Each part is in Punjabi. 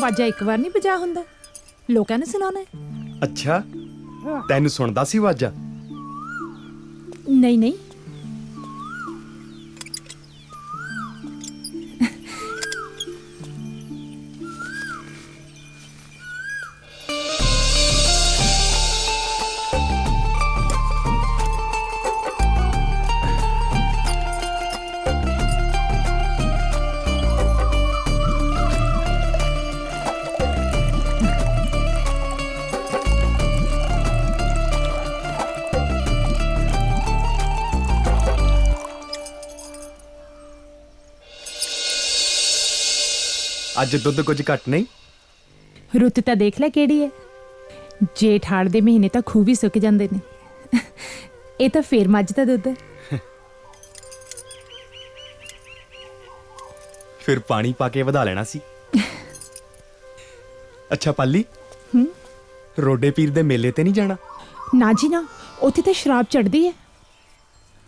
ਦਰਵਾਜ਼ਾ ਇੱਕ ਵਾਰ ਨਹੀਂ ਵਜਾ ਹੁੰਦਾ, ਲੋਕਾਂ ਨੇ ਸੁਣਾਉਣਾ ਹੈ। ਅੱਛਾ, ਤੈਨੂੰ ਸੁਣਦਾ ਸੀ ਆਵਾਜ਼ਾਂ? ਨਹੀਂ ਨਹੀਂ, ਅੱਜ ਦੁੱਧ ਕੁਝ ਘੱਟ ਨਹੀਂ? ਰੁੱਤ ਤਾਂ ਦੇਖ ਲੈ ਕਿਹੜੀ ਹੈ। ਜੇਠ ਹਾੜ ਦੇ ਮਹੀਨੇ ਤਾਂ ਖੂਹ ਵੀ ਸੁੱਕ ਜਾਂਦੇ ਨੇ। ਇਹ ਤਾਂ ਫੇਰ ਮੱਝ ਦਾ ਦੁੱਧ ਹੈ। ਫਿਰ ਪਾਣੀ ਪਾ ਕੇ ਵਧਾ ਲੈਣਾ ਸੀ। ਅੱਛਾ ਪਾਲੀ, ਰੋਡੇ ਪੀਰ ਦੇ ਮੇਲੇ ਤੇ ਨਹੀਂ ਜਾਣਾ? ਨਾ ਜੀ ਨਾ, ਉੱਥੇ ਤਾਂ ਸ਼ਰਾਬ ਚੜਦੀ ਹੈ।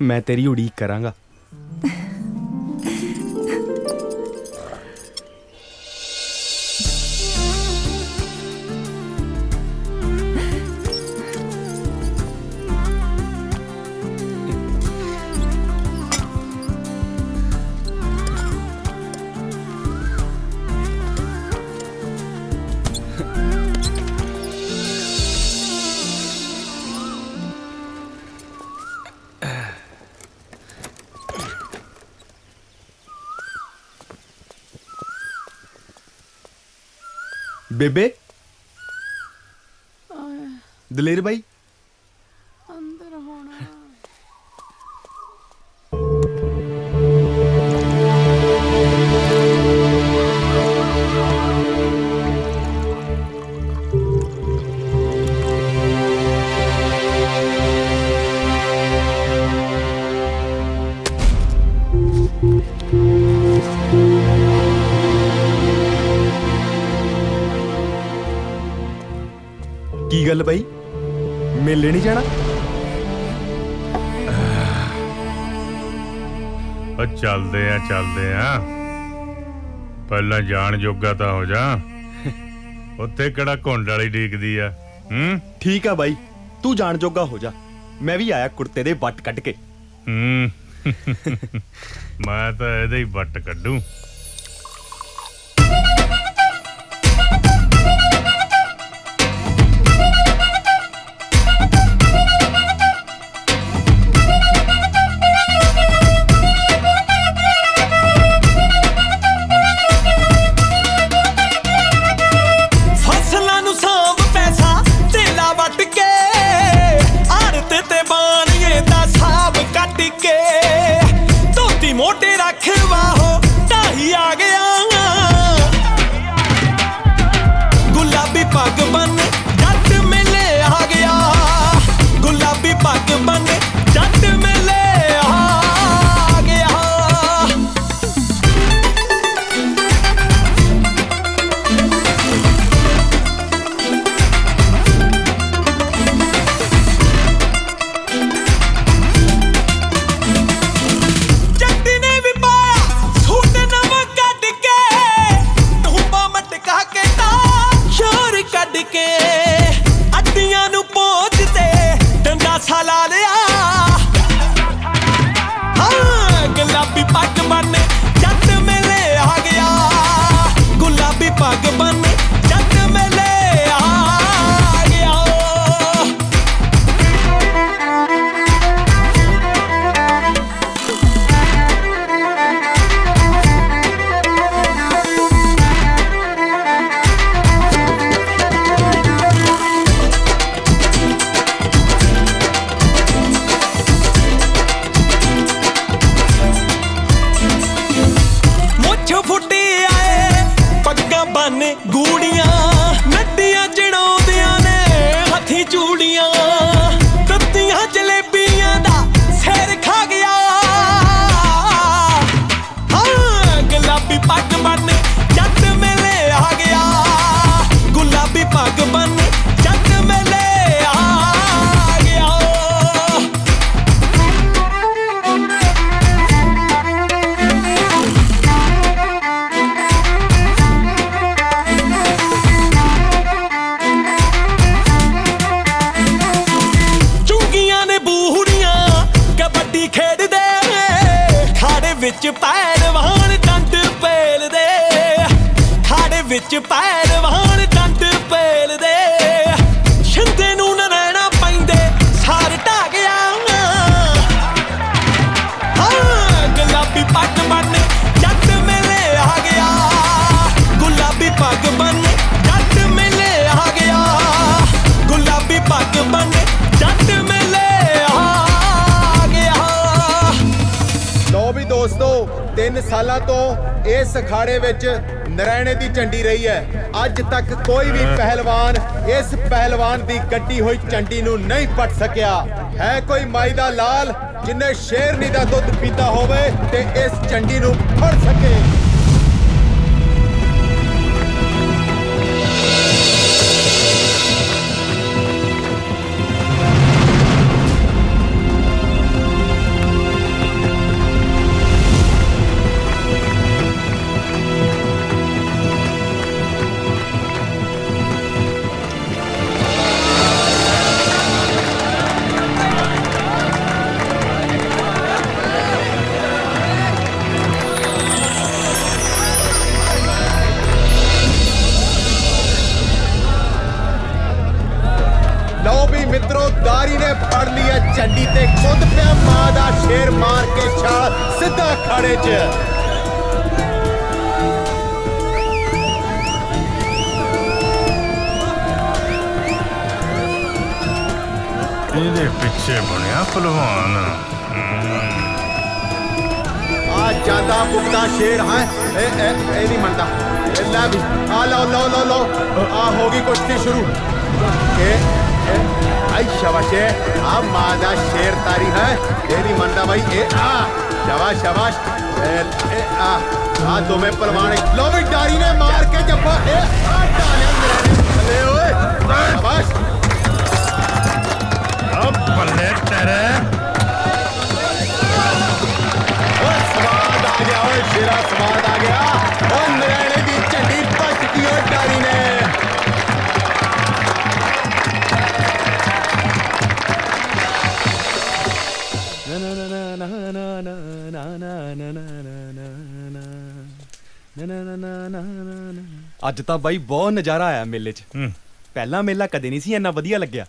ਮੈਂ ਤੇਰੀ ਉਡੀਕ ਕਰਾਂਗਾ। ਬੇਬੇ, ਦਲੇਰ ਬਾਈ ਅੰਦਰ ਹੋਣਾ। ਕੀ ਗੱਲ ਬਾਈ, ਮੇਲੇ ਨਹੀਂ ਜਾਣਾ? ਚੱਲਦੇ ਆ ਪਹਿਲਾਂ ਜਾਣ ਜੋਗਾ ਤਾਂ ਹੋ ਜਾ। ਉੱਥੇ ਕਿਹੜਾ ਘੁੰਡ ਵਾਲੀ ਡੀਕਦੀ ਆ। ਠੀਕ ਆ ਬਾਈ, ਤੂੰ ਜਾਣ ਜੋਗਾ ਹੋ ਜਾ। ਮੈਂ ਵੀ ਆਇਆ ਕੁੜਤੇ ਦੇ ਵੱਟ ਕੱਢ ਕੇ। ਮੈਂ ਤਾਂ ਇਹਦੇ ਹੀ ਵੱਟ ਕੱਢੂ। ਮੋਢੇ ਰੱਖ ਵਾਹੋ ਢਾਈ ਵਿੱਚ ਪਹਿਲਵਾਨ ਡੰਡ ਪੇਲਦੇ, ਖਾੜੇ ਵਿੱਚ ਪਹਿਲਵਾਨ ਡੰਡ ਪੇਲਦੇ, ਛਿੰਦੇ ਨੂੰ ਨਰੈਣਾ ਪੈਂਦੇ ਸਾਰ ਢਾਹ ਗਿਆ। ਹਾਂ ਗੁਲਾਬੀ ਪੱਗ ਬੰਨ ਜੱਟ ਮੇਲੇ ਆ ਗਿਆ, ਗੁਲਾਬੀ ਪੱਗ ਬੰਨ ਜੱਟ ਮੇਲੇ ਆ ਗਿਆ, ਗੁਲਾਬੀ ਪੱਗ ਬੰਨ ਜੱਟ ਮੇਲੇ ਆ ਗਿਆ। ਲੋ ਵੀ ਦੋਸਤੋ 3 ਸਾਲਾਂ ਤੋਂ ਇਸ ਅਖਾੜੇ ਵਿੱਚ ਨਰੈਣੇ ਦੀ ਝੰਡੀ ਰਹੀ ਹੈ। ਅੱਜ ਤੱਕ ਕੋਈ ਵੀ ਪਹਿਲਵਾਨ ਇਸ ਪਹਿਲਵਾਨ ਦੀ ਗੱਡੀ ਹੋਈ ਝੰਡੀ ਨੂੰ ਨਹੀਂ ਪੱਟ ਸਕਿਆ। ਹੈ ਕੋਈ ਮਾਈ ਦਾ ਲਾਲ ਜਿਨੇ ਸ਼ੇਰਨੀ ਦਾ ਦੁੱਧ ਪੀਤਾ ਹੋਵੇ ਤੇ ਇਸ ਝੰਡੀ ਨੂੰ ਫੜ ਸਕੇ। ਮਿੱਤਰੋ ਦਾਰੀ ਨੇ ਫੜ ਲਈ ਹੈ ਝੰਡੀ ਤੇ ਖੁਦ ਪਿਆ ਮਾਂ ਦਾ ਸ਼ੇਰ ਮਾਰ ਕੇ ਛਾਲ ਸਿੱਧਾ ਖਾੜੇ 'ਚ। ਇਹਦੇ ਪਿੱਛੇ ਬਣਿਆ ਪਹਿਲਵਾਨ। ਆ ਜਾਂਦਾ ਬੁੱਕਦਾ ਸ਼ੇਰ ਹੈ ਇਹ ਨਹੀਂ ਮੰਨਦਾ। ਲੈ ਵੀ ਆ ਲਓ ਆ ਹੋ ਗਈ ਕੁਸ਼ਤੀ ਸ਼ੁਰੂ। आई शाबाश आ मादा शेर तारी है ये नहीं मनता भाई ए आ शाबाश शाबाश ए आ दो में पहलवान लो भी डारी ने मार के जब्बा ए आ डालियां मेरे ओए शाबाश अब बल्ले तेरे ओए स्वाद आ गया ओए शेरा स्वाद आ गया ओ नरैणे दी झंडी बच गई ओ डारी ने। ਅੱਜ ਤਾਂ ਬਾਈ ਬਹੁਤ ਨਜ਼ਾਰਾ ਆਇਆ ਮੇਲੇ 'ਚ। ਪਹਿਲਾ ਮੇਲਾ ਕਦੇ ਨਹੀਂ ਸੀ ਇੰਨਾ ਵਧੀਆ ਲੱਗਿਆ।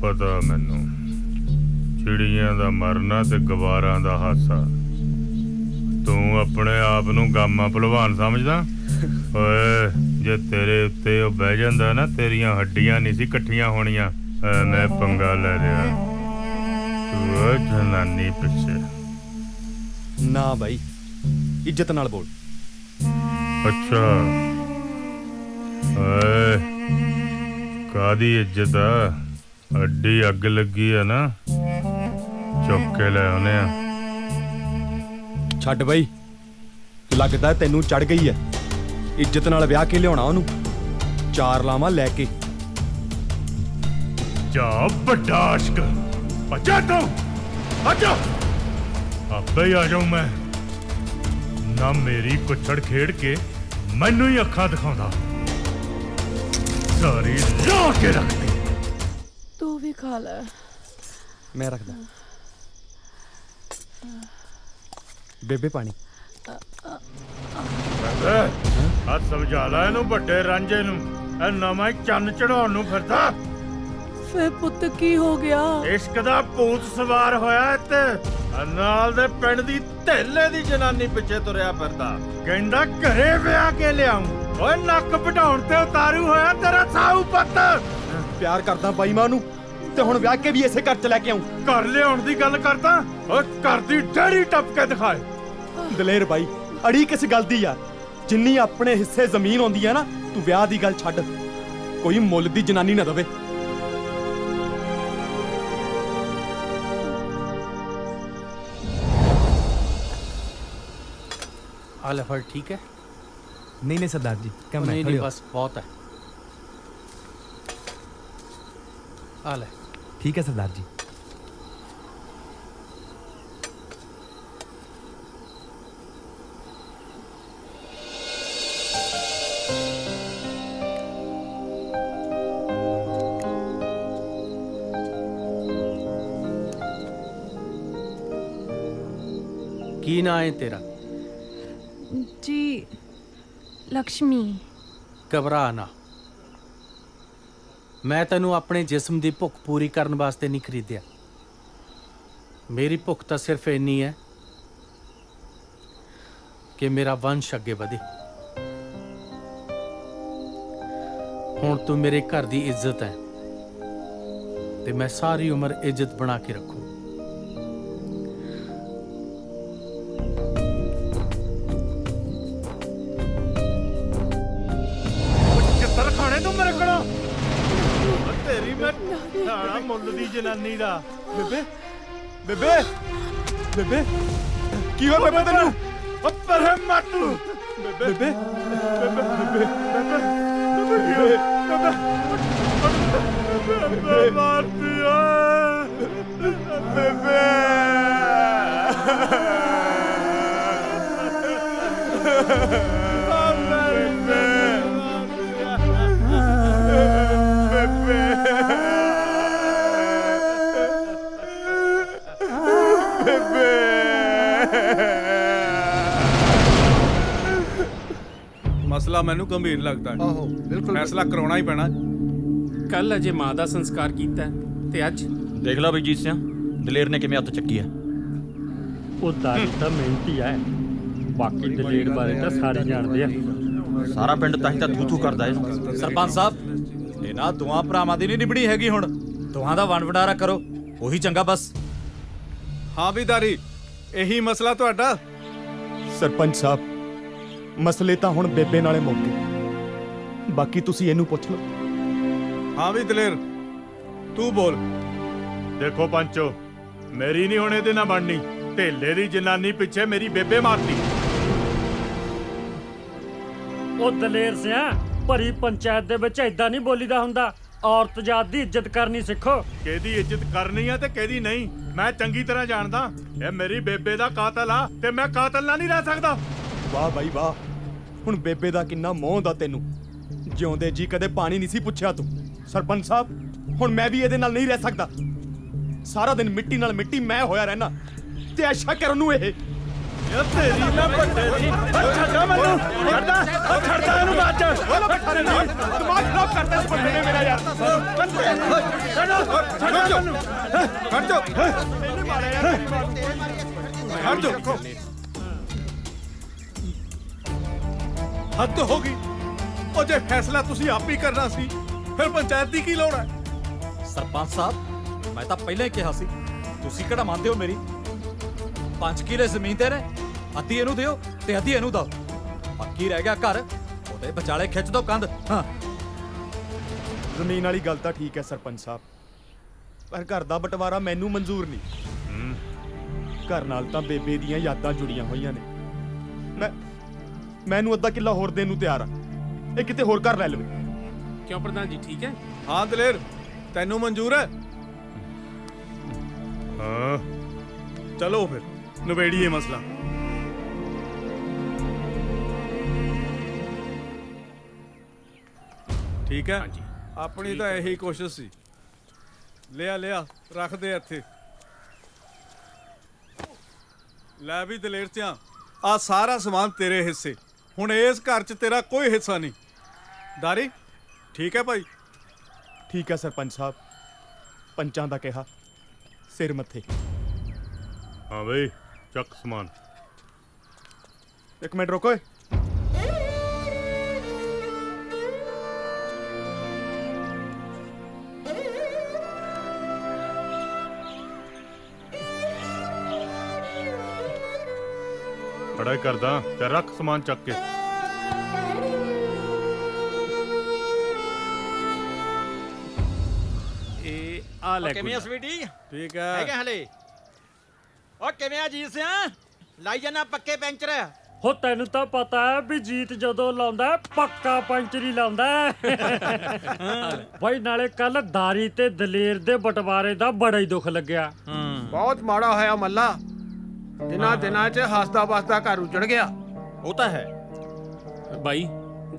ਪਤਾ ਮੈਨੂੰ ਚਿੜੀਆਂ ਦਾ ਮਰਨਾ ਤੇ ਗਵਾਰਾਂ ਦਾ ਹਾਸਾ। ਤੂੰ ਆਪਣੇ ਆਪ ਨੂੰ ਗਾਮਾ ਪਹਿਲਵਾਨ ਸਮਝਦਾ? ਓਏ ਜੇ ਤੇਰੇ ਉੱਤੇ ਉਹ ਬਹਿ ਜਾਂਦਾ ਨਾ ਤੇਰੀਆਂ ਹੱਡੀਆਂ ਨਹੀਂ ਸੀ ਇਕੱਠੀਆਂ ਹੋਣੀਆਂ। ਮੈਂ ਪੰਗਾ ਲੈ ਲਿਆ। ਤੂੰ ਉਹ ਜਨਾਨੀ ਪਿੱਛੇ ਨਾ ਬਾਈ ਇੱਜ਼ਤ ਨਾਲ ਬੋਲ। ਅੱਛਾ ਓਏ ਕਾਦੀ ਇੱਜ਼ਤ ਆ? ਅੱਡੀ ਅੱਗ ਲੱਗੀ ਆ ਨਾ, ਚੁੱਕ ਕੇ ਲੈ ਆਉਨੇ ਆ। ਛੱਡ ਬਾਈ ਲੱਗਦਾ ਤੈਨੂੰ ਚੜ ਗਈ ਐ। ਇੱਜ਼ਤ ਨਾਲ ਵਿਆਹ ਕੇ ਲਿਆਉਣਾ ਉਹਨੂੰ 4 ਲਾਵਾਂ ਲੈ ਕੇ। ਜਾ ਵੱਡਾ ਆਸ਼ਕ ਬੱਚਾ ਤੂੰ ਅੱਜਾ ਆਪੇ ਹੀ ਆ ਜਾਊਂ ਮੈਂ ਨਾ। ਮੇਰੀ ਕੁੱਛੜ ਖੇਡ ਕੇ ਮੈਨੂੰ ਹੀ ਅੱਖਾਂ ਦਿਖਾਉਂਦਾ। ਸਾਰੀ ਲਾ ਕੇ ਰੱਖਦੀ। ਤੂੰ ਵੀ ਖਾ ਲੈ। ਮੈਂ ਰੱਖਦਾ। ਬੇਬੇ ਪਾਣੀ। ਆ ਸਮਝਾ ਲੈ ਇਹਨੂੰ ਵੱਡੇ ਰਾਂਝੇ ਨੂੰ। ਇਹ ਨਵਾਂ ਹੀ ਚੰਨ ਚੜਾਉਣ ਨੂੰ ਫਿਰਦਾ। ਫੇ ਪੁੱਤ ਕੀ ਹੋ ਗਿਆ? ਇਸ਼ਕ ਦਾ ਭੂਤ ਸਵਾਰ ਹੋਇਆ ਇੱਥੇ। ਨਾਲ ਦੇ ਪਿੰਡ ਦੀ ਢੇਲੇ ਦੀ ਜਨਾਨੀ ਪਿੱਛੇ ਤੁਰਿਆ ਫਿਰਦਾ। ਕਹਿੰਦਾ ਘਰੇ ਵਿਆਹ ਕੇ ਲਿਆਉਂ। ਓਏ ਨੱਕ ਵਢਾਉਣ ਤੇ ਉਤਾਰੂ ਹੋਇਆ ਤੇਰਾ ਸਾਊ ਪੁੱਤ। ਪਿਆਰ ਕਰਦਾ ਬਾਈ ਮਾਂ ਨੂੰ ਤੇ ਹੁਣ ਵਿਆਹ ਕੇ ਵੀ ਇਸੇ ਘਰ ਚ ਲੈ ਕੇ ਆਉਂ। ਘਰ ਲਿਆਉਣ ਦੀ ਗੱਲ ਕਰਦਾ? ਓਏ ਘਰ ਦੀ ਡੈਰੀ ਟੱਪ ਕੇ ਦਿਖਾਏ। ਦਲੇਰ ਬਾਈ ਅੜੀ ਕਿਸ ਗੱਲ ਦੀ ਆ? ਜਿੰਨੀ ਆਪਣੇ ਹਿੱਸੇ ਜ਼ਮੀਨ ਆਉਂਦੀ ਆ ਨਾ, ਤੂੰ ਵਿਆਹ ਦੀ ਗੱਲ ਛੱਡ। ਕੋਈ ਮੁੱਲ ਦੀ ਜਨਾਨੀ ਨਾ ਦਵੇ। हाल फल ठीक है? नहीं नहीं सरदार जी कम नहीं नहीं बस बहुत है। हाल है ठीक है सरदार जी। ਕੀ ਨਾਂ ਹੈ ਤੇਰਾ? जी लक्ष्मी। ਘਬਰਾ ਨਾ। ਮੈਂ ਤੈਨੂੰ ਆਪਣੇ ਜਿਸਮ ਦੀ ਭੁੱਖ ਪੂਰੀ ਕਰਨ ਵਾਸਤੇ ਨਹੀਂ ਖਰੀਦਿਆ। ਮੇਰੀ ਭੁੱਖ ਤਾਂ ਸਿਰਫ ਇੰਨੀ ਹੈ ਕਿ ਮੇਰਾ ਵੰਸ਼ ਅੱਗੇ ਵਧੇ। ਹੁਣ ਤੂੰ ਮੇਰੇ ਘਰ ਦੀ ਇੱਜ਼ਤ ਹੈ ਤੇ ਮੈਂ ਸਾਰੀ ਉਮਰ ਇੱਜ਼ਤ ਬਣਾ ਕੇ ਰੱਖੂ। ਕਿੱਧਰ ਖਾਣੇ ਤੂੰ ਮੇਰੇ ਕੋਲੋਂ? ਤੇਰੀ ਮੈਂ ਸਾਲਾ ਮੁੱਲ ਦੀ ਜਨਾਨੀ ਦਾ। ਬੇਬੇ ਬੇਬੇ ਬੇਬੇ ਕੀ ਹੋਇਆ ਬੇਬੇ ਤੈਨੂੰ? ਉੱਪਰ ਹੈ ਮਾਟੂ। ਬੇਬੇ ਬੇਬੇ ਬੇਬੇ ਬੇਬੇ ਮਾਰਦੀ ਆ। ਬੇਬੇ ਮਸਲਾ ਮੈਨੂੰ ਗੰਭੀਰ ਲੱਗਦਾ ਹੈ। ਆਹੋ ਬਿਲਕੁਲ ਫੈਸਲਾ ਕਰਾਉਣਾ ਹੀ ਪੈਣਾ। ਕੱਲ ਅਜੇ ਮਾਂ ਦਾ ਸੰਸਕਾਰ ਕੀਤਾ ਤੇ ਅੱਜ ਦੇਖ ਲਾ ਬਈ ਜੀਤ ਸਿੰਘ ਦਲੇਰ ਨੇ ਕਿਵੇਂ ਹੱਥ ਚੱਕੀ ਆ। ਉਹ ਦਾਰੀ ਤਾਂ ਮਿਹਨਤੀ ਐ, ਬਾਕੀ ਦਲੇਰ ਬਾਰੇ ਤਾਂ ਸਾਰੇ ਜਾਣਦੇ ਆ। ਸਾਰਾ ਪਿੰਡ ਤਾਂ ਹੀ ਤਾਂ ਥੂ ਥੂ ਕਰਦਾ ਏ। ਸਰਪੰਚ ਸਾਹਿਬ ਇਹਨਾਂ ਦੋਹਾਂ ਭਰਾਵਾਂ ਦੀ ਨਹੀਂ ਨਿਬੜੀ ਹੈਗੀ, ਹੁਣ ਦੋਹਾਂ ਦਾ ਵੰਡ ਵਡਾਰਾ ਕਰੋ, ਉਹੀ ਚੰਗਾ ਬਸ। ਹਾਂ ਵੀ ਦਾਰੀ, ਇਹੀ ਮਸਲਾ ਤੁਹਾਡਾ? ਸਰਪੰਚ ਸਾਹਿਬ ਮਸਲੇ ਤਾਂ ਹੁਣ ਬੇਬੇ ਨਾਲੇ ਮੁੱਕ ਗਏ, ਬਾਕੀ ਤੁਸੀਂ ਇਹਨੂੰ ਪੁੱਛ ਲਓ। ਹਾਂ ਵੀ ਦਲੇਰ, ਤੂੰ ਬੋਲ। ਦੇਖੋ ਪੰਚੋ, ਮੇਰੀ ਨਹੀਂ ਹੁਣ ਇਹਦੇ ਨਾਲ ਬਣਨੀ। ਢੇਲੇ ਦੀ ਜਨਾਨੀ ਪਿੱਛੇ ਮੇਰੀ ਬੇਬੇ ਮਾਰਤੀ। ਉਹ ਦਲੇਰ ਸਿਆ, ਭਰੀ ਪੰਚਾਇਤ ਦੇ ਵਿੱਚ ਏਦਾਂ ਨਹੀਂ ਬੋਲੀਦਾ ਹੁੰਦਾ। ਔਰਤ ਜਾਤ ਦੀ ਇੱਜ਼ਤ ਕਰਨੀ ਸਿੱਖੋ। ਕਿਹਦੀ ਇੱਜ਼ਤ ਕਰਨੀ ਆ ਤੇ ਕਿਹਦੀ ਨਹੀਂ, ਮੈਂ ਚੰਗੀ ਤਰ੍ਹਾਂ ਜਾਣਦਾ। ਇਹ ਮੇਰੀ ਬੇਬੇ ਦਾ ਕਾਤਲ ਆ ਤੇ ਮੈਂ ਕਾਤਲ ਨਾਲ ਨਹੀਂ ਰਹਿ ਸਕਦਾ। ਵਾਹ ਬਾਈ ਵਾਹ, ਹੁਣ ਬੇਬੇ ਦਾ ਕਿੰਨਾ ਮੋਹ ਦਾ ਤੈਨੂੰ। ਜਿਉਂਦੇ ਜੀ ਕਦੇ ਪਾਣੀ ਨਹੀਂ ਸੀ ਪੁੱਛਿਆ ਤੂੰ। ਸਰਪੰਚ ਸਾਹਿਬ ਹੁਣ ਮੈਂ ਵੀ ਇਹਦੇ ਨਾਲ ਨਹੀਂ ਰਹਿ ਸਕਦਾ। ਸਾਰਾ ਦਿਨ ਮਿੱਟੀ ਨਾਲ ਮਿੱਟੀ ਮੈਂ ਹੋਇਆ ਰਹਿਣਾ ਤੇ ਐਸ਼ਾ ਕਰਨ ਨੂੰ ਇਹ। ਇਹ ਤੇਰੀ ਨਾ ਵੱਡੇ ਦੀ। ਛੱਡਾ ਮੈਨੂੰ, ਛੱਡਦਾ ਇਹਨੂੰ ਬਾਅਦ ਚ। ਦਿਮਾਗ ਖਰਾਬ ਕਰਦਾ ਇਸ ਬੰਦੇ ਨੇ ਮੇਰਾ ਯਾਰ। ਹਟ ਜਾ, ਹਟ ਜਾ। ਹੱਦ ਹੋ ਗਈ। ਉਹ ਜੇ ਫੈਸਲਾ ਤੁਸੀਂ ਆਪ ਹੀ ਕਰਨਾ ਸੀ, ਫਿਰ ਪੰਚਾਇਤ ਦੀ ਕੀ ਲੋੜ ਹੈ? ਸਰਪੰਚ ਸਾਹਿਬ ਮੈਂ ਤਾਂ ਪਹਿਲਾਂ ਹੀ ਕਿਹਾ ਸੀ, ਤੁਸੀਂ ਕਿਹੜਾ ਮੰਨਦੇ ਹੋ ਮੇਰੀ? 5 ਕਿੱਲੇ ਜ਼ਮੀਨ ਤੇ ਨੇ, ਅੱਧੀ ਇਹਨੂੰ ਦਿਓ ਤੇ ਅੱਧੀ ਇਹਨੂੰ ਦਿਓ। ਬਾਕੀ ਰਹਿ ਗਿਆ ਘਰ, ਉਹਦੇ ਵਿਚਾਲੇ ਖਿੱਚ ਦੋ ਕੰਧ। ਹਾਂ ਜ਼ਮੀਨ ਵਾਲੀ ਗੱਲ ਤਾਂ ਠੀਕ ਹੈ ਸਰਪੰਚ ਸਾਹਿਬ, ਪਰ ਘਰ ਦਾ ਬਟਵਾਰਾ ਮੈਨੂੰ ਮਨਜ਼ੂਰ ਨਹੀਂ। ਘਰ ਨਾਲ ਤਾਂ ਬੇਬੇ ਦੀਆਂ ਯਾਦਾਂ ਜੁੜੀਆਂ ਹੋਈਆਂ ਨੇ। ਮੈਨੂੰ ਅੱਧਾ ਕਿੱਲਾ ਹੋਰ ਦੇਣ ਨੂੰ ਤਿਆਰ ਆ। ਇਹ ਕਿਤੇ ਹੋਰ ਘਰ ਲੈ ਲਵੇ। ਕਿਉਂ ਪ੍ਰਧਾਨ ਜੀ, ਠੀਕ ਹੈ? ਹਾਂ ਦਲੇਰ, ਤੈਨੂੰ ਮਨਜ਼ੂਰ ਹੈ? ਹਾਂ ਚਲੋ ਫਿਰ ਨਿਬੇੜੀਏ ਮਸਲਾ। ਠੀਕ ਹੈ, ਆਪਣੀ ਤਾਂ ਇਹੀ ਕੋਸ਼ਿਸ਼ ਸੀ। ਲਿਆ ਰੱਖ ਦੇ ਇੱਥੇ। ਲੈ ਵੀ ਦਲੇਰ ਸਿਆਂ, ਆ ਸਾਰਾ ਸਮਾਨ ਤੇਰੇ ਹਿੱਸੇ। ਹੁਣ ਇਸ ਘਰ 'ਚ ਤੇਰਾ ਕੋਈ ਹਿੱਸਾ ਨਹੀਂ। ਦਾਰੀ ਠੀਕ ਹੈ ਭਾਈ? ਠੀਕ ਹੈ ਸਰਪੰਚ ਸਾਹਿਬ, ਪੰਚਾਂ ਦਾ ਕਿਹਾ ਸਿਰ ਮੱਥੇ। ਹਾਂ ਬਈ, ਚੱਕ ਸਮਾਨ। ਇੱਕ ਮਿੰਟ ਰੁਕੋ। ਬੜਾ ਕਰਦਾ ਤੇ ਰੱਖ ਸਮਾਨ ਚੱਕ ਕੇ। ਇਹ ਆ ਲੈ ਕਿਵੇਂ ਆ ਸਵੀਟੀ? ਠੀਕ ਹੈ। ਹੈਗੇ ਹਲੇ? ਓ ਕਿਵੇਂ ਆ ਜੀਤ ਸਿਆ? ਲਾਈ ਜਾਣਾ ਪੱਕੇ ਪੈਂਚਰ। ਹੋ ਤੈਨੂੰ ਤਾਂ ਪਤਾ ਹੈ ਵੀ ਜੀਤ ਜਦੋਂ ਲਾਉਂਦਾ ਹੈ, ਪੱਕਾ ਪੰਚਰੀ ਲਾਉਂਦਾ ਹੈ। ਬਾਈ ਨਾਲੇ ਕੱਲ ਦਾਰੀ ਤੇ ਦਲੇਰ ਦੇ ਬਟਵਾਰੇ ਦਾ ਬੜਾ ਹੀ ਦੁੱਖ ਲੱਗਿਆ। ਬਹੁਤ ਮਾੜਾ ਹੋਇਆ ਮੱਲਾ। ਦਿਨਾਂ 'ਚ ਹੱਸਦਾ ਵਸਦਾ ਘਰ ਉਜੜ ਗਿਆ। ਉਹ ਤਾਂ ਹੈ ਬਾਈ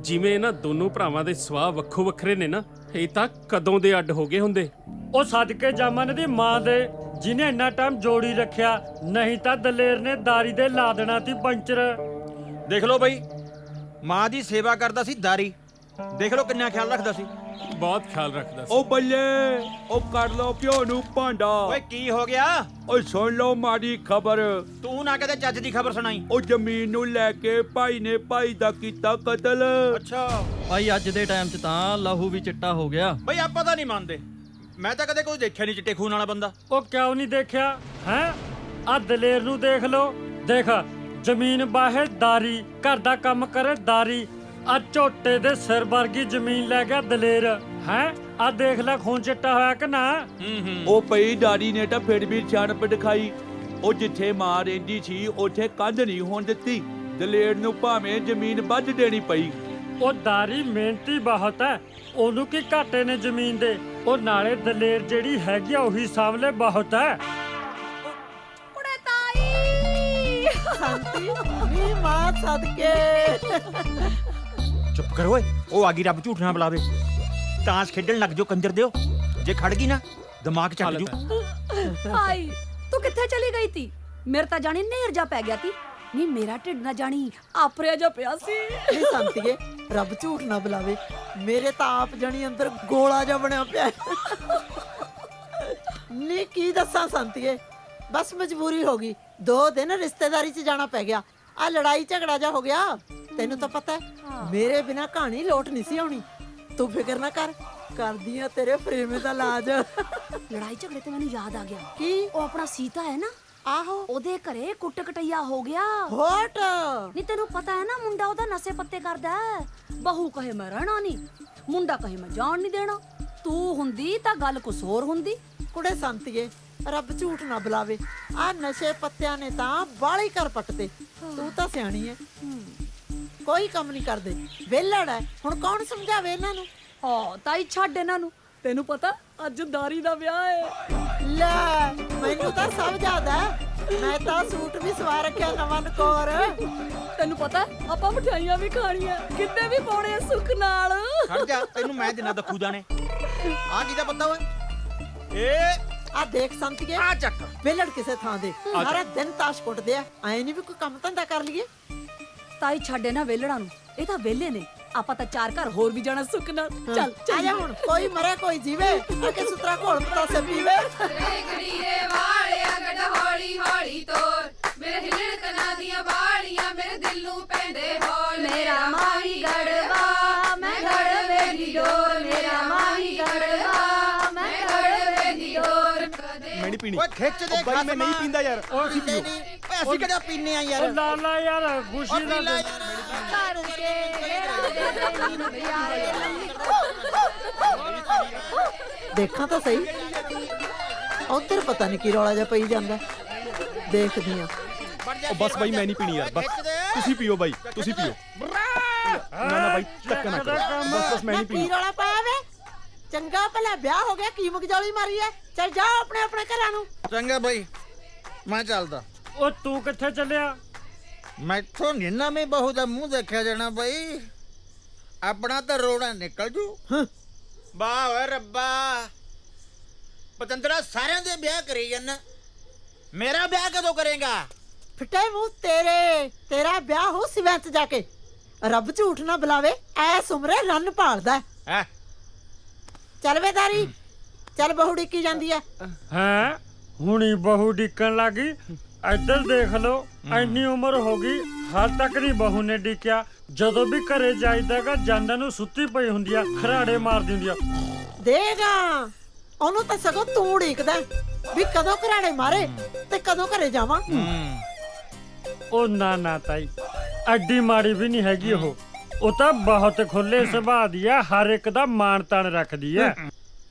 ਜਿਵੇਂ ਇਹਨਾਂ ਦੋਨੋਂ ਭਰਾਵਾਂ ਦੇ ਸੁਭਾਅ ਵੱਖੋ ਵੱਖਰੇ ਨੇ ਨਾ, ਇਹ ਤਾਂ ਕਦੋਂ ਦੇ ਅੱਡ ਹੋ ਗਏ ਹੁੰਦੇ। ਉਹ ਸਦਕੇ ਜਾਮਨ ਦੀ ਮਾਂ ਦੇ ਜਿਹਨੇ ਇੰਨਾ ਟਾਈਮ ਜੋੜੀ ਰੱਖਿਆ, ਨਹੀਂ ਤਾਂ ਦਲੇਰ ਨੇ ਦਾਰੀ ਦੇ ਲਾ ਦੇਣਾ ਸੀ ਪੰਚਰ। ਦੇਖ ਲਓ ਬਈ, ਮਾਂ ਦੀ ਸੇਵਾ ਕਰਦਾ ਸੀ ਦਾਰੀ, ਦੇਖ ਲਓ ਕਿੰਨਾ ਖਿਆਲ ਰੱਖਦਾ ਸੀ। ਬਹੁਤ ਖਿਆਲ ਰੱਖਦਾ ਸੀ। ਉਹ ਬੱਲੇ, ਉਹ ਕਰ ਲਓ ਪਿਓ ਨੂੰ ਭਾਂਡਾ। ਓਏ ਕੀ ਹੋ ਗਿਆ? ਓਏ ਸੁਣ ਲਓ ਮਾੜੀ ਖਬਰ। ਤੂੰ ਨਾ ਕਦੇ ਚੱਜ ਦੀ ਖਬਰ ਸੁਣਾਈ। ਉਹ ਜ਼ਮੀਨ ਨੂੰ ਲੈ ਕੇ ਭਾਈ ਨੇ ਭਾਈ ਦਾ ਕੀਤਾ ਕਤਲ। ਅੱਛਾ ਭਾਈ ਅੱਜ ਦੇ ਟਾਈਮ 'ਚ ਤਾਂ ਲਹੂ ਵੀ ਚਿੱਟਾ ਹੋ ਗਿਆ। ਬਈ ਆਪਾਂ ਤਾਂ ਨਹੀਂ ਮੰਨਦੇ, ਮੈਂ ਤਾਂ ਕਦੇ ਕੋਈ ਦੇਖਿਆ ਨਹੀਂ ਚਿੱਟੇ ਖੂਨ ਵਾਲਾ ਬੰਦਾ। ਉਹ ਕਿਉਂ ਨਹੀਂ ਦੇਖਿਆ ਹੈ? ਆ ਦਲੇਰ ਨੂੰ ਦੇਖ ਲਓ, ਦੇਖ ਜ਼ਮੀਨ ਬਾਹਰ ਦਾਰੀ, ਘਰ ਦਾ ਕੰਮ ਕਰੇ ਦਾਰੀ। ਆ ਝੋਟੇ ਦੇ ਸਿਰ ਵਰਗੀ ਜ਼ਮੀਨ ਲੈ ਗਿਆ ਦਲੇਰ ਹੈ। ਆ ਦੇਖ ਲੈ ਖੂਨ ਚਿੱਟਾ ਹੋਇਆ ਕਿ ਨਾ। ਉਹ ਪਈ ਡਾੜੀ ਨੇ ਤਾਂ ਫਿਰ ਵੀ ਸਿਆਣਪ ਦਿਖਾਈ। ਉਹ ਜਿੱਥੇ ਮਾਂ ਰਹਿੰਦੀ ਸੀ ਉੱਥੇ ਕੰਧ ਨਹੀਂ ਹੋਣ ਦਿੱਤੀ। ਦਲੇਰ ਨੂੰ ਭਾਵੇਂ ਜ਼ਮੀਨ ਵੱਧ ਦੇਣੀ ਪਈ। ਉਹ ਦਾਰੀ ਮਿਹਨਤੀ ਬਹੁਤ ਹੈ, ਉਹਨੂੰ ਕੀ ਘਾਟੇ ਨੇ ਜ਼ਮੀਨ ਦੇ। ਉਹ ਨਾਲੇ ਦਲੇਰ ਜਿਹੜੀ ਹੈਗੀ ਆ ਉਹੀ ਸਾਹਮਣੇ ਬਹੁਤ ਹੈ। ਕੁੜੇ ਤਾਈ ਸ਼ਾਂਤੀ ਨੀ ਮਾਂ ਸਦਕੇ। ਚੁੱਪ ਕਰ ਓਏ, ਉਹ ਆ ਗਈ, ਰੱਬ ਝੂਠ ਨਾ ਬੁਲਾਵੇ। ਤਾਂਸ ਖੇਡਣ ਲੱਗ ਜਾਓ ਕੰਜਰ ਦਿਓ, ਜੇ ਖੜ ਗਈ ਨਾ ਦਿਮਾਗ ਚੱਲ ਜੂ। ਤਾਈ ਤੂੰ ਕਿੱਥੇ ਚਲੀ ਗਈ ਤੀ? ਮੇਰੇ ਤਾਂ ਜਾਣੀ ਨੇਰ ਜਾ ਪੈ ਗਿਆ ਤੀ। ਨੀ ਮੇਰਾ ਢਿੱਡ ਨਾ ਜਾਣੀ ਆਪਰਿਆ ਜਾ ਪਿਆ ਸੀ। ਨੀ ਸੰਤੀਏ, ਰੱਬ ਝੂਠ ਨਾ ਬੁਲਾਵੇ, ਮੇਰੇ ਤਾਂ ਆਪ ਜਣੀ ਅੰਦਰ ਗੋਲਾ ਜਿਹਾ ਬਣਿਆ ਪਿਆ। ਨੀ ਕੀ ਦੱਸਾਂ ਸੰਤੀਏ, ਬਸ ਮਜਬੂਰੀ ਹੋ ਗਈ। 2 ਦਿਨ ਰਿਸ਼ਤੇਦਾਰੀ 'ਚ ਜਾਣਾ ਪੈ ਗਿਆ। ਆ ਲੜਾਈ ਝਗੜਾ ਜਾ ਹੋ ਗਿਆ। ਤੈਨੂੰ ਤਾਂ ਪਤਾ ਹੈ ਮੇਰੇ ਬਿਨਾ ਕਹਾਣੀ ਲੋਟ ਨਹੀਂ ਸੀ ਆਉਣੀ। ਤੂੰ ਫਿਕਰ ਨਾ ਕਰ, ਕਰਦੀ ਆ ਤੇਰੇ ਪ੍ਰੇਮੇ ਦਾ ਇਲਾਜ। ਲੜਾਈ ਝਗੜੇ ਤੇ ਮੈਨੂੰ ਯਾਦ ਆ ਗਿਆ। ਕੀ? ਉਹ ਆਪਣਾ ਸੀਤਾ ਹੈ ਨਾ, ਆਹੋ ਉਹਦੇ ਘਰੇ ਕੁੱਟ ਕਟਈਆ ਹੋ ਗਿਆ। ਹੋਟ ਨਹੀਂ ਤੈਨੂੰ ਪਤਾ ਹੈ ਨਾ, ਮੁੰਡਾ ਉਹਦਾ ਨਸ਼ੇ ਪੱਤੇ ਕਰਦਾ ਹੈ। ਬਹੂ ਕਹੇ ਮੈਂ ਰਹਿਣਾ ਨਹੀਂ, ਮੁੰਡਾ ਕਹੇ ਮੈਂ ਜਾਣ ਨਹੀਂ ਦੇਣਾ। ਤੂੰ ਹੁੰਦੀ ਤਾਂ ਗੱਲ ਕੁਛ ਹੋਰ ਹੁੰਦੀ। ਕੁੜੇ ਸੰਤੀਏ, ਰੱਬ ਝੂਠ ਨਾ ਬੁਲਾਵੇ, ਆ ਨਸ਼ੇ ਪੱਤਿਆਂ ਨੇ ਤਾਂ ਬਾਲੀ ਕਰ ਪੱਟਦੇ। ਤੂੰ ਤਾਂ ਸਿਆਣੀ ਐ, ਕੋਈ ਕੰਮ ਨਹੀਂ ਕਰਦੇ, ਵਿਹਲੜ ਐ। ਹੁਣ ਕੌਣ ਸਮਝਾਵੇ ਇਹਨਾਂ ਨੂੰ? ਹਾਂ ਤਾਈ ਛੱਡ ਇਹਨਾਂ ਨੂੰ, ਤੈਨੂੰ ਪਤਾ ਅੱਜ ਦਾਰੀ ਦਾ ਵਿਆਹ ਹੈ। ਲੈ ਮੈਨੂੰ ਤਾਂ ਸਭ ਯਾਦ ਐ, ਮੈਂ ਤਾਂ ਸੂਟ ਵੀ ਸਵਾ ਰੱਖਿਆ ਨਵਾਂ ਨਕੋਰ। ਤੈਨੂੰ ਪਤਾ ਆਪਾਂ ਮਠਿਆਈਆਂ ਵੀ ਖਾਣੀਆਂ, ਕਿੰਨੇ ਵੀ ਪਾਉਣੇ ਆ ਸੁੱਖ ਨਾਲ। ਖੜ ਜਾ, ਤੈਨੂੰ ਮੈਂ ਦਿਨਾ ਦਖੂਦਾ ਨੇ। ਆ ਕੀ ਦਾ ਪਤਾ ਓਏ? ਏ ਆ ਦੇਖ ਸੰਤੀਏ, ਆ ਚੱਕ। ਵਿਹਲੜ ਕਿਸੇ ਥਾਂ ਦੇ ਸਾਰਾ ਦਿਨ ਤਾਸ਼ ਕੁੱਟਦੇ ਆ। ਐ ਨਹੀਂ ਵੀ ਕੋਈ ਕੰਮ ਧੰਦਾ ਕਰ ਲਈਏ। ਤਾਈ ਛੱਡ ਇਹਨਾਂ ਵੇਲੜਾਂ ਨੂੰ, ਇਹ ਤਾਂ ਵੇਲੇ ਨੇ। ਆਪਾਂ ਤਾਂ 4 ਘਰ ਹੋਰ ਵੀ ਜਾਣਾ ਸੁੱਖ ਨਾਲ। ਚੱਲ ਆ ਜਾ ਹੁਣ, ਕੋਈ ਮਰੇ ਕੋਈ ਜੀਵੇ, ਅਕੇ ਸੁਤਰਾ ਘੋਲ ਪਤਾਸੇ ਪੀਵੇ। ਗੜੀਏ ਵਾਲਿਆ ਗੱਡ ਹੌਲੀ ਹੌਲੀ ਤੋਰ, ਮੇਰੇ ਹਿਲਣ ਕਨਾਂ ਦੀਆਂ ਬਾਲੀਆਂ ਮੇਰੇ ਦਿਲ ਨੂੰ ਪੈਂਦੇ ਹੌਲ। ਮੇਰਾ ਮਾਹੀ ਗੜਵਾ ਮੈਂ ਗੜਵੇ ਦੀ ਡੋਰ, ਮੇਰਾ ਮਾਹੀ ਗੜਵਾ ਮੈਂ ਗੜਵੇ ਦੀ ਡੋਰ। ਮੈਂ ਨਹੀਂ ਪੀਣੀ। ਓਏ ਖਿੱਚ ਦੇ ਬਾਈ ਮੈਂ ਨਹੀਂ ਪੀਂਦਾ ਯਾਰ। ਓਏ ਅਸੀਂ ਕਿਹੜਾ ਪੀਨੇ ਆ ਯਾਰ। ਉਹ ਲਾਲਾ ਯਾਰ ਖੁਸ਼ੀ ਦਾ ਦੇਖਾਂ ਤਾਂ ਸਹੀ, ਉਧਰ ਪਤਾ ਨਹੀਂ ਕੀ ਰੌਲਾ ਜਿਹਾ ਪਈ ਜਾਂਦਾ। ਦੇਖਦੀ ਆ। ਉਹ ਬਸ ਬਾਈ ਮੈਂ ਨਹੀਂ ਪੀਣੀ ਯਾਰ, ਬਸ ਤੁਸੀਂ ਪੀਓ ਬਾਈ, ਤੁਸੀਂ ਪੀਓ। ਨਾ ਨਾ ਬਾਈ ਧੱਕਾ ਨਾ ਕਰੋ, ਬਸ ਮੈਂ ਨਹੀਂ ਕੀ ਪੀਣੀ। ਰੌਲਾ ਪਾਇਆ ਵੇ? ਚੰਗਾ ਭਲਾ ਵਿਆਹ ਹੋ ਗਿਆ, ਕੀ ਮਗਜੌਲੀ ਮਾਰੀ ਐ? ਚੱਲ ਜਾ ਆਪਣੇ ਆਪਣੇ ਘਰਾਂ ਨੂੰ। ਚੰਗਾ ਬਾਈ, ਮੈਂ ਚੱਲਦਾ। ਉਹ ਤੂੰ ਕਿੱਥੇ ਚੱਲਿਆ? ਮੈਥੋਂ ਨੀ ਨਵੀਂ ਬਹੂ ਦਾ ਮੂੰਹ ਦੇਖਿਆ ਜਾਣਾ ਬਾਈ, ਆਪਣਾ ਤਾਂ ਰੋੜਾ ਨਿਕਲ ਜੂ। ਵਾਹ ਓਏ ਰੱਬਾ, ਪਤੰਦਰਾ ਸਾਰਿਆਂ ਦੇ ਵਿਆਹ ਕਰੀ ਜਾਂਦਾ, ਮੇਰਾ ਵਿਆਹ ਕਦੋਂ ਕਰੇਗਾ? ਫਿੱਟੇ ਮੂੰਹ ਤੇਰੇ, ਤੇਰਾ ਵਿਆਹ ਹੋ ਸਿਵੈਂ ਚ ਜਾ ਕੇ। ਰੱਬ ਝੂਠ ਨਾ ਬੁਲਾਵੇ, ਐਸ ਉਮਰੇ ਰੰਨ ਭਾਲਦਾ ਹੈ। ਚੱਲ ਵੇ ਤਾਰੀ, ਚੱਲ ਬਹੂ ਡਿੱਕੀ ਜਾਂਦੀ ਐ। ਹੈ ਹੁਣੀ ਬਹੂ ਡਿੱਕਣ ਲੱਗੀ। ਇੱਧਰ ਦੇਖ ਲਓ, ਇੰਨੀ ਉਮਰ ਹੋ ਗਈ ਹਾਲ ਤੱਕ ਨਹੀਂ ਬਹੂ ਨੇ ਡਿੱਕਿਆ। ਜਦੋਂ ਵੀ ਘਰੇ ਜਾਈਦਾਗਾ ਜਾਂਦਾ ਨੂੰ ਸੁੱਤੀ ਪਈ ਹੁੰਦੀ ਆ, ਖਰਾੜੇ ਮਾਰਦੀ ਹੁੰਦੀ ਆ। ਦੇਗਾ ਉਹਨੂੰ ਤਾਂ ਸਗੋਂ ਤੂੰ ਢੀਕਦਾ ਵੀ ਕਦੋਂ ਘਰਾੜੇ ਮਾਰੇ ਤੇ ਕਦੋਂ ਘਰੇ ਜਾਵਾਂ। ਉਹ ਨਾ ਨਾ ਤਾਈ, ਐਡੀ ਮਾੜੀ ਵੀ ਨਹੀਂ ਹੈਗੀ ਉਹ ਤਾਂ ਬਹੁਤ ਖੁੱਲੇ ਸੁਭਾਅ ਦੀ ਆ, ਹਰ ਇੱਕ ਦਾ ਮਾਣ ਤਾਣ ਰੱਖਦੀ ਆ।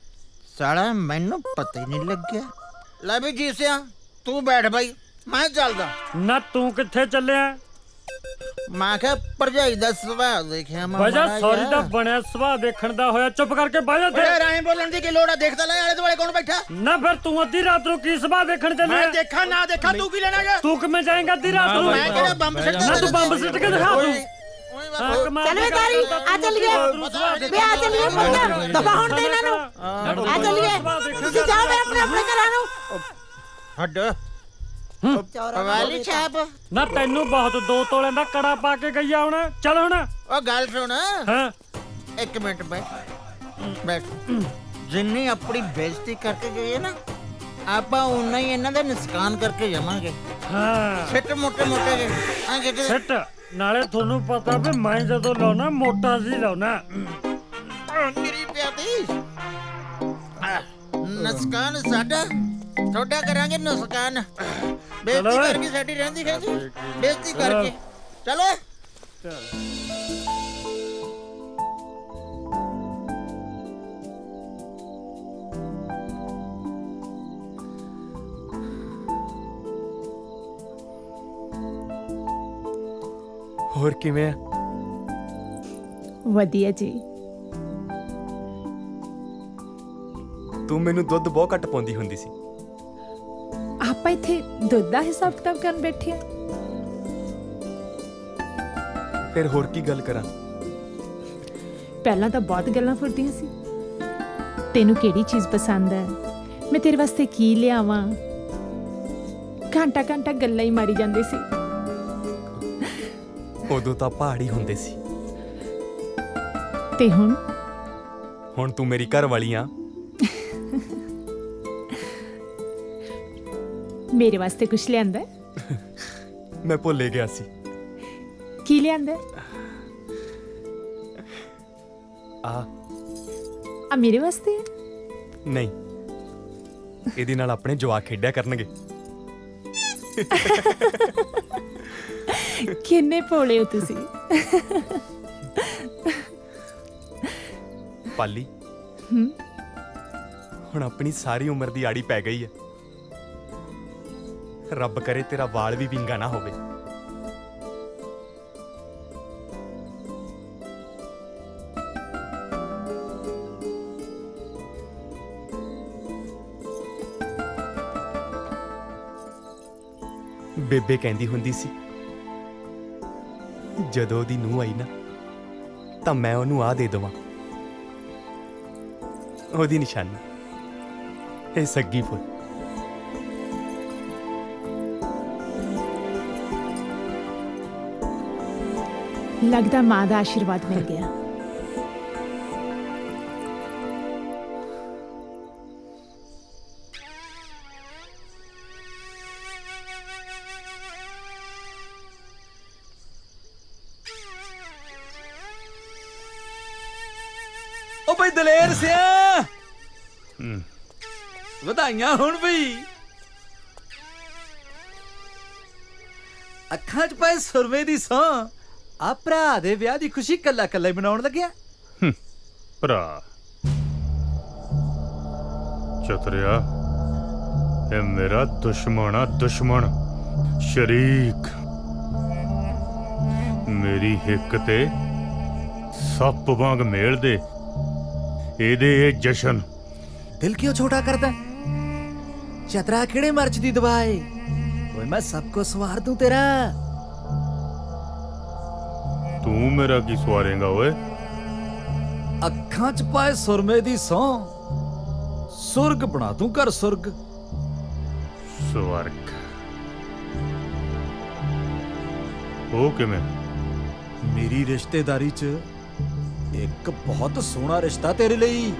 ਸਾਲਾ ਮੈਨੂੰ ਪਤਾ ਹੀ ਨਹੀਂ ਲੱਗਿਆ। ਲੈ ਵੀ ਜੀਸਿਆ, ਤੂੰ ਬੈਠ ਬਾਈ, ਮੈਂ ਚੱਲਦਾ। ਨਾ ਤੂੰ ਕਿੱਥੇ ਚੱਲਿਆ? ਮੈਂ ਕਿਹਾ ਭਰਜਾਈ ਦਾ ਸੁਭਾਅ ਦੇਖਿਆ ਮੈਂ। ਵਜਾ ਸੌਰੀ ਦਾ ਬਣਿਆ ਸੁਭਾਅ ਦੇਖਣ ਦਾ ਹੋਇਆ, ਚੁੱਪ ਕਰਕੇ ਬਹਿ ਜਾ ਤੇ। ਰਾਏ ਬੋਲਣ ਦੀ ਕੀ ਲੋੜ ਆ? ਦੇਖਦਾ ਲੈ ਆਲੇ ਦੁਆਲੇ ਕੌਣ ਬੈਠਾ। ਨਾ ਫਿਰ ਤੂੰ ਅੱਧੀ ਰਾਤ ਨੂੰ ਕੀ ਸੁਭਾਅ ਦੇਖਣ ਚੱਲਿਆ? ਮੈਂ ਦੇਖਾਂ ਨਾ ਦੇਖਾਂ, ਤੂੰ ਕੀ ਲੈਣਾ ਗਾ? ਤੂੰ ਕਿਵੇਂ ਜਾਏਂਗਾ ਅੱਧੀ ਰਾਤ ਨੂੰ? ਮੈਂ ਕਿਹੜਾ ਬੰਬ ਸਿੱਟਦਾ? ਨਾ ਤੂੰ ਬੰਬ ਸਿੱਟ ਕੇ ਦਿਖਾ ਤੂੰ। ਓਏ ਹਾਂ, ਕਮਾਲ ਚੱਲ ਵੇ ਦੀ ਤਾਰੀ ਗੱਲ ਆ ਚੱਲੀਏ ਵੇ ਆ ਚੱਲੀਏ ਪੁੱਤ ਦਫਾ ਹੁਣ ਦੇ ਇਹਨਾਂ ਨੂੰ ਆ ਚੱਲੀਏ ਤੁਸੀਂ ਜਾਓ ਵੇ ਆਪਣੇ ਆਪਣੇ ਘਰਾਂ ਨੂੰ ਹੱਡ ਵਾਲੀ ਸਾਹਿਬ ਨਾ ਤੈਨੂੰ ਬਹੁਤ 2 ਤੋਲਿਆਂ ਦਾ ਕੜਾ ਪਾ ਕੇ ਗਈ ਆ ਹੁਣ ਚੱਲ ਹੁਣ ਉਹ ਗੱਲ ਸੁਣ ਹਾਂ 1 ਮਿੰਟ ਬੈਠ ਜਿੰਨੀ ਆਪਣੀ ਬੇਇੱਜ਼ਤੀ ਕਰਕੇ ਗਏ ਨਾ ਆਪਾਂ ਉਨਾ ਹੀ ਇਹਨਾਂ ਦਾ ਨੁਕਸਾਨ ਕਰਕੇ ਜਾਵਾਂਗੇ ਹਾਂ ਛਿੱਟ ਮੋਟੇ ਮੋਟੇ ਜੇ ਆ ਕਿਤੇ ਸਿੱਟ ਨਾਲੇ ਤੁਹਾਨੂੰ ਪਤਾ ਵੀ ਮੈਂ ਜਦੋਂ ਲਾਉਣਾ ਮੋਟਾ ਜੀ ਲਾਉਣਾ ਮੇਰੀ ਪਿਆਦੀ ਨੁਕਸਾਨ ਸਾਡਾ ਤੁਹਾਡਾ ਕਰਾਂਗੇ ਨੁਕਸਾਨ ਬੇਇੱਜ਼ਤੀ ਕਰਕੇ ਸਾਡੀ ਰਹਿੰਦੀ ਹੈ ਜੀ ਬੇਇੱਜ਼ਤੀ ਕਰਕੇ ਚਲੋ ਹੋਰ ਕਿਵੇਂ ਆ? ਵਧੀਆ ਜੀ। ਤੂੰ ਮੈਨੂੰ ਦੁੱਧ ਬਹੁਤ ਘੱਟ ਪਾਉਂਦੀ ਹੁੰਦੀ ਸੀ। ਆਪਾਂ ਇੱਥੇ ਦੁੱਧ ਦਾ ਹਿਸਾਬ ਕਿਤਾਬ ਕਰਨ ਬੈਠੇ ਆ। ਫਿਰ ਹੋਰ ਕੀ ਗੱਲ ਕਰਾਂ? ਪਹਿਲਾਂ ਤਾਂ ਬਹੁਤ ਗੱਲਾਂ ਫੁਰਦੀਆਂ ਸੀ। ਤੈਨੂੰ ਕਿਹੜੀ ਚੀਜ਼ ਪਸੰਦ ਹੈ, ਮੈਂ ਤੇਰੇ ਵਾਸਤੇ ਕੀ ਲਿਆਵਾਂ, ਘੰਟਾ ਘੰਟਾ ਗੱਲਾਂ ਹੀ ਮਾਰੀ ਜਾਂਦੇ ਸੀ। ਉਦੋਂ ਤਾਂ ਪਹਾੜੀ ਹੁੰਦੇ ਸੀ ਤੇ ਹੁਣ ਤੂੰ ਮੇਰੀ ਘਰ ਵਾਲੀ ਆ। ਮੇਰੇ ਵਾਸਤੇ ਕੁਝ ਲਿਆਂਦਾ ਹੈ? ਮੈਂ ਭੁੱਲੇ ਗਿਆ ਸੀ। ਕੀ ਲਿਆਂਦਾ ਹੈ? ਆ ਮੇਰੇ ਵਾਸਤੇ ਹੈ? ਨਹੀਂ, ਇਹਦੇ ਨਾਲ ਆਪਣੇ ਜਵਾਕ ਖੇਡਿਆ ਕਰਨਗੇ। ਕਿੰਨੇ ਭੋਲੇ ਹੋ ਤੁਸੀਂ। ਪਾਲੀ, ਹੁਣ ਆਪਣੀ ਸਾਰੀ ਉਮਰ ਦੀ ਆੜੀ ਪੈ ਗਈ ਹੈ। ਰੱਬ ਕਰੇ ਤੇਰਾ ਵਾਲ ਵੀ ਵਿੰਗਾ ਨਾ ਹੋਵੇ। ਬੇਬੇ ਕਹਿੰਦੀ ਹੁੰਦੀ ਸੀ ਜਦੋਂ ਉਹਦੀ ਨੂੰਹ ਆਈ ਨਾ ਤਾਂ ਮੈਂ ਉਹਨੂੰ ਆ ਦੇ ਦੇਵਾਂ। ਉਹਦੀ ਨਿਸ਼ਾਨੀ ਇਹ ਸੱਗੀ ਫੁੱਲ। ਲੱਗਦਾ ਮਾਂ ਦਾ ਆਸ਼ੀਰਵਾਦ ਮਿਲ ਗਿਆ। ਓ ਬਈ ਦਲੇਰ ਸਿਆ ਵਧਾਈਆਂ ਹੁਣ ਬਈ। ਅੱਖਾਂ 'ਚ ਪਏ ਸੁਰਮੇ ਦੀ ਸੌਂ ਆ ਭਰਾ ਦੇ ਵਿਆਹ ਦੀ ਖੁਸ਼ੀ ਕੱਲਾ ਕੱਲਾ ਹੀ ਮਨਾਉਣ ਲੱਗਿਆ। ਭਰਾ ਚਤਰਿਆ, ਇਹ ਮੇਰਾ ਦੁਸ਼ਮਣ ਆ, ਦੁਸ਼ਮਣ ਸ਼ਰੀਕ। ਮੇਰੀ ਹਿੱਕ ਤੇ ਸੱਪ ਵਾਂਗ ਮੇਲ ਦੇ ਇਹਦੇ ਇਹ ਜਸ਼ਨ। ਦਿਲ ਕਿਉਂ ਛੋਟਾ ਕਰਦਾ? ਚਤਰਾ ਕਿਹੜੇ ਮਰਚ ਦੀ ਦਵਾਈ? ਓਏ ਮੈਂ ਸਭ ਕੋ ਸਵਾਰ ਦੂੰ ਤੇਰਾ। ਤੂੰ ਮੇਰਾ ਕੀ ਸਵਾਰੇਂਗਾ ਓਏ? ਅੱਖਾਂ 'ਚ ਪਾਏ ਸੁਰਮੇ ਦੀ ਸੌਂ ਸੁਰਗ ਬਣਾ ਦੂੰ ਘਰ ਸੁਰਗ। ਸਵਰਗ ਉਹ ਕਿਵੇਂ? ਮੇਰੀ ਰਿਸ਼ਤੇਦਾਰੀ 'ਚ ਇੱਕ ਬਹੁਤ ਸੋਹਣਾ ਰਿਸ਼ਤਾ ਤੇਰੇ ਲਈ।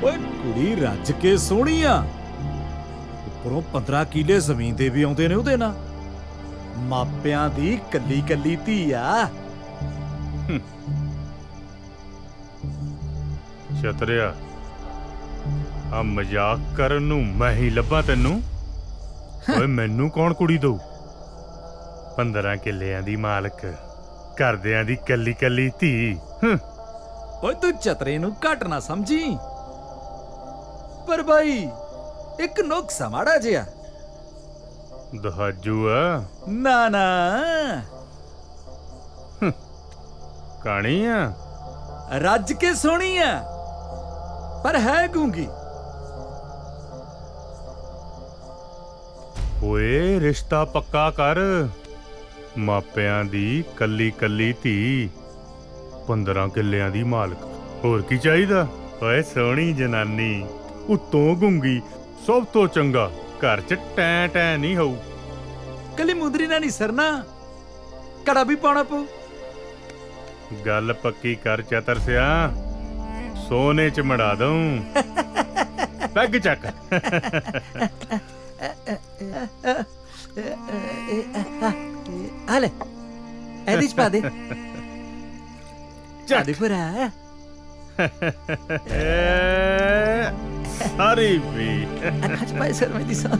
ਓਏ ਕੁੜੀ ਰੱਜ ਕੇ ਸੋਹਣੀ ਆ, ਉੱਪਰੋਂ 15 ਕਿੱਲੇ ਜ਼ਮੀਨ ਦੇ ਵੀ ਆਉਂਦੇ ਨੇ ਉਹਦੇ ਨਾਲ। ਮਾਪਿਆਂ ਦੀ ਕੱਲੀ ਕੱਲੀ ਧੀ ਆ। ਚਤਰਿਆ, ਆ ਮਜ਼ਾਕ ਕਰਨ ਨੂੰ ਮੈਂ ਹੀ ਲੱਭਾਂ ਤੈਨੂੰ? ਓਏ ਮੈਨੂੰ ਕੌਣ ਕੁੜੀ ਦਊ? 15 ਕਿੱਲਿਆਂ ਦੀ ਮਾਲਕ, ਘਰਦਿਆਂ ਦੀ ਕੱਲੀ ਕੱਲੀ ਧੀ। ਓਏ ਤੂੰ ਚਤਰੇ ਨੂੰ ਘੱਟ ਨਾ ਸਮਝੀ। ਪਰ ਬਾਈ ਇੱਕ ਨੁਕਸਾ ਮਾੜਾ ਜਿਹਾ। ਦਹਾਜੂ ਆ? ਨਾ ਨਾ ਕਾਣੀ ਆ? ਰੱਜ ਕੇ ਸੋਹਣੀ ਆ ਪਰ ਹੈ ਗੂੰਗੀ। ਓਏ ਰਿਸ਼ਤਾ ਪੱਕਾ ਕਰ, ਮਾਪਿਆਂ ਦੀ ਕੱਲੀ ਕੱਲੀ ਧੀ 15 ਕਿੱਲਿਆਂ ਦੀ ਮਾਲਕ। ਹੋਰ ਕੀ ਚਾਹੀਦਾ? ਓਏ ਸੋਹਣੀ ਜਨਾਨੀ, ਉੱਤੋਂ ਗੁੰਗੀ, ਸਭ ਤੋਂ ਚੰਗਾ, ਘਰ 'ਚ ਟੈਂ ਟੈਂ ਨਹੀਂ ਹੋਊ। ਕੱਲੀ ਮੁੰਦਰੀ ਨਾਲ ਨਹੀਂ ਸਰਨਾ, ਕੜਾ ਵੀ ਪਾਉਣਾ ਪਊ। ਗੱਲ ਪੱਕੀ ਕਰ ਚਤਰ ਸਿਆ, ਸੋਨੇ 'ਚ ਮੜਾ ਦਊਂ। ਪੈਗ ਚੱਕ। ਆ ਲੈ, ਇਹਦੇ 'ਚ ਪਾ ਦੇ। ਚੱਲ ਭਰਾ। ਸਾਰੀ ਵੀ ਅੱਖਾਂ 'ਚ ਪਾਏ ਸਰਮੇ ਦੀ ਸਾਂ।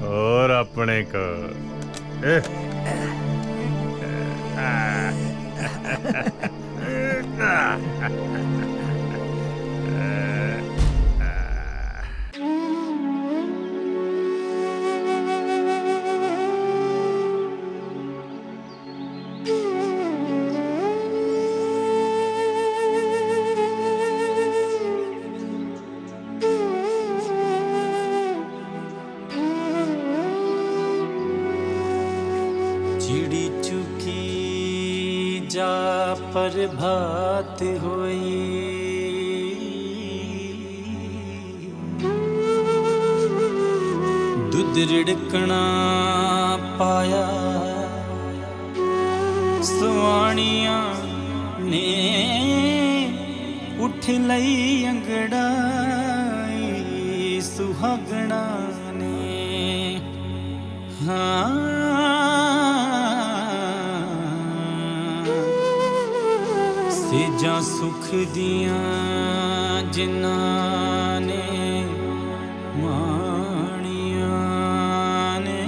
ਹੋਰ ਆਪਣੇ ਕੋ चिड़ी चुकी जा प्रभात होई, दुध रिड़कना पाया सुआणिया ने, उठ लई अंगड़ाई सुहागणा ने। हाँ सेजा सुख दिया जिन्हां ने माणिया ने।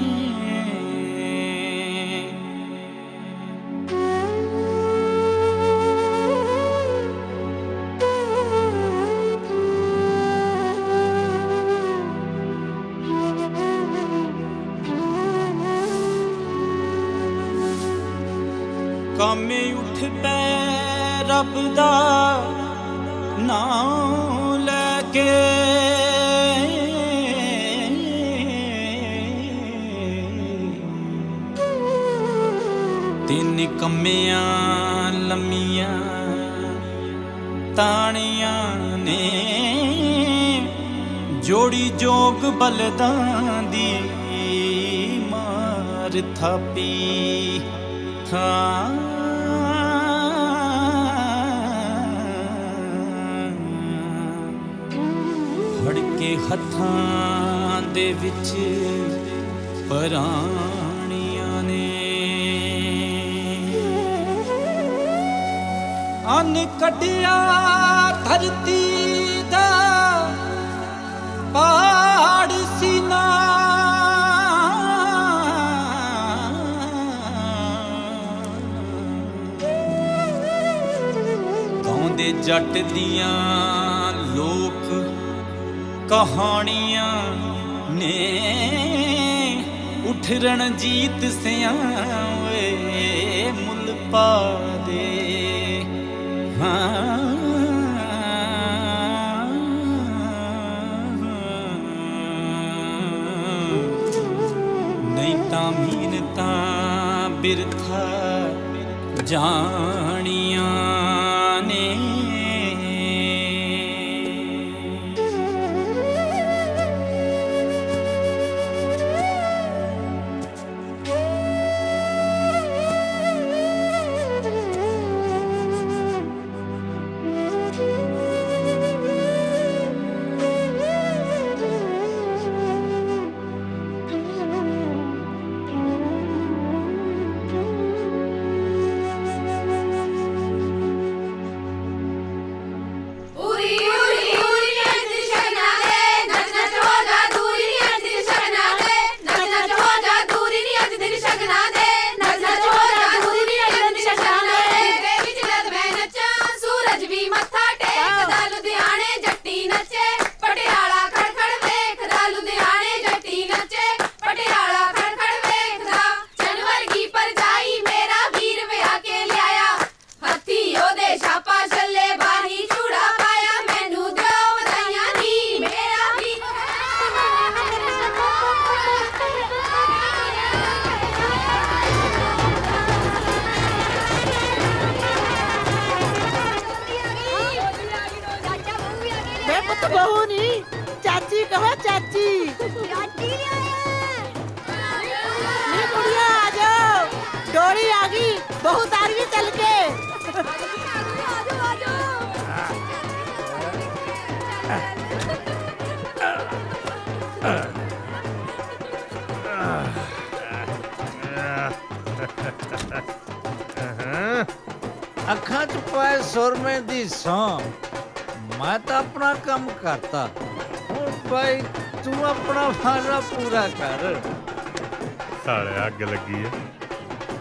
कामे उठ पै रब दा नाम लैके, तिन कम्मियां लम्मियां ताणियां ने, जोड़ी जोग बलदां दी मार थापी। हाँ ਫੜ ਕੇ ਹੱਥਾਂ ਦੇ ਵਿੱਚ ਪਰਾਣੀਆਂ ਨੇ, ਅੰਨ ਕੱਢਿਆ ਧਰਤੀ ਦਾ ਪਾੜ ਸੀਨਾ, ਗਾਉਂਦੇ ਜੱਟ ਦੀਆਂ ਲੋਕ ਕਹਾਣੀਆਂ ਨੇ, ਉਠ ਰਣਜੀਤ ਸਿਆਂ ਵੇ ਮੁੱਲ ਪਾ ਦੇ। ਹਾਂ ਨਹੀਂ ਤਾਂ ਮਿਹਨਤਾਂ ਬਿਰਥਾ ਜਾਣੀਆਂ ਨੇ। ਕਹੋ ਚਾਚੀ ਚਾਚੀ ਨੀ ਕੁੜੀਆਂ ਆ ਜਾਓ ਡੋਲੀ ਆ ਗਈ ਬਹੂ ਤਾਰੀ ਚੱਲ ਕੇ ਅੱਖਾਂ 'ਚ ਪਾਏ ਸੁਰਮੇ ਦੀ ਸੌਂ ਮੈਂ ਤਾਂ ਆਪਣਾ ਕੰਮ ਕਰਤਾ ਹੁਣ ਭਾਈ ਤੂੰ ਆਪਣਾ ਫਾਇਦਾ ਪੂਰਾ ਕਰ ਸਾਲੇ ਅੱਗ ਲੱਗੀ ਆ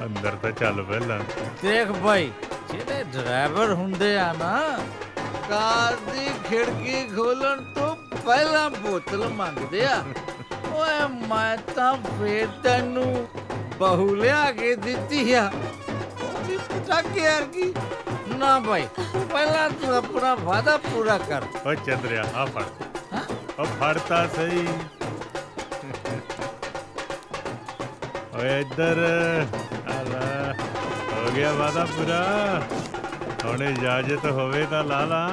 ਅੰਦਰ ਤਾਂ ਚੱਲ ਪਹਿਲਾਂ ਦੇਖ ਭਾਈ ਜਿਹੜੇ ਡਰਾਈਵਰ ਹੁੰਦੇ ਆ ਨਾ ਕਾਰ ਦੀ ਖਿੜਕੀ ਖੋਲਣ ਤੋਂ ਪਹਿਲਾਂ ਬੋਤਲ ਮੰਗਦੇ ਆ ਓਏ ਮੈਂ ਤਾਂ ਫੇਰ ਤੈਨੂੰ ਬਹੂ ਲਿਆ ਕੇ ਦਿੱਤੀ ਆ ਉਹ ਵੀ ਪਟਾਕੇ ਵਰਗੀ ਨਾ ਭਾਈ ਪਹਿਲਾਂ ਤੂੰ ਆਪਣਾ ਵਾਅਦਾ ਪੂਰਾ ਕਰ ਓ ਚੰਦਰਿਆ ਆ ਫੜ ਓ ਫੜਤਾ ਸਹੀ ਓਏ ਇੱਧਰ ਆ ਲੈ ਹੋ ਗਿਆ ਵਾਦਾ ਪੂਰਾ ਹੁਣ ਇਜਾਜ਼ਤ ਹੋਵੇ ਤਾਂ ਲਾ ਲਾ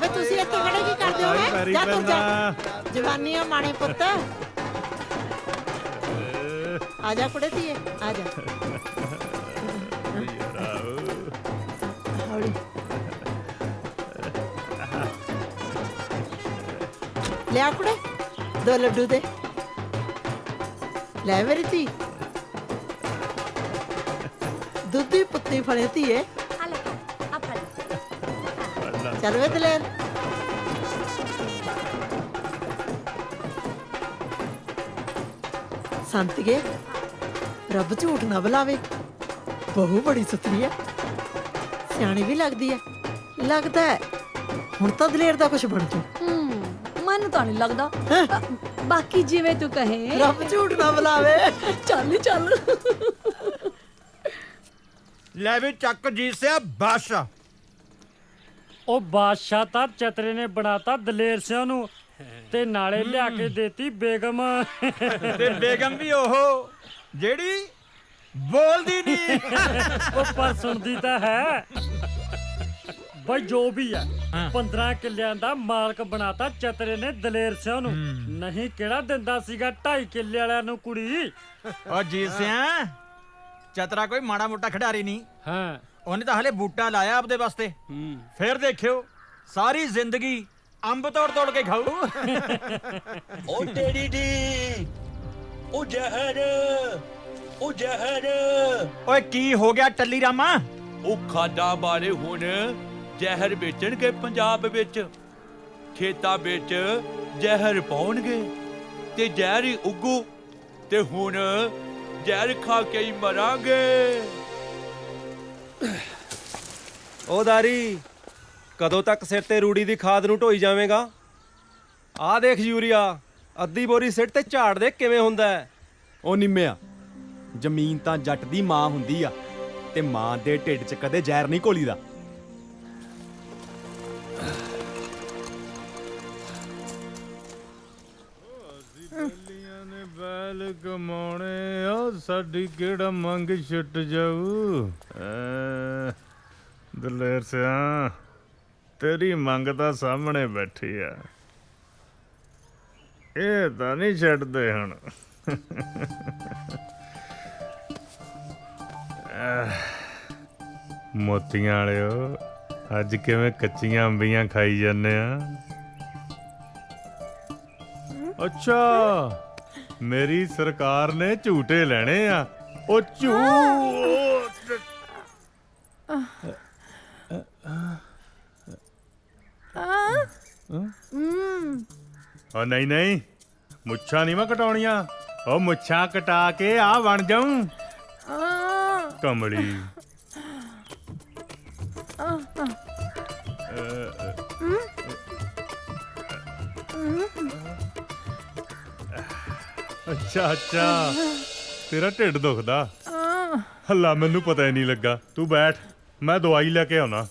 ਵੇ ਤੁਸੀਂ ਇੱਥੇ ਖੜੇ ਕੀ ਕਰਦੇ ਹੋ ਹੈਂ? ਜਾ ਤੂੰ ਜਾ ਜਵਾਨੀਆਂ ਮਾਣੇ ਪੁੱਤ ਆ ਜਾ ਕੁੜੇ ਧੀਏ ਆ ਜਾ ਹੌਲੀ ਲਿਆ ਕੁੜੇ 2 ਲੱਡੂ ਦੇ ਲੈ ਮੇਰੀ ਧੀ ਦੁੱਧੀ ਪੁੱਤੀ ਫੜੇ ਧੀਏ ਚੱਲ ਵੇ ਦਲੇਰ ਸੰਤਗੇ ਰੱਬ ਝੂਠ ਨਾ ਬੁਲਾਵੇ ਬਹੂ ਬੜੀ ਸੁਥਰੀ ਹੈ ਸਿਆਣੀ ਵੀ ਲੱਗਦੀ ਹੈ ਲੱਗਦਾ ਹੈ ਹੁਣ ਤਾਂ ਦਲੇਰ ਦਾ ਕੁਝ ਬਣ ਜੂ ਮੈਨੂੰ ਤਾਂ ਨਹੀਂ ਲੱਗਦਾ ਬਾਕੀ ਜਿਵੇਂ ਤੂੰ ਕਹੇ ਰੱਬ ਝੂਠ ਨਾ ਬੁਲਾਵੇ ਚੱਲ ਚੱਲ ਲੈ ਵੀ ਚੱਕ ਜੀ ਸਿਆ ਬਾਦਸ਼ਾਹ ਉਹ ਬਾਦਸ਼ਾਹ ਤਾਂ ਚਤਰੇ ਨੇ ਬਣਾਤਾ ਦਲੇਰ ਸਿਆਂ ਨੂੰ ਤੇ ਨਾਲੇ ਲਿਆ ਕੇ ਦੇਤੀ ਬੇਗਮ ਤੇ ਬੇਗਮ ਵੀ ਉਹ ਜਿਹੜੀ ਬੋਲਦੀ ਨਹੀਂ ਉਹ ਪਰ ਸੁਣਦੀ ਤਾਂ ਹੈ ਬਈ ਜੋ ਵੀ ਆ 15 ਕਿੱਲਿਆਂ ਦਾ ਮਾਲਕ ਬਣਾਤਾ ਚਤਰੇ ਨੇ ਦਲੇਰ ਸਿਆਂ ਨੂੰ ਨਹੀਂ ਕਿਹੜਾ ਦਿੰਦਾ ਸੀਗਾ 2.5 ਕਿੱਲੇ ਵਾਲਿਆਂ ਨੂੰ ਕੁੜੀ ਓ ਜੀ ਸਿਆ ਚਤਰਾ ਕੋਈ ਮਾੜਾ ਮੋਟਾ ਖਿਡਾਰੀ ਨਹੀਂ ਹਾਂ ਉਹਨੇ ਤਾਂ ਹਲੇ ਬੂਟਾ ਲਾਇਆ ਆਪਦੇ ਵਾਸਤੇ ਫਿਰ ਦੇਖਿਓ ਸਾਰੀ ਜ਼ਿੰਦਗੀ ਅੰਬ ਤੋੜ ਤੋੜ ਕੇ ਖਾਊ ਓ ਤੇਰੀ ਦੀ ਉਹ ਜ਼ਹਿਰ ਓਏ ਕੀ ਹੋ ਗਿਆ ਟੱਲੀ ਰਾਮਾ ਉਹ ਖਾਦਾ ਬਾਰੇ ਹੁਣ ਜ਼ਹਿਰ ਵੇਚਣਗੇ ਪੰਜਾਬ ਵਿੱਚ ਖੇਤਾਂ ਵਿੱਚ ਜ਼ਹਿਰ ਪਾਉਣਗੇ ਤੇ ਜ਼ਹਿਰ ਹੀ ਉੱਗੂ ਤੇ ਹੁਣ ਜ਼ਹਿਰ ਖਾ ਕੇ ਹੀ ਮਰਾਂਗੇ ਓ ਦਾਰੀ ਕਦੋਂ ਤੱਕ ਸਿਰ ਤੇ ਰੂੜੀ ਦੀ ਖਾਦ ਨੂੰ ਢੋਈ ਜਾਵੇਂਗਾ ਆਹ ਦੇਖ ਯੂਰੀਆ ਅੱਧੀ ਬੋਰੀ ਸਿੱਟ ਤੇ ਝਾੜ ਦੇ ਕਿਵੇਂ ਹੁੰਦਾ ਹੈ ਉਹ ਨਿੰਮਿਆ ਜ਼ਮੀਨ ਤਾਂ ਜੱਟ ਦੀ ਮਾਂ ਹੁੰਦੀ ਆ ਤੇ ਮਾਂ ਦੇ ਢਿੱਡ 'ਚ ਕਦੇ ਜ਼ਹਿਰ ਨਹੀਂ ਘੋਲੀਦਾ ਬਲੀਆਂ ਨੇ ਬੈਲ ਕਮਾਉਣੇ ਆ ਸਾਡੀ ਕਿਹੜਾ ਮੰਗ ਛੁੱਟ ਜਾਊ ਦਲੇਰ ਸਿਆ ਤੇਰੀ ਮੰਗ ਤਾਂ ਸਾਹਮਣੇ ਬੈਠੀ ਆ ਇਹ ਤਾਂ ਨਹੀਂ ਛੱਡਦੇ ਹੁਣ ਮੋਤੀਆਂ ਵਾਲਿਓ ਅੱਜ ਕਿਵੇਂ ਕੱਚੀਆਂ ਅੰਬੀਆਂ ਖਾਈ ਜਾਂਦੇ ਆ ਅੱਛਾ ਮੇਰੀ ਸਰਕਾਰ ਨੇ ਝੂਟੇ ਲੈਣੇ ਆ ਉਹ ਝੂਟ ਉਹ ਨਹੀਂ ਨਹੀਂ ਮੁੱਛਾਂ ਨਹੀਂ ਮੈਂ ਕਟਾਉਣੀਆਂ ਉਹ ਮੁੱਛਾਂ ਕਟਾ ਕੇ ਆ ਬਣ ਜਾਊਂ ਕਮਲੀ ਅੱਛਾ ਅੱਛਾ ਤੇਰਾ ਢਿੱਡ ਦੁਖਦਾ ਹੱਲਾ ਮੈਨੂੰ ਪਤਾ ਹੀ ਨਹੀਂ ਲੱਗਾ ਤੂੰ ਬੈਠ ਮੈਂ ਦਵਾਈ ਲੈ ਕੇ ਆਉਣਾ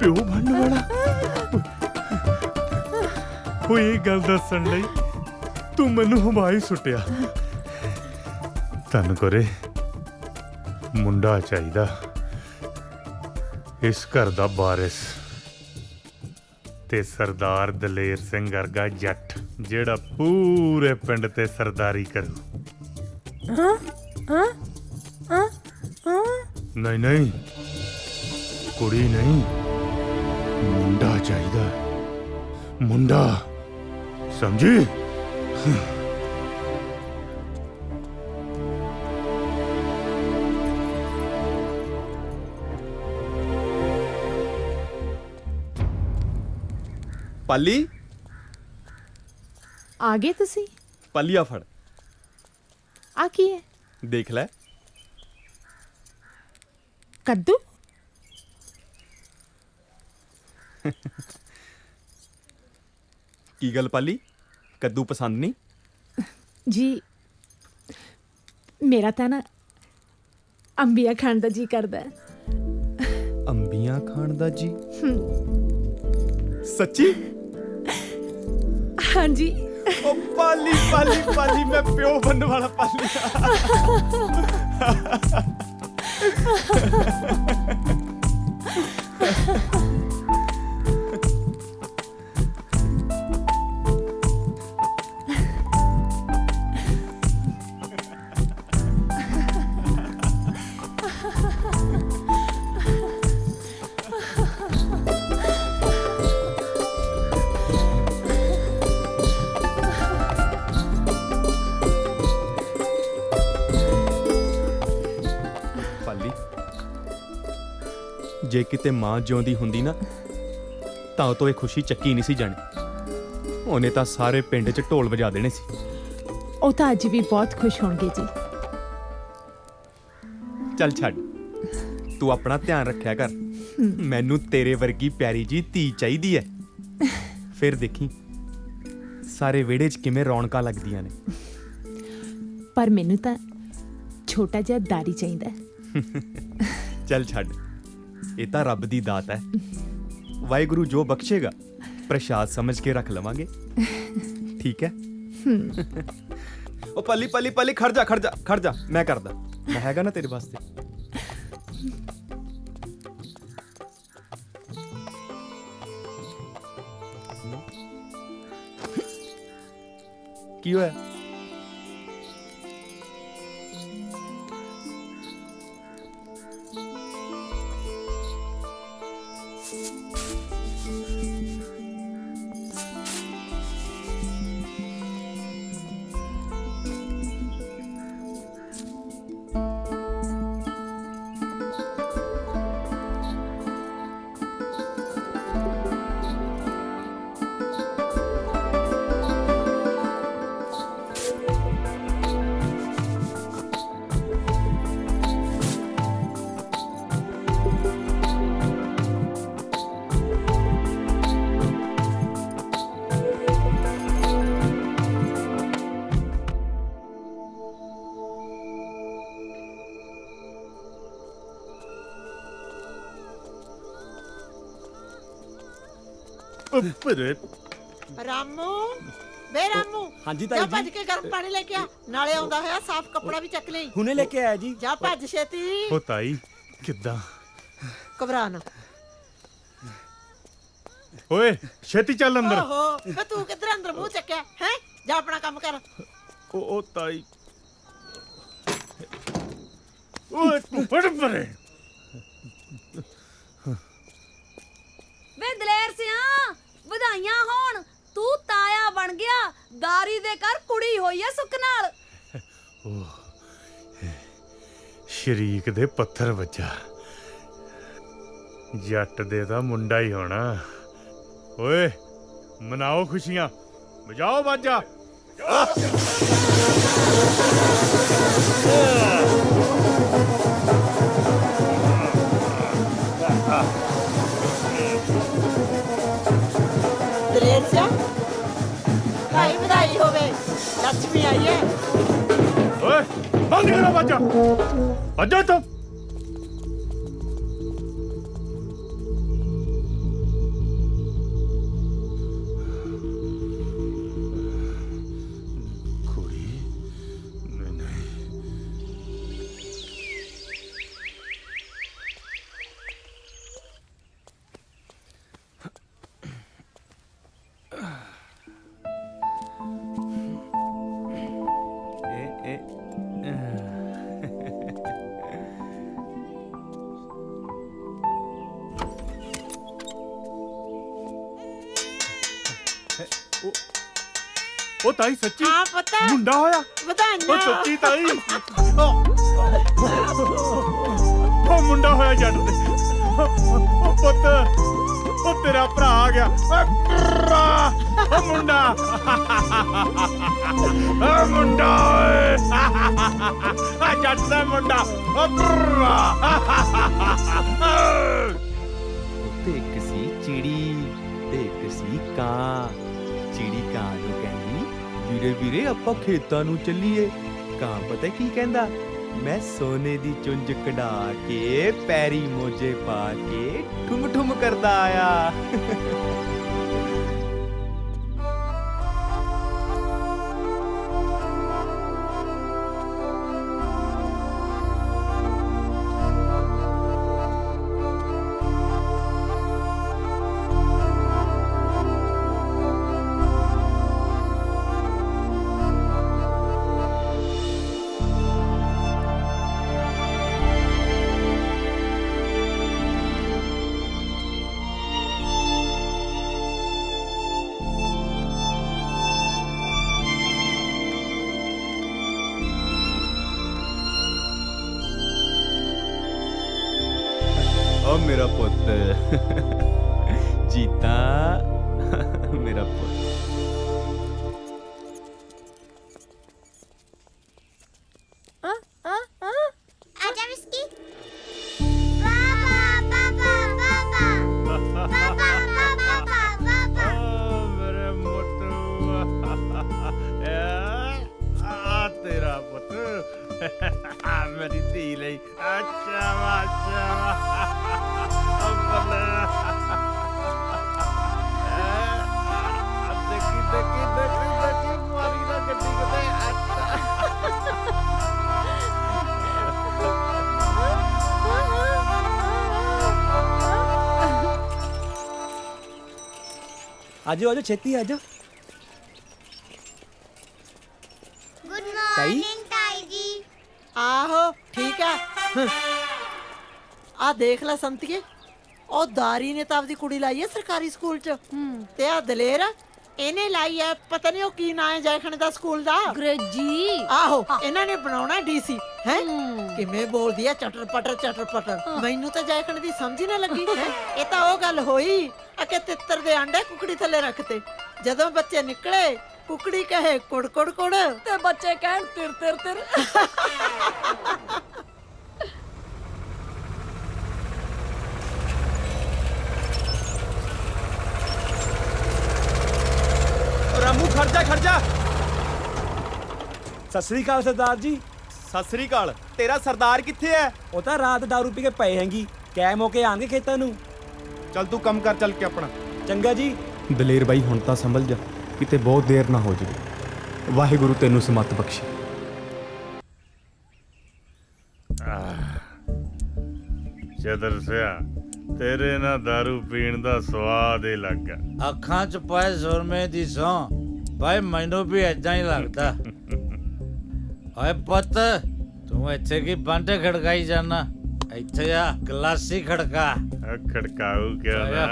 ਪਿਓ ਬਣਨ ਵਾਲਾ। ਓਏ ਇਹ ਗੱਲ ਦੱਸਣ ਲਈ ਤੂੰ ਮੈਨੂੰ ਹਵਾਈ ਸੁੱਟਿਆ। ਤਨ ਕਰੇ ਮੁੰਡਾ ਚਾਹੀਦਾ, ਇਸ ਘਰ ਦਾ ਵਾਰਿਸ ਤੇ ਸਰਦਾਰ ਦਲੇਰ ਸਿੰਘ ਵਰਗਾ ਜੱਟ ਜਿਹੜਾ ਪੂਰੇ ਪਿੰਡ ਤੇ ਸਰਦਾਰੀ ਕਰੂ। ਨਹੀਂ ਨਹੀਂ, ਕੁੜੀ ਨਹੀਂ, ਮੁੰਡਾ ਚਾਹੀਦਾ, ਮੁੰਡਾ, ਸਮਝੀ? ਪਾਲੀ, ਆ ਗਏ ਤੁਸੀਂ? ਪਾਲੀ ਆ ਫੜ, ਆ ਕੀ ਹੈ? ਦੇਖ ਲੈ। ਕੱਦੂ? ਕੀ ਗੱਲ ਪਾਲੀ, ਕੱਦੂ ਪਸੰਦ ਨਹੀਂ? ਜੀ ਮੇਰਾ ਤਾਂ ਨਾ ਅੰਬੀਆਂ ਖਾਣ ਦਾ ਜੀ ਕਰਦਾ ਹੈ। ਅੰਬੀਆਂ ਖਾਣ ਦਾ ਜੀ? ਸੱਚੀ? ਹਾਂਜੀ। ਓ ਪਾਲੀ ਪਾਲੀ ਪਾਲੀ, ਮੈਂ ਪਿਓ ਬਣਨ ਵਾਲਾ ਪਾਲੀ। ਜੇ ਕਿਤੇ ਮਾਂ ਜਿਉਂਦੀ ਹੁੰਦੀ ਨਾ ਤਾਂ ਉਹ ਤੋਂ ਇਹ ਖੁਸ਼ੀ ਚੱਕੀ ਨਹੀਂ ਸੀ ਜਾਣੀ। ਉਹਨੇ ਤਾਂ ਸਾਰੇ ਪਿੰਡ 'ਚ ਢੋਲ ਵਜਾ ਦੇਣੇ ਸੀ। ਉਹ ਤਾਂ ਅੱਜ ਵੀ ਬਹੁਤ ਖੁਸ਼ ਹੋਣਗੇ ਜੀ। ਚੱਲ ਛੱਡ, ਤੂੰ ਆਪਣਾ ਧਿਆਨ ਰੱਖਿਆ ਕਰ। ਮੈਨੂੰ ਤੇਰੇ ਵਰਗੀ ਪਿਆਰੀ ਜੀ ਧੀ ਚਾਹੀਦੀ ਹੈ। ਫਿਰ ਦੇਖੀ ਸਾਰੇ ਵਿਹੜੇ 'ਚ ਕਿਵੇਂ ਰੌਣਕਾਂ ਲੱਗਦੀਆਂ ਨੇ। ਪਰ ਮੈਨੂੰ ਤਾਂ ਛੋਟਾ ਜਿਹਾ ਦਾਰੀ ਚਾਹੀਦਾ। ਚੱਲ ਛੱਡ, ਇਹ ਤਾਂ ਰੱਬ ਦੀ ਦਾਤ ਹੈ। ਵਾਹਿਗੁਰੂ ਜੋ ਬਖਸ਼ੇਗਾ ਪ੍ਰਸ਼ਾਦ ਸਮਝ ਕੇ ਰੱਖ ਲਵਾਂਗੇ। ਠੀਕ ਹੈ? ਉਹ ਪੱਲੀ ਪੱਲੀ ਪੱਲੀ, ਖੜ ਜਾ ਖੜ ਜਾ ਖੜ ਜਾ, ਮੈਂ ਕਰਦਾ, ਮੈਂ ਹੈਗਾ ਨਾ ਤੇਰੇ ਵਾਸਤੇ। ਕੀ ਹੋਇਆ? ਰਾਮੂ, ਬੇ ਰਾਮੂ, ਹਾਂਜੀ ਜਾ ਭੱਜ ਕੇ ਗਰਮ ਪਾਣੀ ਲੈ ਕੇ ਆ, ਨਾਲੇ ਆਉਂਦਾ ਹੋਇਆ ਸਾਫ਼ ਕੱਪੜਾ ਵੀ ਚੱਕ ਲਈ। ਹੁਣੇ ਲੈ ਕੇ ਆਇਆ ਜੀ। ਜਾ ਭੱਜ ਛੇਤੀ। ਉਹ ਤਾਈ ਕਿੱਦਾਂ? ਘਬਰਾ ਨਾ। ਓਏ ਛੇਤੀ ਚੱਲ ਅੰਦਰ। ਓਹੋ, ਵੇ ਤੂੰ ਕਿੱਧਰ ਅੰਦਰ ਮੂੰਹ ਚੱਕਿਆ ਹੈ? ਜਾ ਆਪਣਾ ਕੰਮ ਕਰ। ਉਹ ਤਾਈ, ਓਏ ਤੂੰ ਫੜ ਪਰੇ। ਵੇ ਦਲੇਰ ਸਿਆ, ਵਧਾਈਆਂ ਹੋਣ, ਤੂੰ ਤਾਇਆ ਬਣ ਗਿਆ। ਦਾਰੀ ਦੇ ਘਰ ਕੁੜੀ ਹੋਈ ਐ ਸੁੱਖ ਨਾਲ। ਸ਼ਰੀਕ ਦੇ ਪੱਥਰ ਵੱਜਾ, ਜੱਟ ਦੇ ਦਾ ਮੁੰਡਾ ਹੀ ਹੋਣਾ। ਓਏ ਮਨਾਓ ਖੁਸ਼ੀਆਂ, ਵਜਾਓ ਬਾਜਾ। ਦਲੇਰ ਸਿਆ, ਭਾਈ ਵਧਾਈ ਹੋਵੇ, ਲక్ష్ਮੀ ਆਈ ਹੈ। ਓਏ ਬੰਦ ਕਰੋ ਬਾਜਾ, ਬਾਜਾ ਤੋ। ਉਹ ਤਾਈ ਸੱਚੀ ਹਾਂ ਪਤਾ ਮੁੰਡਾ ਹੋਇਆ। ਵਧਾਈਆਂ। ਉਹ ਸੱਚੀ ਤਾਈ ਉਹ ਮੁੰਡਾ ਹੋਇਆ ਜੱਟ ਦੇ। ਉਹ ਪੁੱਤ ਉਹ ਤੇਰਾ ਭਰਾ ਆ ਗਿਆ। ਉਹ ਮੁੰਡਾ ਉਹ ਮੁੰਡਾ ਓਏ ਆ ਜੱਟ ਦਾ ਮੁੰਡਾ। ਉੱਤੇ ਇੱਕ ਸੀ ਚਿੜੀ ਤੇ ਇੱਕ ਸੀ ਕਾਂ। ਚਿੜੀ ਕਾਂ ਨੂੰ ਕਹਿੰਦੀ ਵੀਰੇ ਵੀਰੇ ਆਪਾਂ ਖੇਤਾਂ ਨੂੰ ਚੱਲੀਏ। ਕਾਂ ਪਤਾ ਕੀ ਕਹਿੰਦਾ, ਮੈਂ ਸੋਨੇ ਦੀ ਚੁੰਝ ਕਢਾ ਕੇ ਪੈਰੀ ਮੋਜੇ ਪਾ ਕੇ ਠੁਮ ਠੁਮ ਕਰਦਾ ਆਇਆ। ਓ ਮੇਰਾ ਪੁੱਤ ਜੀਤਾ ਮੇਰਾ ਪੁੱਤ। आजा विस्की पापा पापा पापा पापा पापा पापा ਮੇਰੇ ਮੋਟੂ ਆ ਤੇਰਾ ਪੁੱਤ ਮੇਰੀ ਧੀ ਲਈ। ਅੱਛਾ ਵਾਚਾ ਅੱਬਲਾ ਦੇਖੀ ਦੇਖੀ ਦੇਖੀ ਦੇਖੀ ਮਾਰੀ ਨਾ ਗੱਡੀ ਕਿਤੇ। ਆਜੋ ਆਜੋ ਛੇਤੀ ਆਜੋ। गुड मॉर्निंग ताई जी। ਆਹੋ ਠੀਕ ਹੈ। ਆ ਦੇਖ ਲੈ ਸੰਤੀਏ, ਉਹ ਦਾਰੀ ਨੇ ਤਾਂ ਆਪਦੀ ਕੁੜੀ ਲਾਈ ਹੈ ਸਰਕਾਰੀ ਸਕੂਲ ਚ। ਤੇ ਆ ਦਲੇਰ ਇਹਨੇ ਲਾਈ ਹੈ, ਪਤਾ ਨਹੀਂ ਉਹ ਕੀ ਨਾਂ ਹੈ ਜੈਖਣ ਦਾ ਸਕੂਲ ਦਾ। ਅੰਗਰੇਜ਼ੀ। ਆਹੋ ਇਹਨਾਂ ਨੇ ਬਣਾਉਣਾ ਡੀਸੀ ਹੈ। ਕਿਵੇਂ ਬੋਲਦੀ ਹੈ ਚਟਰ ਪਟਰ। ਮੈਨੂੰ ਤਾਂ ਜੈਖਣ ਦੀ ਸਮਝ ਹੀ ਨਾ ਲੱਗੀ ਹੈ। ਇਹ ਤਾਂ ਉਹ ਗੱਲ ਹੋਈ ਕਿ ਤਿੱਤਰ ਦੇ ਆਂਡੇ ਕੁਕੜੀ ਥੱਲੇ ਰੱਖਤੇ। ਜਦੋਂ ਬੱਚੇ ਨਿਕਲੇ ਕੁਕੜੀ ਕਹੇ ਕੁੜ ਕੁੜ ਕੁੜ ਤੇ ਬੱਚੇ ਕਹਿਣ ਤਿਰ ਤਿਰ ਤਿਰ। ਰਾਮੂ ਖੜ ਜਾ। ਸਤਿ ਸ੍ਰੀ ਅਕਾਲ ਸਰਦਾਰ ਜੀ। ਸਤਿ ਸ੍ਰੀ ਅਕਾਲ। ਤੇਰਾ ਸਰਦਾਰ ਕਿੱਥੇ ਹੈ? ਉਹ ਤਾਂ ਰਾਤ ਦਾਰੂ ਪੀ ਕੇ ਪਏ ਹੈਂਗੀ। ਕੈ ਮੌਕੇ ਆਣਗੇ ਖੇਤਾਂ ਨੂੰ। ਚੱਲ ਤੂੰ ਕੰਮ ਕਰ ਚੱਲ ਕੇ ਆਪਣਾ। ਚੰਗਾ ਜੀ। ਦਲੇਰ ਬਾਈ ਹੁਣ ਤਾਂ ਸੰਭਲ ਜਾ, ਕਿਤੇ ਬਹੁਤ ਦੇਰ ਨਾ ਹੋ ਜਾਵੇ। ਵਾਹਿਗੁਰੂ ਤੈਨੂੰ ਸਮਤ ਬਖਸ਼ੇ। ਚਦਰ ਸਿਆ ਤੇਰੇ ਨਾਲ ਦਾਰੂ ਪੀਣ ਦਾ ਸਵਾਦ ਹੀ ਲੱਗ ਗਿਆ। ਅੱਖਾਂ 'ਚ ਪਾਏ ਸੁਰਮੇ ਦੀ ਸੌਂ ਭਾਈ ਮੈਨੂੰ ਵੀ ਏਦਾਂ ਹੀ ਲੱਗਦਾ। ਓਏ ਪੁੱਤ ਤੂੰ ਇੱਥੇ ਕੀ ਬੰਟੇ ਖੜਕਾਈ ਜਾਣਾ? ਇੱਥੇ ਆ ਗਲਾਸੀ ਖੜਕਾ। ਖੜਕਾਊ ਕਿਉਂ ਨਾ,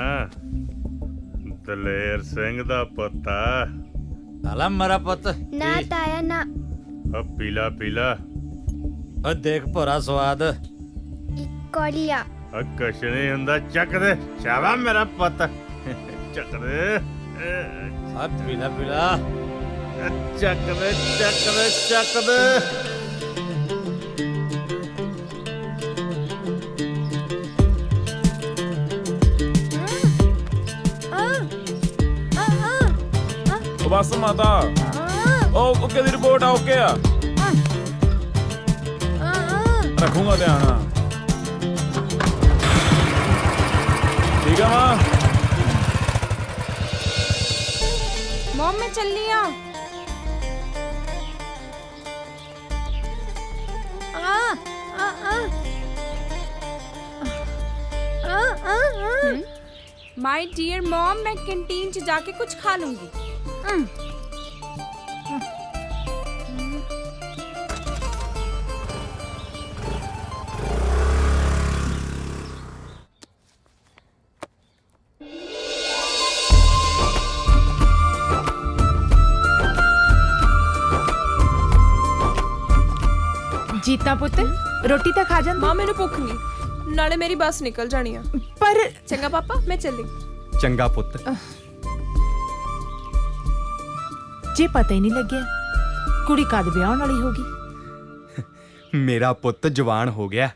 ਦਲੇਰ ਸਿੰਘ ਦਾ ਪੁੱਤ ਆ। ਆਲਾ ਮੇਰਾ ਪੁੱਤ ना ताया ना। ਪੀਲਾ ਪੀਲਾ। ਓ ਦੇਖ ਭੋਰਾ ਸਵਾਦ। कौड़िया ਕੁਛ ਨਹੀਂ ਹੁੰਦਾ, ਚੱਕ ਦੇ। ਸ਼ਾਬਾਸ਼ ਮੇਰਾ ਪੁੱਤ, ਚੱਕ ਦੇ। ਆ ਪੀਲਾ ਪੀਲਾ। ਚੱਕ ਦੇ ਚੱਕ ਦੇ ਚੱਕ ਦੇ। ਬਸ ਮਾਤਾ ਓਕੇ ਦੀ ਰਿਪੋਰਟ ਆ ਓਕੇ ਆ। ਰੱਖੂਗਾ ਧਿਆਨ। ਠੀਕ ਆ ਮਾਂ। मॉम मैं चल लिया। माय डियर मॉम, मैं कैंटीन से जाके कुछ खा लूंगी। ਜੀਤਾ ਪੁੱਤ ਰੋਟੀ ਤਾਂ ਖਾ ਜਾਂਦੀ। ਮਾਂ ਮੈਨੂੰ ਭੁੱਖ ਨਹੀਂ, ਨਾਲੇ ਮੇਰੀ ਬੱਸ ਨਿਕਲ ਜਾਣੀ ਆ। ਪਰ ਚੰਗਾ ਪਾਪਾ, ਮੈਂ ਚੱਲੀ। ਚੰਗਾ ਪੁੱਤ। ਜੇ ਪਤਾ ਹੀ ਨਹੀਂ ਲੱਗਿਆ ਕੁੜੀ ਕਦ ਵਿਆਹਣ ਵਾਲੀ ਹੋਗੀ। ਮੇਰਾ ਪੁੱਤ ਜਵਾਨ ਹੋ ਗਿਆ।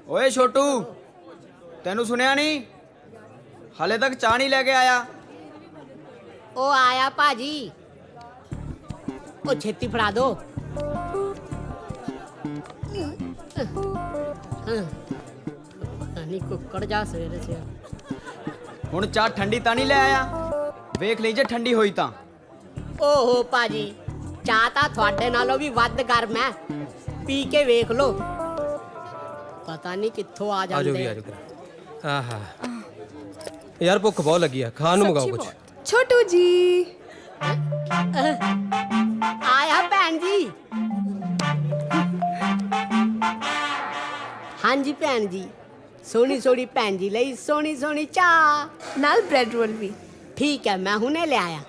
ਓਏ ਛੋਟੂ, ਤੈਨੂੰ ਸੁਣਿਆ ਨਹੀਂ? ਹਾਲੇ ਤੱਕ ਚਾਹ ਨਹੀਂ ਲੈ ਕੇ ਆਇਆ। ਉਹ ਆਇਆ ਭਾਜੀ। ਉਹ ਛੇਤੀ ਫੜਾ ਦੋ। ਨਹੀਂ ਕੁੱਕੜ ਜਾ ਸਵੇਰੇ ਸੇ। ਹੁਣ ਚਾਹ ਠੰਡੀ ਤਾਂ ਨਹੀਂ ਲੈ ਆਇਆ? ਵੇਖ ਲਈ ਜੇ ਠੰਡੀ ਹੋਈ ਤਾਂ। ਓਹੋ ਭਾਜੀ, ਚਾਹ ਤਾਂ ਤੁਹਾਡੇ ਨਾਲੋਂ ਵੀ ਵੱਧ ਗਰਮ ਹੈ। ਪੀ ਕੇ ਵੇਖ ਲੋ। ਪਤਾ ਨਹੀਂ ਕਿੱਥੋਂ ਆ ਜਾਂਦੇ। ਆਹਾ ਯਾਰ ਭੁੱਖ ਬਹੁਤ ਲੱਗੀ ਆ, ਖਾਣ ਨੂੰ ਮੰਗਾਓ ਕੁਝ। ਛੋਟੂ ਜੀ ਆਇਆ ਭੈਣ ਜੀ। ਹਾਂਜੀ ਭੈਣ ਜੀ, ਸੋਹਣੀ ਸੋਹਣੀ ਭੈਣ ਜੀ ਲਈ ਸੋਹਣੀ ਸੋਹਣੀ ਚਾਹ ਨਾਲ ਬ੍ਰੈਡ ਰੋਲ ਵੀ। ਠੀਕ ਹੈ, ਮੈਂ ਹੁਣੇ ਲੈ ਆਇਆ।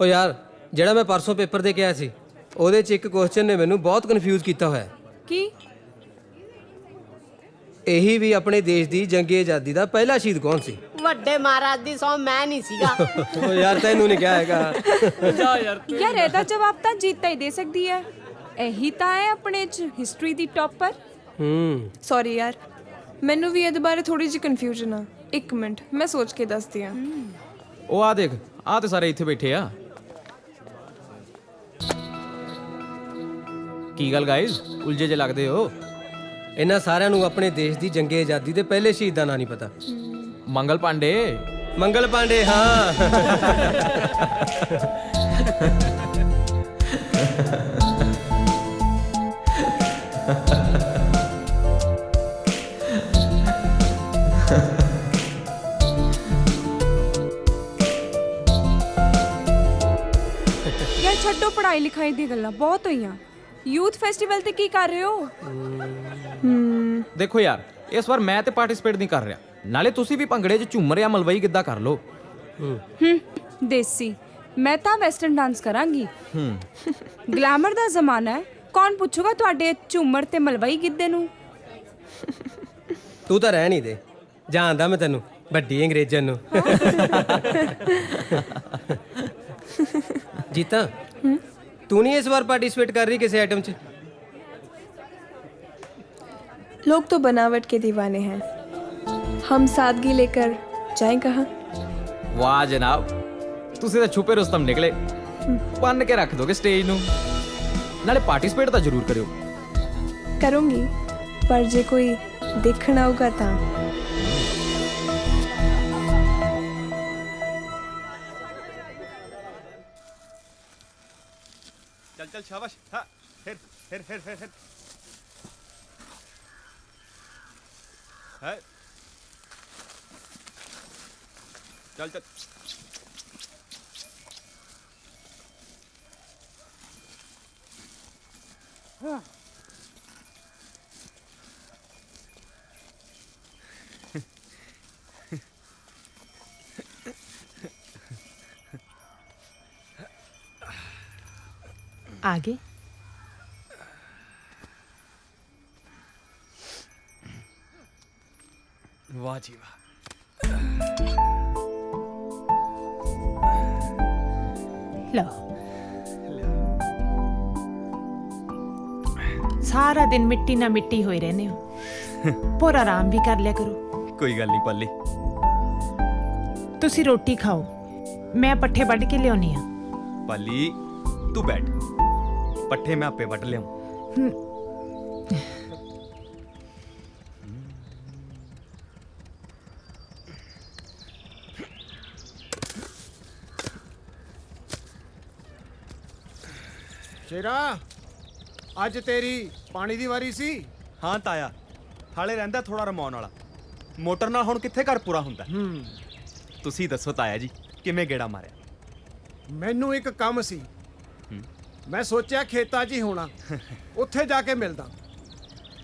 ਓ ਯਾਰ ਜਿਹੜਾ ਮੈਂ ਪਰਸੋਂ ਪੇਪਰ ਦੇ ਕੇ ਆਇਆ ਸੀ ਉਹਦੇ 'ਚ ਇੱਕ ਕੁਐਸਚਨ ਨੇ ਮੈਨੂੰ ਬਹੁਤ ਕਨਫਿਊਜ਼ ਕੀਤਾ ਹੋਇਆ। ਕੀ? ਇਹੀ ਵੀ ਆਪਣੇ ਦੇਸ਼ ਦੀ ਜੰਗੀ ਆਜ਼ਾਦੀ ਦਾ ਪਹਿਲਾ ਸ਼ਹੀਦ ਕੌਣ ਸੀ? ਵੱਡੇ ਮਹਾਰਾਜ ਦੀ ਸੌ ਮੈਂ ਨਹੀਂ ਸੀਗਾ। ਓ ਯਾਰ ਤੈਨੂੰ ਨਹੀਂ ਕਿਹਾ ਹੈਗਾ। ਜਾ ਯਾਰ ਇਹਦਾ ਜਵਾਬ ਤਾਂ ਜੀਤਾ ਹੀ ਦੇ ਸਕਦੀ ਹੈ। ਇਹੀ ਤਾਂ ਹੈ ਆਪਣੇ ਚ ਹਿਸਟਰੀ ਦੀ ਟੌਪਰ। ਸੌਰੀ ਯਾਰ, ਮੈਨੂੰ ਵੀ ਇਹਦੇ ਬਾਰੇ ਥੋੜੀ ਜਿਹੀ ਕਨਫਿਊਜ਼ਨ ਆ। ਇੱਕ ਮਿੰਟ ਮੈਂ ਸੋਚ ਕੇ ਦੱਸਦੀ ਆ। ਉਹ ਆ ਦੇਖ, ਆ ਤੇ ਸਾਰੇ ਇੱਥੇ ਬੈਠੇ ਆ। ਕੀ ਗੱਲ ਗਾਇਜ਼, ਉਲਝੇ ਜੇ ਲੱਗਦੇ ਹੋ? ਇਹਨਾਂ ਸਾਰਿਆਂ ਨੂੰ ਆਪਣੇ ਦੇਸ਼ ਦੀ ਜੰਗੀ ਆਜ਼ਾਦੀ ਦੇ ਪਹਿਲੇ ਸ਼ਹੀਦ ਦਾ ਨਾਂ ਨਹੀਂ ਪਤਾ। ਮੰਗਲ ਪਾਂਡੇ। ਮੰਗਲ ਪਾਂਡੇ, ਹਾਂ। ਯਾਰ ਛੱਡੋ ਪੜ੍ਹਾਈ ਲਿਖਾਈ ਦੀ ਗੱਲਾਂ, ਬਹੁਤ ਹੋਈਆਂ। ਯੂਥ ਫੈਸਟੀਵਲ ਤੇ ਕੀ ਕਰ ਰਹੇ ਹੋ? ਦੇਖੋ ਯਾਰ, ਇਸ ਵਾਰ ਮੈਂ ਤੇ ਪਾਰਟਿਸਿਪੇਟ ਨਹੀਂ ਕਰ ਰਿਹਾ। ਨਾਲੇ ਤੁਸੀਂ ਵੀ ਭੰਗੜੇ 'ਚ ਝੂਮਰ ਜਾਂ ਮਲਵਈ ਗਿੱਧਾ ਕਰ ਲਓ। ਦੇਸੀ, ਮੈਂ ਤਾਂ ਵੈਸਟਰਨ ਡਾਂਸ ਕਰਾਂਗੀ। ਗਲੈਮਰ ਦਾ ਜ਼ਮਾਨਾ ਹੈ, ਕੌਣ ਪੁੱਛੂਗਾ ਤੁਹਾਡੇ ਝੂਮਰ ਤੇ ਮਲਵਈ ਗਿੱਧੇ ਨੂੰ? ਤੂੰ ਤਾਂ ਰਹਿ ਨਹੀਂ ਦੇ, ਜਾਣਦਾ ਮੈਂ ਤੈਨੂੰ, ਵੱਡੀ ਅੰਗਰੇਜ਼ਨ ਨੂੰ। ਜੀਤਾ, तू नहीं इस बार पार्टिसिपेट कर रही किसी आइटम च? लोग तो बनावट के दीवाने हैं, हम सादगी लेकर जाएं कहाँ? वाह जनाब, ਤੁਸੀਂ ਤਾਂ ਛੁਪੇ ਰੁਸਤਮ ਨਿਕਲੇ। ਬੰਨ ਕੇ ਰੱਖ ਦੋਗੇ ਸਟੇਜ ਨੂੰ। ਨਾਲੇ ਪਾਰਟਿਸਿਪੇਟ ਤਾਂ ਜ਼ਰੂਰ ਕਰਿਓ। करूँगी, पर जे कोई देखना होगा ता। चल चल शाबाश। हाँ, फिर फिर फिर फिर फिर है। चल चल। हाँ। आगे वाह जी वाह। लो सारा दिन मिट्टी ना मिट्टी होए रहने हो, पर आराम भी कर लिया करो। कोई गल नहीं पाली, तुसी रोटी खाओ, मैं पट्ठे वढ़ के लियानी आ। पाली तू बैठ, पट्ठे मैं आपे वट लियाऊं। शेरा, ਅੱਜ ਤੇਰੀ ਪਾਣੀ ਦੀ ਵਾਰੀ ਸੀ? ਹਾਂ ਤਾਇਆ, ਹਾਲੇ ਰਹਿੰਦਾ ਥੋੜਾ ਰਮਾਉਣ ਵਾਲਾ। ਮੋਟਰ ਨਾਲ ਹੁਣ ਕਿੱਥੇ ਘਰ ਪੂਰਾ ਹੁੰਦਾ। ਤੁਸੀਂ ਦੱਸੋ ਤਾਇਆ ਜੀ, ਕਿਵੇਂ ਗੇੜਾ ਮਾਰਿਆ? ਮੈਨੂੰ ਇੱਕ ਕੰਮ ਸੀ, ਮੈਂ ਸੋਚਿਆ ਖੇਤਾਂ 'ਚ ਹੀ ਹੋਣਾ, ਉੱਥੇ ਜਾ ਕੇ ਮਿਲਦਾ।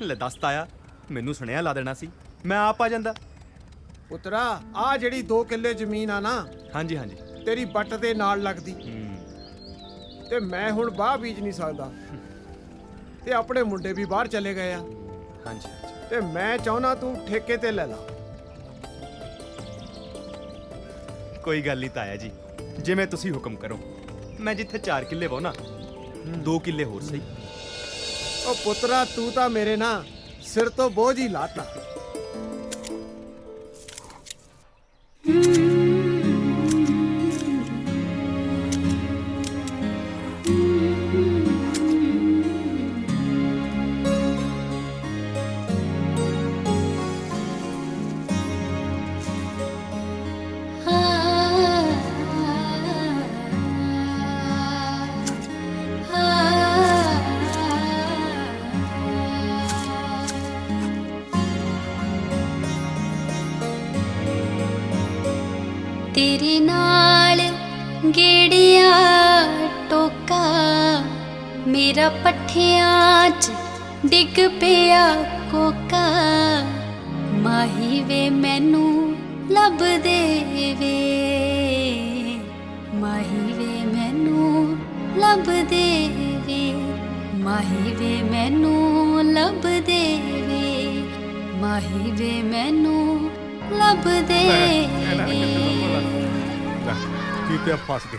ਲੈ ਦੱਸ ਤਾਇਆ, ਮੈਨੂੰ ਸੁਣਿਆ ਲਾ ਦੇਣਾ ਸੀ, ਮੈਂ ਆਪ ਆ ਜਾਂਦਾ। ਪੁੱਤਰਾ ਆ ਜਿਹੜੀ 2 ਕਿੱਲੇ ਜ਼ਮੀਨ ਆ ਨਾ, ਹਾਂਜੀ ਹਾਂਜੀ ਤੇਰੀ ਬੱਟ ਦੇ ਨਾਲ ਲੱਗਦੀ, ਤੇ ਮੈਂ ਹੁਣ ਬਾਹ ਬੀਜ ਨਹੀਂ ਸਕਦਾ, ਤੇ ਆਪਣੇ ਮੁੰਡੇ ਵੀ ਬਾਹਰ ਚਲੇ ਗਏ ਆ, ਹਾਂਜੀ ਤੇ ਮੈਂ ਚਾਹੁੰਦਾ ਤੂੰ ਠੇਕੇ ਤੇ ਲੈ ਲਾ। ਕੋਈ ਗੱਲ ਨਹੀਂ ਤਾਇਆ ਜੀ, ਜਿਵੇਂ ਤੁਸੀਂ ਹੁਕਮ ਕਰੋ। ਮੈਂ ਜਿੱਥੇ 4 ਕਿੱਲੇ ਵਾਹੁਣਾ 2 ਕਿੱਲੇ ਹੋਰ ਸਹੀ। ਉਹ ਪੁੱਤਰਾ ਤੂੰ ਤਾਂ ਮੇਰੇ ਨਾ ਸਿਰ ਤੋਂ ਬੋਝ ਹੀ ਲਾਤਾ। तेरे नाल गेड़िया टोका मेरा पट्ठियां च डिग पिया कोका माही वे मैनू लब दे वे माही वे मैनू लब दे वे माही वे मैनू लब दे वे माही वे मैनू लब दे वे ਕੀਤੇ ਫਸ ਗਏ।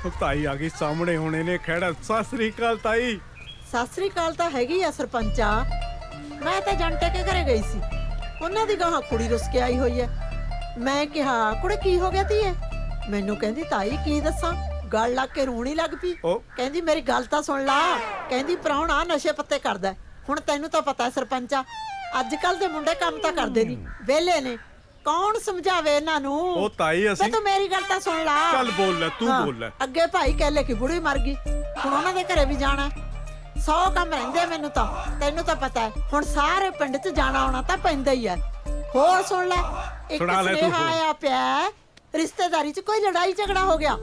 ਉਹ ਤਾਈ ਆ ਗਈ ਸਾਹਮਣੇ, ਹੁਣ ਇਹਨੇ ਖੜਾ। ਸਤਿ ਸ੍ਰੀ ਅਕਾਲ ਤਾਈ। ਸਤਿ ਸ੍ਰੀ ਅਕਾਲ ਤਾਂ ਹੈਗੀ ਆ ਸਰਪੰਚਾ। ਮੈਂ ਤਾਂ ਜੰਟੇ ਕੇ ਘਰੇ ਗਈ ਸੀ, ਉਹਨਾਂ ਦੀ ਗਾਹਾਂ ਕੁੜੀ ਰੁੱਸ ਕੇ ਆਈ ਹੋਈ ਐ। ਮੈਂ ਕਿਹਾ ਕੁੜੇ ਕੀ ਹੋ ਗਿਆ ਧੀਏ? ਮੈਨੂੰ ਕਹਿੰਦੀ ਤਾਈ ਕੀ ਦੱਸਾਂ, ਗਲ ਲੱਗ ਕੇ ਰੋਣੀ ਲੱਗ ਪਈ। ਕਹਿੰਦੀ ਮੇਰੀ ਗੱਲ ਤਾਂ ਸੁਣ ਲਾ, ਕਹਿੰਦੀ ਪ੍ਰਾਹੁਣਾ ਨਸ਼ੇ ਪੱਤੇ ਕਰਦਾ। ਹੁਣ ਤੈਨੂੰ ਤਾਂ ਪਤਾ ਸਰਪੰਚਾ, ਅੱਜ ਕੱਲ ਦੇ ਮੁੰਡੇ ਕੰਮ ਤਾਂ ਕਰਦੇ ਨਹੀਂ, ਵਿਹਲੇ ਨੇ, ਕੌਣ ਸਮਝਾਵੇ ਇਹਨਾਂ ਨੂੰ? ਉਹ ਤਾਈ ਅਸੀਂ ਤੂੰ ਮੇਰੀ ਗੱਲ ਤਾਂ ਸੁਣ ਲਾ। ਚੱਲ ਬੋਲ ਲੈ, ਤੂੰ ਬੋਲ ਲੈ। ਅੱਗੇ ਭਾਈ ਕਹਿਲੇ ਕਿ ਬੁੜੀ ਮਰ ਗਈ, ਹੁਣ ਉਹਨਾਂ ਦੇ ਘਰੇ ਵੀ ਜਾਣਾ। 100 ਕੰਮ ਰਹਿੰਦੇ ਮੈਨੂੰ ਤਾਂ, ਤੈਨੂੰ ਤਾਂ ਪਤਾ ਹੈ। ਹੁਣ ਸਾਰੇ ਪਿੰਡ 'ਚ ਜਾਣਾ ਆਉਣਾ ਤਾਂ ਪੈਂਦਾ ਹੀ ਹੈ। ਹੋਰ ਸੁਣ ਲੈ, ਇੱਕ ਸੁਨੇਹਾ ਆਇਆ ਪਿਆ, ਰਿਸ਼ਤੇਦਾਰੀ 'ਚ ਕੋਈ ਲੜਾਈ ਝਗੜਾ ਹੋ ਗਿਆ,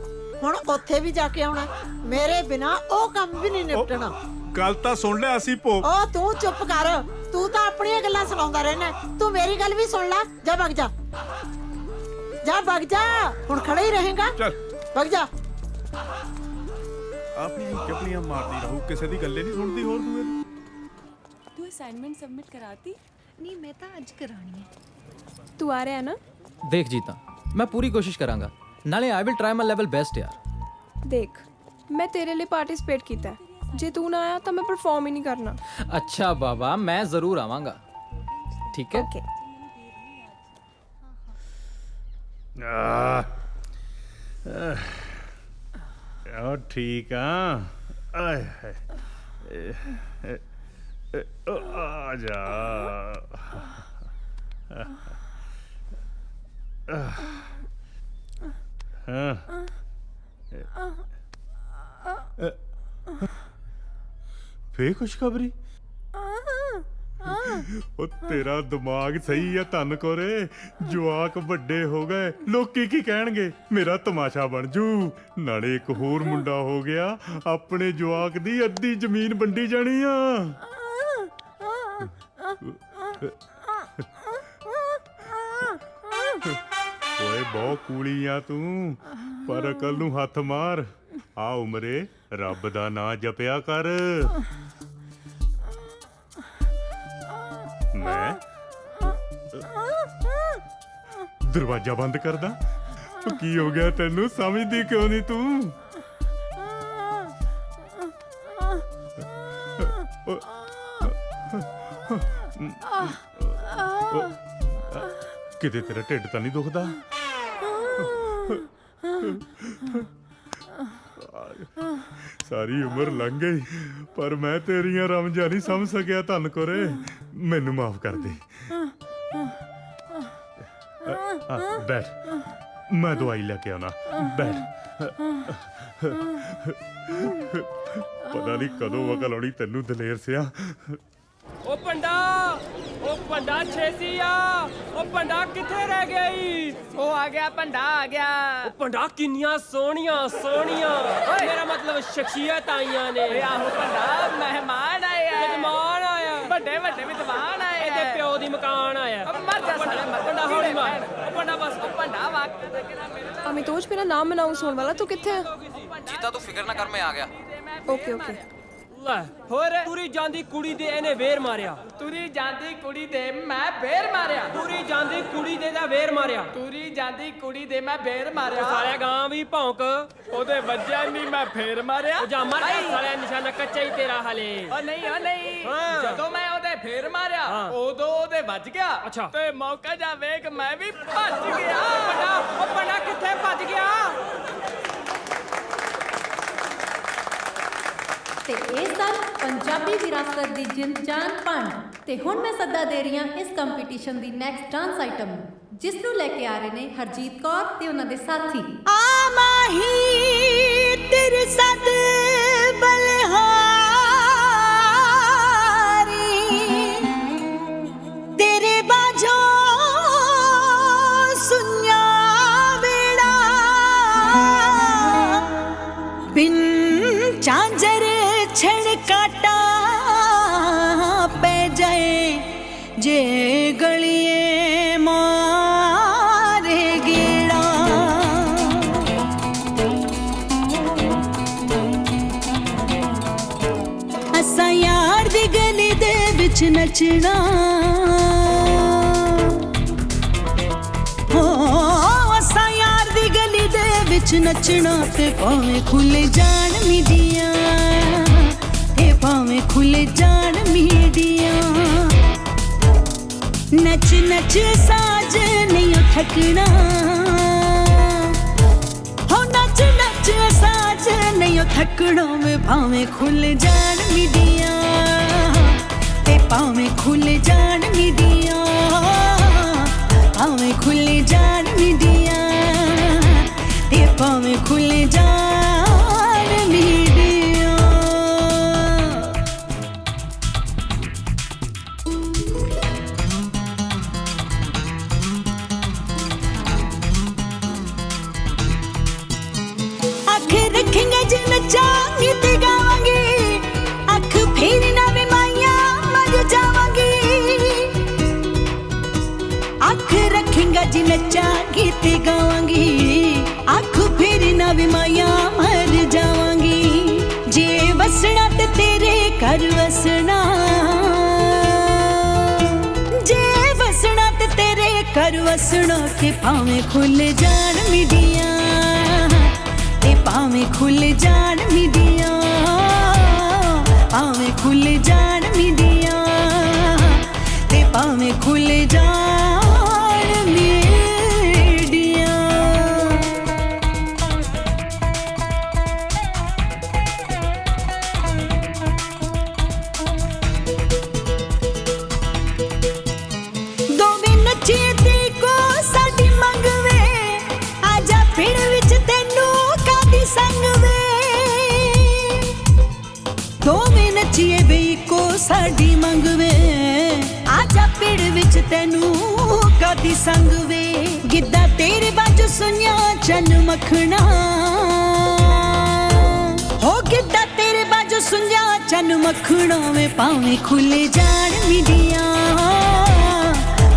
ਹੁਣ ਉੱਥੇ ਵੀ ਜਾ ਕੇ ਆਉਣਾ। ਮੇਰੇ ਬਿਨਾ ਉਹ ਕੰਮ ਵੀ ਨਹੀਂ ਨਿਪਟਣਾ। ਗੱਲ ਤਾਂ ਸੁਣ ਲੈ, ਅਸੀਂ ਭੋਗ। ਉਹ ਤੂੰ ਚੁੱਪ ਕਰ, ਤੂੰ ਤਾਂ ਆਪਣੀਆਂ ਗੱਲਾਂ ਸੁਣਾਉਂਦਾ ਰਹਿਣਾ। ਤੂੰ ਮੇਰੀ ਗੱਲ ਵੀ ਸੁਣ ਲੈ। ਜਾ ਭੱਗ ਜਾ, ਜਾ ਭੱਗ ਜਾ, ਹੁਣ ਖੜਾ ਹੀ ਰਹੇਗਾ। ਚੱਲ ਭੱਗ ਜਾ। ਆਪਣੀ ਚੱਪਲੀਆਂ ਮਾਰਦੀ ਰਹੂ, ਕਿਸੇ ਦੀ ਗੱਲੇ ਨਹੀਂ ਸੁਣਦੀ। ਹੋਰ ਤੂੰ ਅਸਾइनमेंट सबमिट कराती? नहीं मैं तो आज करानी है। तू आ रहा है ना? ਦੇਖ ਜੀਤਾ, ਮੈਂ ਪੂਰੀ ਕੋਸ਼ਿਸ਼ ਕਰਾਂਗਾ, ਨਾਲੇ I will try my level best ਯਾਰ। देख मैं तेरे लिए पार्टिसिपेट किया है, जे तू ना आया तो मैं परफॉर्म ही नहीं करना। अच्छा बाबा, मैं जरूर आवांगा, ठीक है? ओके। ठीक आए आ जा। ਫੇਰ ਖੁਸ਼ਖਬਰੀ? ਉਹ ਤੇਰਾ ਦਿਮਾਗ ਸਹੀ ਆ ਧੰਨ ਕੋਰੇ, ਜਵਾਕ ਵੱਡੇ ਹੋ ਗਏ, ਲੋਕੀ ਕੀ ਕਹਿਣਗੇ? ਮੇਰਾ ਤਮਾਸ਼ਾ ਬਣ ਜੂ। ਨਾਲੇ ਇੱਕ ਹੋਰ ਮੁੰਡਾ ਹੋ ਗਿਆ, ਆਪਣੇ ਜਵਾਕ ਦੀ ਅੱਧੀ ਜ਼ਮੀਨ ਵੰਡੀ ਜਾਣੀ ਆ। ਓਏ ਬਹੁਤ ਕੂਲੀ ਆ ਤੂੰ, ਪਰ ਅਕਲ ਨੂੰ ਹੱਥ ਮਾਰ। ਆ ਉਮਰੇ ਰੱਬ ਦਾ ਨਾਂ ਜਪਿਆ ਕਰ। ਮੈਂ ਦਰਵਾਜ਼ਾ ਬੰਦ ਕਰਦਾ? ਕੀ ਹੋ ਗਿਆ ਤੈਨੂੰ, ਸਮਝਦੀ ਕਿਉਂ ਨਹੀਂ ਤੂੰ? ਕਿਤੇ ਤੇਰਾ ਢਿੱਡ ਤਾਂ ਨਹੀਂ ਦੁਖਦਾ? ਸਾਰੀ ਉਮਰ ਲੰਘ ਗਈ, ਪਰ ਮੈਂ ਤੇਰੀਆਂ ਰਮਜਾਂ ਨਹੀਂ ਸਮਝ ਸਕਿਆ ਧੰਨ ਕੋਰੇ, ਮੈਨੂੰ ਮਾਫ ਕਰ ਦੇ। ਬੈਠ, ਮੈਂ ਦਵਾਈ ਲੈ ਕੇ ਆਉਣਾ, ਬੈਠ। ਪਤਾ ਨਹੀਂ ਕਦੋਂ ਅਕਲ ਆਉਣੀ ਤੈਨੂੰ ਦਲੇਰ ਸਿਆ। ਓ ਪੰਡਾ ਛੇਤੀ ਆ। ਓ ਪੰਡਾ ਕਿੱਥੇ ਰਹਿ ਗਈ? ਉਹ ਆ ਗਿਆ, ਪੰਡਾ ਆ ਗਿਆ। ਓ ਪੰਡਾ ਕਿੰਨੀਆਂ ਸੋਹਣੀਆਂ ਮੇਰਾ ਮਤਲਬ ਸ਼ਖਸੀਅਤ ਆਈਆਂ ਨੇ। ਆਹੋ ਪੰਡਾ, ਮਹਿਮਾਨ ਆਏ ਆ। ਮਹਿਮਾਨ ਆਇਆ, ਵੱਡੇ ਵਿਦਵਾਨ ਆਏ। ਇਹਦੇ ਪਿਓ ਦੀ ਮਕਾਨ ਆਇਆ। ਮਰ ਜਾ ਸਾਲੇ, ਪੰਡਾ ਹੌਲੀ ਮਾਰ। ਅਮਿਤੋਜ ਮੇਰਾ ਨਾਮ ਅਨਾਉਂਸ ਹੋਣ ਵਾਲਾ, ਤੂੰ ਕਿੱਥੇ ਹੈ? ਜੀਤਾ ਤੂੰ ਫਿਕਰ ਨਾ ਕਰ, ਮੈਂ ਆ ਗਿਆ। Okay okay. ਲੈ ਹੋਰ ਤੁਰੀ ਜਾਂਦੀ ਕੁੜੀ ਦੇ ਇਹਨੇ ਵੇਰ ਮਾਰਿਆ। ਤੁਰੀ ਜਾਂਦੀ ਕੁੜੀ ਦੇ ਮੈਂ ਫੇਰ ਮਾਰਿਆ। ਤੁਰੀ ਜਾਂਦੀ ਕੁੜੀ ਦੇ ਦਾ ਵੇਰ ਮਾਰਿਆ। ਤੁਰੀ ਜਾਂਦੀ ਕੁੜੀ ਦੇ ਮੈਂ ਫੇਰ ਮਾਰਿਆ। ਸਾਲਿਆ ਗਾਂ ਵੀ ਭੌਂਕ, ਉਹਦੇ ਵੱਜਿਆ ਨਹੀਂ ਮੈਂ ਫੇਰ ਮਾਰਿਆ। ਉਹ ਜਾ ਮਰ ਗਿਆ ਸਾਲਿਆ, ਨਿਸ਼ਾਨਾ ਕੱਚਾ ਹੀ ਤੇਰਾ ਹਲੇ। ਉਹ ਨਹੀਂ ਉਹ ਨਹੀਂ, ਹਾਂ। ਜਦੋਂ ਮੈਂ ਉਹਦੇ ਫੇਰ ਮਾਰਿਆ ਉਦੋਂ ਉਹਦੇ ਵੱਜ ਗਿਆ। ਅੱਛਾ। ਤੇ ਮੌਕਾ ਜਾ ਵੇਖ ਮੈਂ ਵੀ ਭੱਜ ਗਿਆ। ਉਹ ਬੰਦਾ ਕਿੱਥੇ ਭੱਜ ਗਿਆ? ਤੇ ਇਹ ਸਨ ਪੰਜਾਬੀ ਵਿਰਾਸਤ ਦੀ ਜਿੰਦ ਜਾਨ ਭੰਡ। ਤੇ ਹੁਣ ਮੈਂ ਸੱਦਾ ਦੇ ਰਹੀ ਹਾਂ ਇਸ ਕੰਪੀਟੀਸ਼ਨ ਦੀ ਨੈਕਸਟ ਡਾਂਸ ਆਈਟਮ ਨੂੰ, ਜਿਸ ਨੂੰ ਲੈ ਕੇ ਆ ਰਹੇ ਨੇ ਹਰਜੀਤ ਕੌਰ ਤੇ ਉਹਨਾਂ ਦੇ ਸਾਥੀ। ਆ ਮਾਹੀ ਤੇਰੇ ਸਦ ਬਲਹਾਰੀ, ਤੇਰੇ ਬਾਝੋਂ ਸੁਨਿਆ ਵੇੜਾ, ਬਿਨ ਚਾਂਜਰ ਛੜ ਕਾਟਾ ਪੈ ਜਾਏ, ਜੇ ਗਲੀਏ ਮਾਰੇ ਗੇੜਾ। ਅਸਾਂ ਯਾਰ ਦੀ ਗਲੀ ਦੇ ਵਿੱਚ ਨੱਚਣਾ, ਅਸਾਂ ਯਾਰ ਦੀ ਗਲੀ ਦੇ ਵਿੱਚ ਨੱਚਣਾ, ਤੇ ਭਾਵੇਂ ਖੁੱਲੇ ਜਾਣ ਮੀਡੀਆਂ, ਤੇ ਭਾਵੇਂ ਖੁੱਲੇ ਜਾਣ ਮੀਡੀਆਂ। ਨੱਚ ਨੱਚ ਸਾਜ ਨਹੀਂ ਥੱਕਣਾ, ਹੋ ਨੱਚ ਨੱਚ ਸਾਜ ਨਹੀਂ ਥੱਕਣਾ, ਵੇ ਭਾਵੇਂ ਖੁੱਲ ਜਾਣ ਮੀਡੀਆਂ, ਤੇ ਭਾਵੇਂ ਖੁੱਲ ਜਾਣ ਮੀਡੀਆਂ, ਭਾਵੇਂ ਖੁੱਲ ਜਾਣ ਮੀਡੀਆਂ, ਤੇ ਭਾਵੇਂ ਖੁੱਲ ਜਾਣ ਮੀਡੀਆਂ। ਅੱਖ ਰੱਖੇਂਗੇ ਜੇ ਨੱਚਾਂਗੀ ਤੇ ਗਾਵਾਂਗੀ, ਅੱਖ ਫੇਰ ਨਾ ਵੀ ਮਾਈਆਂ ਮਰ ਜਾਵਾਂਗੀ। ਅੱਖ ਰੱਖੇਂਗਾ ਜੇ ਨੱਚਾਂਗੀ ਤੇ ਗਾਵਾਂਗੀ, ਅੱਖ ਫੇਰ ਨਾ ਵੀ ਮਾਈਆਂ ਮਰ ਜਾਵਾਂਗੀ। ਜੇ ਵਸਣਾ ਤੇ ਤੇਰੇ ਘਰ ਵਸਣਾ, ਜੇ ਵਸਣਾ ਤੇ ਤੇਰੇ ਘਰ ਵਸਣਾ, ਤੇ ਭਾਵੇਂ ਖੁੱਲ ਜਾਣ ਮੀਡੀਆਂ, ਤੇ ਭਾਵੇਂ ਖੁੱਲ ਜਾਣ ਮੀਡੀਆਂ, ਭਾਵੇਂ ਖੁੱਲ ਜਾਣ ਮੀਡੀਆਂ, ਤੇ ਭਾਵੇਂ ਖੁੱਲ ਜਾਣ ਮੀਡੀਆਂ। ਦੋਵੇਂ ਨੱਚੇ ਤੇ ਕੋ ਸਾਡੀ ਮੰਗਵੇ, ਆਜਾ ਪਿੰਡ ਵਿੱਚ ਤੈਨੂੰ ਕਾਦੀ ਸੰਗ ਵੇ। ਦੋਵੇਂ ਨੱਚੀਏ ਵੇ ਕੋ ਸਾਡੀ ਮੰਗਵੇ, ਆਜਾ ਪਿੰਡ ਵਿੱਚ ਤੈਨੂੰ ਕਾਦੀ ਸੰਗ ਵੇ। ਗਿੱਧਾ ਤੇਰੇ ਬਾਝੋਂ ਸੁਣਿਆ ਚੰਨ ਮੱਖਣਾ, ਹੋ ਗਿੱਧਾ ਤੇਰੇ ਬਾਝੋਂ ਸੁਣਿਆ ਚੰਨ ਮੱਖਣਾ, ਵੇ ਭਾਵੇਂ ਖੁੱਲੇ ਜਾਣ ਮੀਡੀਆਂ,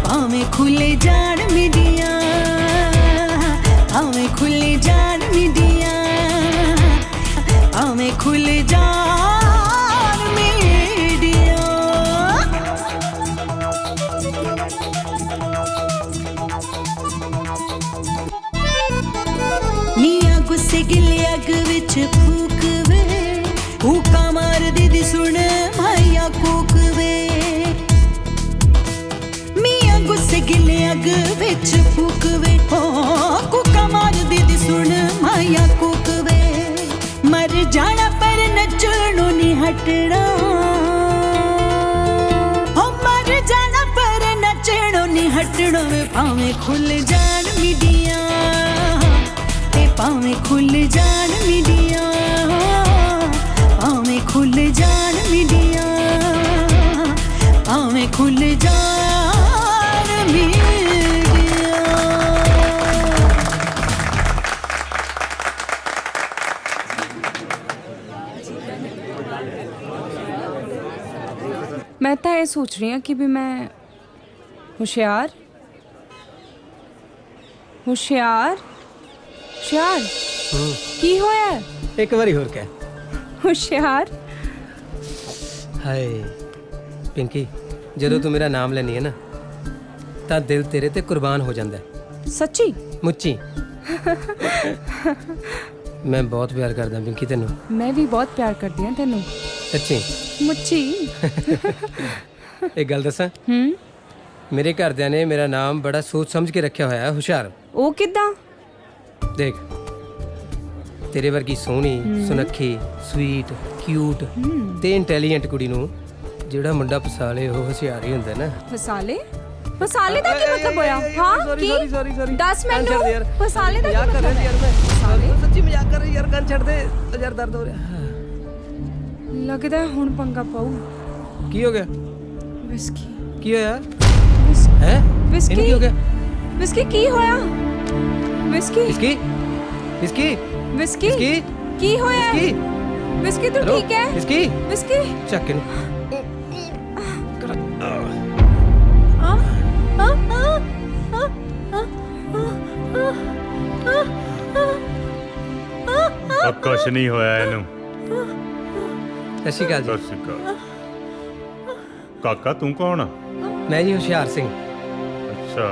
ਭਾਵੇਂ ਖੁੱਲੇ ਜਾਣ ਮੀਡੀਆਂ, ਭਾਵੇਂ ਖੁੱਲੇ ਜਾਣ ਮੀਡੀਆਂ, ਭਾਵੇਂ ਖੁੱਲੇ ਜਾਣ ਮੀਡੀਆਂ। ਨੀਆਂ ਗੁੱਸੇ ਗਿਲੇ ਅੱਗ ਵਿੱਚ ਫੂਕ ਵੇ, ਹੂਕਾਂ ਮਾਰਦੀ ਦੀ ਸੁਣ ਮਾਇਆ ਕੂਕ ਵੇ। ਮੀਆਂ ਗੁੱਸੇ ਗਿਲੇ ਅੱਗ ਵਿੱਚ ਫੂਕ ਵੇ, ਕੂਕਾਂ ਮਾਰਦੀ ਦੀ ਸੁਣ ਮਾਇਆ ਕੂਕ ਵੇ। ਮਰ ਜਾਣਾ ਪਰ ਨੱਚਣੋਂ ਨਹੀਂ ਹਟਣਾ, ਹੋ ਮਰ ਜਾਣਾ ਪਰ ਨੱਚਣੋਂ ਨਹੀਂ ਹਟਣਾ, ਵੇ ਭਾਵੇਂ ਖੁੱਲ ਜਾਣ ਮੀਡੀਆਂ, ਤੇ ਭਾਵੇਂ ਖੁੱਲ ਜਾਣ ਮੀਡੀਆਂ, ਭਾਵੇਂ ਖੁੱਲ ਜਾਣ ਮੀਡੀਆਂ, ਭਾਵੇਂ ਖੁੱਲ ਜਾਣ ਮੀਡੀਆਂ। ਮੈਂ ਤਾਂ ਇਹ ਸੋਚ ਰਹੀ ਹਾਂ ਕਿ ਵੀ ਮੈਂ ਹੁਸ਼ਿਆਰ ਹੁਸ਼ਿਆਰ ਹੁਸ਼ਿਆਰ ਕੀ ਹੋਇਆ? ਇੱਕ ਵਾਰੀ ਹੋਰ ਕਹਿ। ਹੁਸ਼ਿਆਰ। ਹਾਏ ਪਿੰਕੀ, ਜਦੋਂ ਤੂੰ ਮੇਰਾ ਨਾਮ ਲੈਣੀ ਹੈ ਨਾ ਤਾਂ ਦਿਲ ਤੇਰੇ ਤੇ ਕੁਰਬਾਨ ਹੋ ਜਾਂਦਾ ਹੈ। ਸੱਚੀ? ਮੁੱਚੀ। ਮੈਂ ਬਹੁਤ ਪਿਆਰ ਕਰਦਾ ਪਿੰਕੀ ਤੈਨੂੰ। ਮੈਂ ਵੀ ਬਹੁਤ ਪਿਆਰ ਕਰਦੀ ਹਾਂ ਤੈਨੂੰ। ਸੱਚੀ? ਮੁੱਚੀ। ਇੱਕ ਗੱਲ ਦੱਸਾਂ, ਮੇਰੇ ਘਰਦਿਆਂ ਨੇ ਮੇਰਾ ਨਾਮ ਬੜਾ ਸੋਚ ਸਮਝ ਕੇ ਰੱਖਿਆ ਹੋਇਆ ਹੈ, ਹੁਸ਼ਿਆਰ। ਉਹ ਕਿੱਦਾਂ? ਦੇਖ, ਤੇਰੇ ਵਰਗੀ ਸੋਹਣੀ, ਸੁਨੱਖੀ, ਸਵੀਟ, ਕਿਊਟ ਤੇ ਇੰਟੈਲੀਜੈਂਟ ਕੁੜੀ ਨੂੰ ਜਿਹੜਾ ਮੁੰਡਾ ਫਸਾ ਲੇ ਉਹ ਹੁਸ਼ਿਆਰ ਹੀ ਹੁੰਦਾ ਨਾ। ਫਸਾਲੇ? ਫਸਾਲੇ ਦਾ ਕੀ ਮਤਲਬ ਹੋਇਆ? ਹਾਂ ਕੀ? ਸੌਰੀ ਦੱਸ ਮੈਨੂੰ। ਫਸਾਲੇ ਦਾ ਕੀ ਮਜ਼ਾਕ ਕਰ ਮਤਲਬ ਰਹੀ ਯਾਰ ਮੈਂ। ਸੱਚੀ ਮਜ਼ਾਕ ਕਰ ਰਹੀ ਯਾਰ, ਕੰਨ ਛੱਡ ਦੇ ਯਾਰ, ਦਰਦ ਹੋ ਰਿਹਾ। ਲੱਗਦਾ ਹੁਣ ਪੰਗਾ ਪਾਉ। ਕੀ ਹੋ ਗਿਆ? ਵਿਸਕੀ। ਕੀ ਹੋਇਆ? ਹੈ? ਵਿਸਕੀ ਕੀ ਹੋ ਗਿਆ? ਵਿਸਕੀ ਕੀ ਹੋਇਆ? Whisky whisky whisky whisky whisky ਕੀ ਹੋਇਆ? ਵਿਸਕੀ ਵਿਸਕੀ ਤੂੰ ਠੀਕ ਹੈ? ਵਿਸਕੀ ਵਿਸਕੀ ਚੱਕ ਇਹਨੂੰ। ਕੁਛ ਨਹੀਂ ਹੋਇਆ ਇਹਨੂੰ। ਸਤਿ ਸ਼੍ਰੀ ਅਕਾਲ ਜੀ। ਸਤਿ ਸ਼੍ਰੀ ਅਕਾਲ। ਕਾਕਾ ਤੂੰ ਕੌਣ ਆ? ਮੈਂ ਜੀ ਹੁਸ਼ਿਆਰ ਸਿੰਘ। ਅੱਛਾ,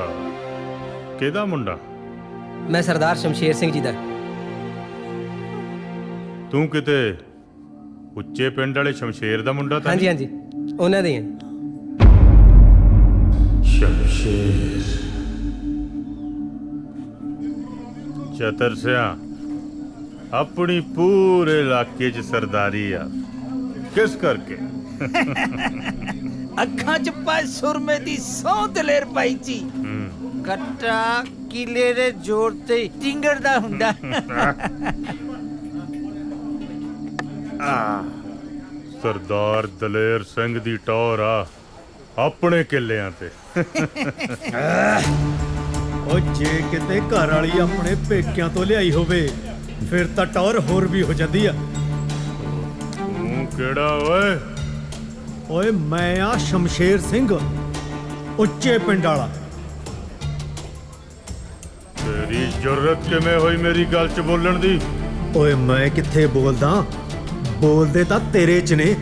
ਕਿਹਦਾ ਮੁੰਡਾ? ਮੈਂ ਸਰਦਾਰ ਸ਼ਮਸ਼ੇਰ ਸਿੰਘ ਜੀ ਦਾ। ਤੂੰ ਕਿਤੇ ਉੱਚੇ ਪਿੰਡ ਵਾਲੇ ਸ਼ਮਸ਼ੇਰ ਦਾ ਮੁੰਡਾ ਤਾਂ ਹਾਂਜੀ ਨਹੀਂ? ਹਾਂਜੀ, ਉਹਨਾਂ ਦੇ ਹੀ ਹਾਂ। ਸ਼ਮਸ਼ੇਰ ਚਤਰ ਸਿਆ ਆਪਣੀ ਪੂਰੇ ਇਲਾਕੇ 'ਚ ਸਰਦਾਰੀ ਆ। ਕਿਸ ਕਰਕੇ? ਅੱਖਾਂ 'ਚ ਪਾਏ ਸੁਰਮੇ ਦੀ ਸੌ ਦਲੇਰ ਪਾਈ ਜੀ। ਕੱਟਾ ਕਿਲੇ ਦੇ ਜ਼ੋਰ ਤੇ ਟਿੰਗੜਦਾ ਹੁੰਦਾ। ਸਰਦਾਰ ਦਲੇਰ ਸਿੰਘ ਦੀ ਟੌਰ ਆ ਆਪਣੇ ਕਿੱਲਿਆਂ ਤੇ। ਉਹ ਜੇ ਕਿਤੇ ਘਰ ਵਾਲੀ ਆਪਣੇ ਪੇਕਿਆਂ ਤੋਂ ਲਿਆਈ ਹੋਵੇ ਫਿਰ ਤਾਂ ਟੌਰ ਹੋਰ ਵੀ ਹੋ ਜਾਂਦੀ ਆ। ਤੂੰ ਕਿਹੜਾ ਓਏ? ਓਏ ਮੈਂ ਆ ਸ਼ਮਸ਼ੇਰ ਸਿੰਘ, ਉੱਚੇ ਪਿੰਡ ਵਾਲਾ। ਤੇਰੀ ਜੁਰਤ ਕਿਵੇਂ ਹੋਈ ਮੇਰੀ ਗੱਲ 'ਚ ਬੋਲਣ ਦੀ? ਓਏ ਮੈਂ ਕਿੱਥੇ ਬੋਲਦਾ, ਬੋਲਦੇ ਤਾਂ ਤੇਰੇ 'ਚ ਨੇ।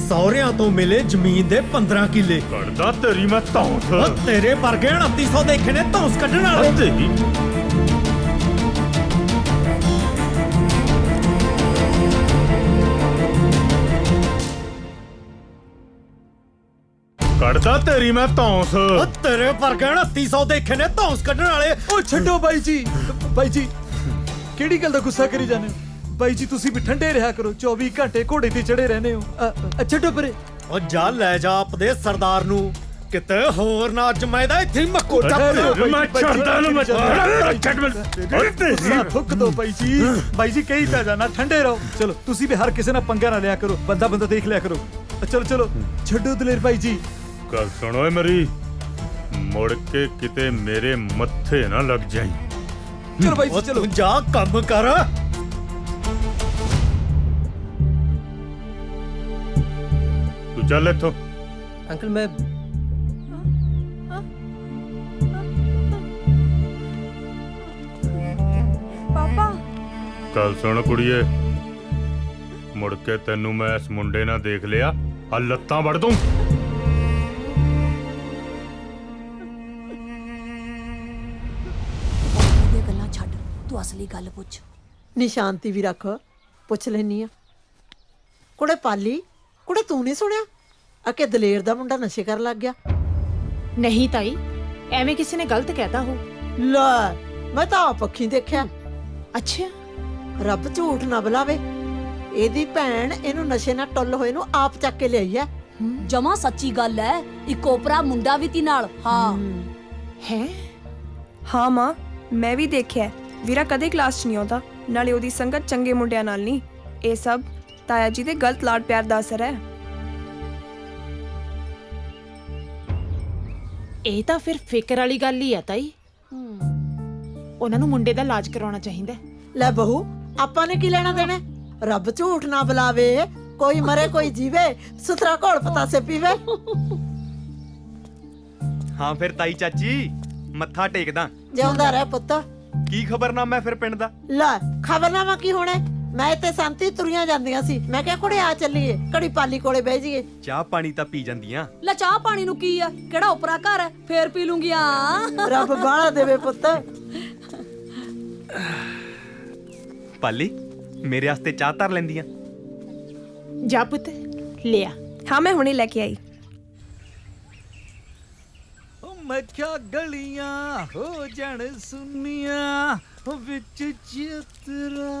ਸਹੁਰਿਆਂ ਤੋਂ ਮਿਲੇ ਜ਼ਮੀਨ ਦੇ 15 ਕਿੱਲੇ। ਕੱਢਦਾ ਤੇਰੀ ਮੈਂ ਧੌਂਸ। ਉਹ ਤੇਰੇ ਵਰਗੇ 2900 ਦੇਖੇ ਨੇ ਧੌਂਸ ਕੱਢਣ ਵਾਲੇ। ਤੇਰੀ ਕੱਢਦਾ ਤੇਰੀ ਮੈਂ ਧੌਂਸ। ਉਹ ਤੇਰੇ ਵਰਗੇ 2900 ਦੇਖੇ ਨੇ ਧੌਂਸ ਕੱਢਣ ਵਾਲੇ। ਓ ਛੱਡੋ ਬਾਈ ਜੀ, ਬਾਈ ਜੀ ਕਿਹੜੀ ਗੱਲ ਦਾ ਗੁੱਸਾ ਕਰੀ ਜਾਂਦੇ ਹੋ? ਬਾਈ ਜੀ ਤੁਸੀਂ ਵੀ ਠੰਡੇ ਰਿਹਾ ਕਰੋ, 24 ਘੰਟੇ ਘੋੜੇ ਤੇ ਚੜੇ ਰਹਿੰਦੇ ਹੋ। ਛੱਡੋ ਪਰੇ। ਉਹ ਜਾ ਲੈ ਜਾ ਆਪਦੇ ਸਰਦਾਰ ਨੂੰ, ਕਿਤੇ ਹੋਰ ਨਾ ਅੱਜ ਮੈਂ ਦਾ ਇੱਥੇ ਮੱਕੋ ਟੱਪ। ਮੈਂ ਛੱਡਦਾ ਨੂੰ ਮੈਂ ਫੁੱਕ ਦੋ ਬਾਈ ਜੀ। ਬਾਈ ਜੀ ਕਹੀ ਤਾਂ ਜਾਣਾ ਠੰਡੇ ਰਹੋ। ਚਲੋ ਤੁਸੀਂ ਵੀ ਹਰ ਕਿਸੇ ਨਾਲ ਪੰਗਾ ਨਾ ਲਿਆ ਕਰੋ, ਬੰਦਾ ਬੰਦਾ ਦੇਖ ਲਿਆ ਕਰੋ। ਚਲੋ ਚਲੋ ਛੱਡੋ ਦਲੇਰ ਬਾਈ ਜੀ। ਗੱਲ ਸੁਣੋ ਮੇਰੀ, ਮੁੜ ਕੇ ਕਿਤੇ ਮੇਰੇ ਮੱਥੇ ਨਾ ਲੱਗ ਜਾਈ। ਚਲੋ ਬਾਈ ਜੀ ਚਲੋ। ਤੂੰ ਜਾ ਕੰਮ ਕਰ। ਤੂੰ ਚੱਲ ਇੱਥੋਂ। ਅੰਕਲ ਮੈਂ ਪਾਪਾ। ਗੱਲ ਸੁਣ ਕੁੜੀਏ, ਮੁੜ ਕੇ ਤੈਨੂੰ ਮੈਂ ਇਸ ਮੁੰਡੇ ਨਾਲ ਦੇਖ ਲਿਆ, ਆ ਲੱਤਾਂ ਵੜ ਦੂੰ। ਇਹ ਗੱਲਾਂ ਛੱਡ, ਤੂੰ ਅਸਲੀ ਗੱਲ ਪੁੱਛ। ਨੀ ਸ਼ਾਂਤੀ ਵੀ ਰੱਖ, ਪੁੱਛ ਲੈਨੀ ਆ। ਕੁੜੇ ਪਾਲੀ, ਕੁੜੇ ਤੂੰ ਨਹੀਂ ਸੁਣਿਆ ਅਕੇ ਦਲੇਰ ਦਾ ਮੁੰਡਾ ਨਸ਼ੇ ਕਰਨ ਲੱਗ ਗਿਆ? ਨਹੀਂ ਤਾਈ, ਐਵੇਂ ਕਿਸੇ ਨੇ ਗਲਤ ਕਹਿਤਾ ਹੋ। ਲੈ ਮੈਂ ਤਾਂ ਆਪ ਅੱਖੀਂ ਦੇਖਿਆ। ਅੱਛਾ, ਰੱਬ ਝੂਠ ਨਾ ਬੁਲਾਵੇ, ਇਹਦੀ ਭੈਣ ਇਹਨੂੰ ਨਸ਼ੇ ਨਾਲ ਟੁੱਲ ਹੋਏ ਨੂੰ ਆਪ ਚੱਕ ਕੇ ਲਿਆਈ ਐ। ਜਮਾ ਸੱਚੀ ਗੱਲ ਐ। ਇੱਕ ਓਪਰਾ ਮੁੰਡਾ ਵੀ ਤੀ ਨਾਲ। ਹਾਂ ਹੈ। ਹਾਂ ਮਾਂ, ਮੈਂ ਵੀ ਦੇਖਿਆ। ਵੀਰਾ ਕਦੇ ਕਲਾਸ 'ਚ ਨਹੀਂ ਆਉਂਦਾ, ਨਾਲੇ ਉਹਦੀ ਸੰਗਤ ਚੰਗੇ ਮੁੰਡਿਆਂ ਨਾਲ ਨਹੀਂ। ਇਹ ਸਭ ਤਾਇਆ ਜੀ ਦੇ ਗਲਤ ਲਾਡ ਪਿਆਰ ਦਾ ਅਸਰ ਹੈ। ਇਹ ਤਾਂ ਫਿਰ ਫਿਕਰ ਵਾਲੀ ਗੱਲ ਹੀ ਆ ਤਾਈ। ਉਹਨਾਂ ਨੂੰ ਮੁੰਡੇ ਦਾ ਇਲਾਜ ਕਰਾਉਣਾ ਚਾਹੀਦਾ। ਲੈ ਬਹੂ, ਆਪਾਂ ਨੇ ਕੀ ਲੈਣਾ ਦੇਣਾ? ਰੱਬ ਝੂਠ ਨਾ ਬੁਲਾਵੇ, ਕੋਈ ਮਰੇ ਕੋਈ ਜੀਵੇ, ਸੁਥਰਾ ਘੋਲ ਪਤਾਸੇ ਪੀਵੇ। ਹਾਂ ਫਿਰ ਤਾਈ ਚਾਚੀ, ਮੱਥਾ ਟੇਕਦਾ। ਜਿਉਂਦਾ ਰਹਿ ਪੁੱਤ। ਕੀ ਖਬਰਨਾਮਾ ਫਿਰ ਪਿੰਡ ਦਾ? ਲੈ ਖਬਰਨਾਮਾ ਕੀ ਹੋਣਾ? ਮੈਂ ਇੱਥੇ ਸੰਤੀ ਤੁਰੀਆਂ ਜਾਂਦੀਆਂ ਸੀ, ਮੈਂ ਕਿਹਾ ਕੁੜੇ ਆ ਚੱਲੀਏ, ਘੜੀ ਪਾਲੀ ਕੋਲੇ ਬਹਿ ਜਾਈਏ। ਚਾਹ ਪਾਣੀ ਤਾਂ ਪੀ ਜਾਂਦੀਆਂ। ਲੈ ਚਾਹ ਪਾਣੀ ਨੂੰ ਕੀ ਆ, ਕਿਹੜਾ ਉਪਰਾ ਘਰ ਹੈ, ਫੇਰ ਪੀ ਲੂੰਗੀ ਆ। ਰੱਬ ਬਾਹਲਾ ਦੇਵੇ ਪੁੱਤ। ਪਾਲੀ ਮੇਰੇ ਵਾਸਤੇ ਚਾਹ ਧਰ ਲੈਂਦੀਆਂ। ਜਾ ਪੁੱਤ ਲਿਆ। ਹਾਂ ਮੈਂ ਹੁਣੇ ਲੈ ਕੇ ਆਈ। ਮੈਂ ਕਿਹਾ ਗਲੀਆਂ ਹੋ ਜਾਣ ਸੁਨੀਆਂ ਵਿੱਚ ਚਿਤਰਾ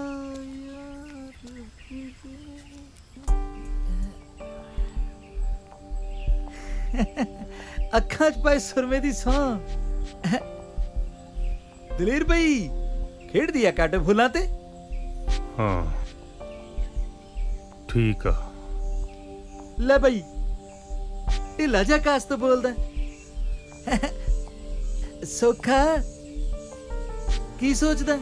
ਅੱਖਾਂ 'ਚ ਪਾਏ ਸੁਰਮੇ ਦੀ ਸੌਂ। ਦਲੇਰ ਬਈ ਖੇਡਦੀ ਆ ਕੱਟ ਫੁੱਲਾਂ ਤੇ। ਹਾਂ ਠੀਕ ਆ। ਲੈ ਬਈ ਢਿੱਲਾ ਜਿਹਾ ਕਾਸ ਤੋਂ ਬੋਲਦਾ। ਸੋਖਾ ਕੀ ਸੋਚਦਾ?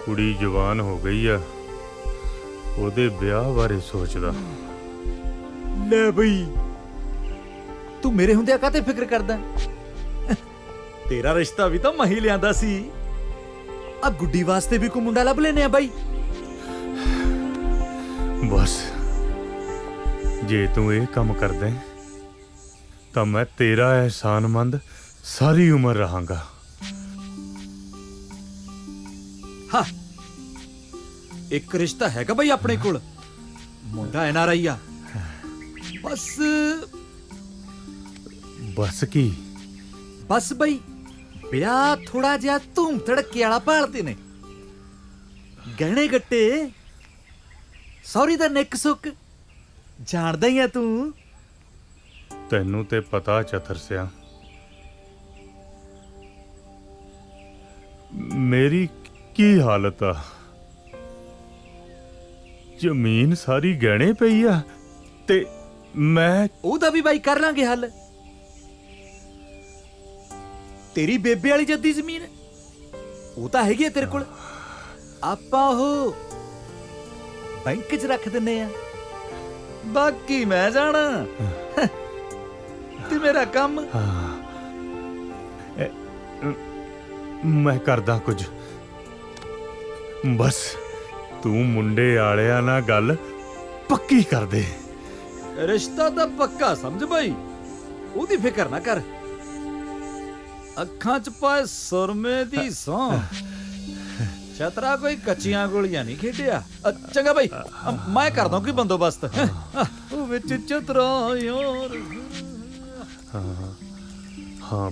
ਕੁੜੀ ਜਵਾਨ ਹੋ ਗਈ ਆ, ਉਹਦੇ ਵਿਆਹ ਬਾਰੇ ਸੋਚਦਾ। ਲੈ ਬਈ ਤੂੰ ਮੇਰੇ ਹੁੰਦਿਆਂ ਕਾਹਤੇ ਫਿਕਰ ਕਰਦਾ? ਤੇਰਾ ਰਿਸ਼ਤਾ ਵੀ ਤਾਂ ਮਹੀ ਲਿਆਂਦਾ ਸੀ। ਆ ਗੁੱਡੀ ਵਾਸਤੇ ਵੀ ਕੋਈ ਮੁੰਡਾ ਲੱਭ ਲੈਨੇ ਆ ਬਾਈ। ਬਸ ਜੇ ਤੂੰ ਇਹ ਕੰਮ ਕਰਦਾ ਹੈ, ਤਾਂ ਮੈਂ ਤੇਰਾ ਅਹਿਸਾਨਮੰਦ ਸਾਰੀ ਉਮਰ ਰਹਾਂਗਾ। ਹਾਂ ਇੱਕ ਰਿਸ਼ਤਾ ਹੈਗਾ ਬਈ ਆਪਣੇ ਕੋਲ, ਮੁੰਡਾ NRI ਆ। ਬਸ ਕੀ? ਬਸ ਬਈ ਵਿਆਹ ਥੋੜਾ ਜਿਹਾ ਧੂਮ ਧੜਕੇ ਵਾਲਾ ਭਾਲਦੇ ਨੇ। ਗਹਿਣੇ ਗੱਟੇ ਸੌਰੀ ਦਾ ਨਿੱਕ ਸੁੱਕ ਜਾਣਦਾ ਹੀ ਆ ਤੂੰ। ਤੈਨੂੰ ਤੇ ਪਤਾ ਚਤਰ ਸਿਆ, ਮੇਰੀ ਕੀ ਹਾਲਤ ਆ। ਜ਼ਮੀਨ ਸਾਰੀ ਗਹਿਣੇ ਪਈ ਆ ਤੇ ਮੈਂ ਉਹਦਾ ਵੀ ਬਾਈ ਕਰ ਲਾਂਗੇ ਹੱਲ। ਤੇਰੀ ਬੇਬੇ ਵਾਲੀ ਜੱਦੀ ਜ਼ਮੀਨ ਉਹ ਤਾਂ ਹੈਗੀ ਆ ਤੇਰੇ ਕੋਲ, ਆਪਾਂ ਉਹ ਬੈਂਕ 'ਚ ਰੱਖ ਦਿੰਨੇ ਆ। ਬਾਕੀ ਮੈਂ ਜਾਣਾ ਤੇ ਮੇਰਾ ਕੰਮ। ਮੈਂ ਕਰਦਾ ਕੁਝ। ਬਸ ਤੂੰ ਮੁੰਡੇ ਵਾਲਿਆਂ ਨਾਲ ਗੱਲ ਪੱਕੀ ਕਰ ਦੇ। ਰਿਸ਼ਤਾ ਤਾਂ ਪੱਕਾ ਸਮਝ ਬਾਈ, ਉਹਦੀ ਫਿਕਰ ਨਾ ਕਰ। ਅੱਖਾਂ 'ਚ ਪਾਏ ਸੁਰਮੇ ਦੀ ਸੌਂ। ਛਤਰਾ ਕੋਈ ਕੱਚੀਆਂ ਗੋਲੀਆਂ ਨਹੀਂ ਖੇਡਿਆ। ਚੰਗਾ ਬਾਈ ਮੈਂ ਕਰਦਾ ਕੋਈ ਬੰਦੋਬਸਤ। ਉਹ ਵਿੱਚ ਚਤਰਾ ਯਾਰ। ਹਾਂ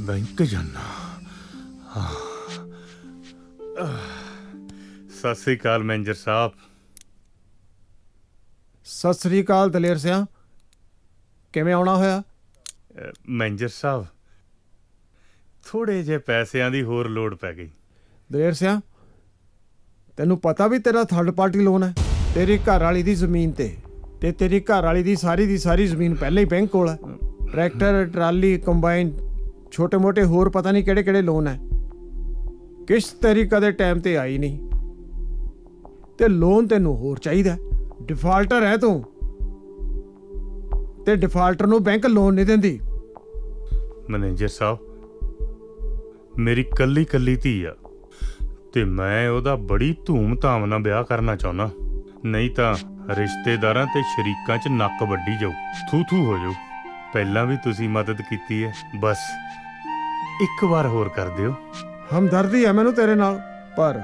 ਬੈਂਕ ਜਾਣਾ। ਸਤਿ ਸ੍ਰੀ ਅਕਾਲ ਮੈਨੇਜਰ ਸਾਹਿਬ। ਸਤਿ ਸ੍ਰੀ ਅਕਾਲ ਦਲੇਰ ਸਿਆ, ਕਿਵੇਂ ਆਉਣਾ ਹੋਇਆ? ਮੈਨੇਜਰ ਸਾਹਿਬ ਥੋੜੇ ਜਿਹੇ ਪੈਸਿਆਂ ਦੀ ਹੋਰ ਲੋੜ ਪੈ ਗਈ। ਦਲੇਰ ਸਿਆ ਤੈਨੂੰ ਪਤਾ ਵੀ ਤੇਰਾ ਥਰਡ ਪਾਰਟੀ ਲੋਨ ਹੈ ਤੇਰੀ ਘਰ ਵਾਲੀ ਦੀ ਜ਼ਮੀਨ ਤੇ ਤੇਰੀ ਘਰ ਵਾਲੀ ਦੀ ਸਾਰੀ ਜ਼ਮੀਨ ਪਹਿਲਾਂ ਹੀ ਬੈਂਕ ਕੋਲ ਹੈ। ਟਰੈਕਟਰ ਟਰਾਲੀ ਕੰਬਾਈਨ ਛੋਟੇ ਮੋਟੇ ਹੋਰ ਪਤਾ ਨਹੀਂ ਕਿਹੜੇ ਕਿਹੜੇ ਲੋਨ ਹੈ। ਕਿਸ਼ਤ ਤੇਰੀ ਕਦੇ ਟਾਈਮ ਤੇ ਆਈ ਨਹੀਂ ਤੇ ਲੋਨ ਤੈਨੂੰ ਹੋਰ ਚਾਹੀਦਾ। ਡਿਫਾਲਟਰ ਹੈ ਤੂੰ ਤੇ ਡਿਫਾਲਟਰ ਨੂੰ ਬੈਂਕ ਲੋਨ ਨਹੀਂ ਦਿੰਦੀ। ਮੈਨੇਜਰ ਸਾਹਿਬ ਮੇਰੀ ਕੱਲੀ ਧੀ ਆ ਤੇ ਮੈਂ ਉਹਦਾ ਬੜੀ ਧੂਮ-ਧਾਮ ਨਾਲ ਵਿਆਹ ਕਰਨਾ ਚਾਹੁੰਦਾ। ਨਹੀਂ ਤਾਂ ਰਿਸ਼ਤੇਦਾਰਾਂ ਤੇ ਸ਼ਰੀਕਾਂ 'ਚ ਨੱਕ ਵੱਢੀ ਜਾਊ, ਥੂ ਹੋ ਜਾਊ। ਪਹਿਲਾਂ ਵੀ ਤੁਸੀਂ ਮਦਦ ਕੀਤੀ ਹੈ, ਬਸ ਇੱਕ ਵਾਰ ਹੋਰ ਕਰ ਦਿਓ। ਹਮਦਰਦੀ ਹੈ ਮੈਨੂੰ ਤੇਰੇ ਨਾਲ, ਪਰ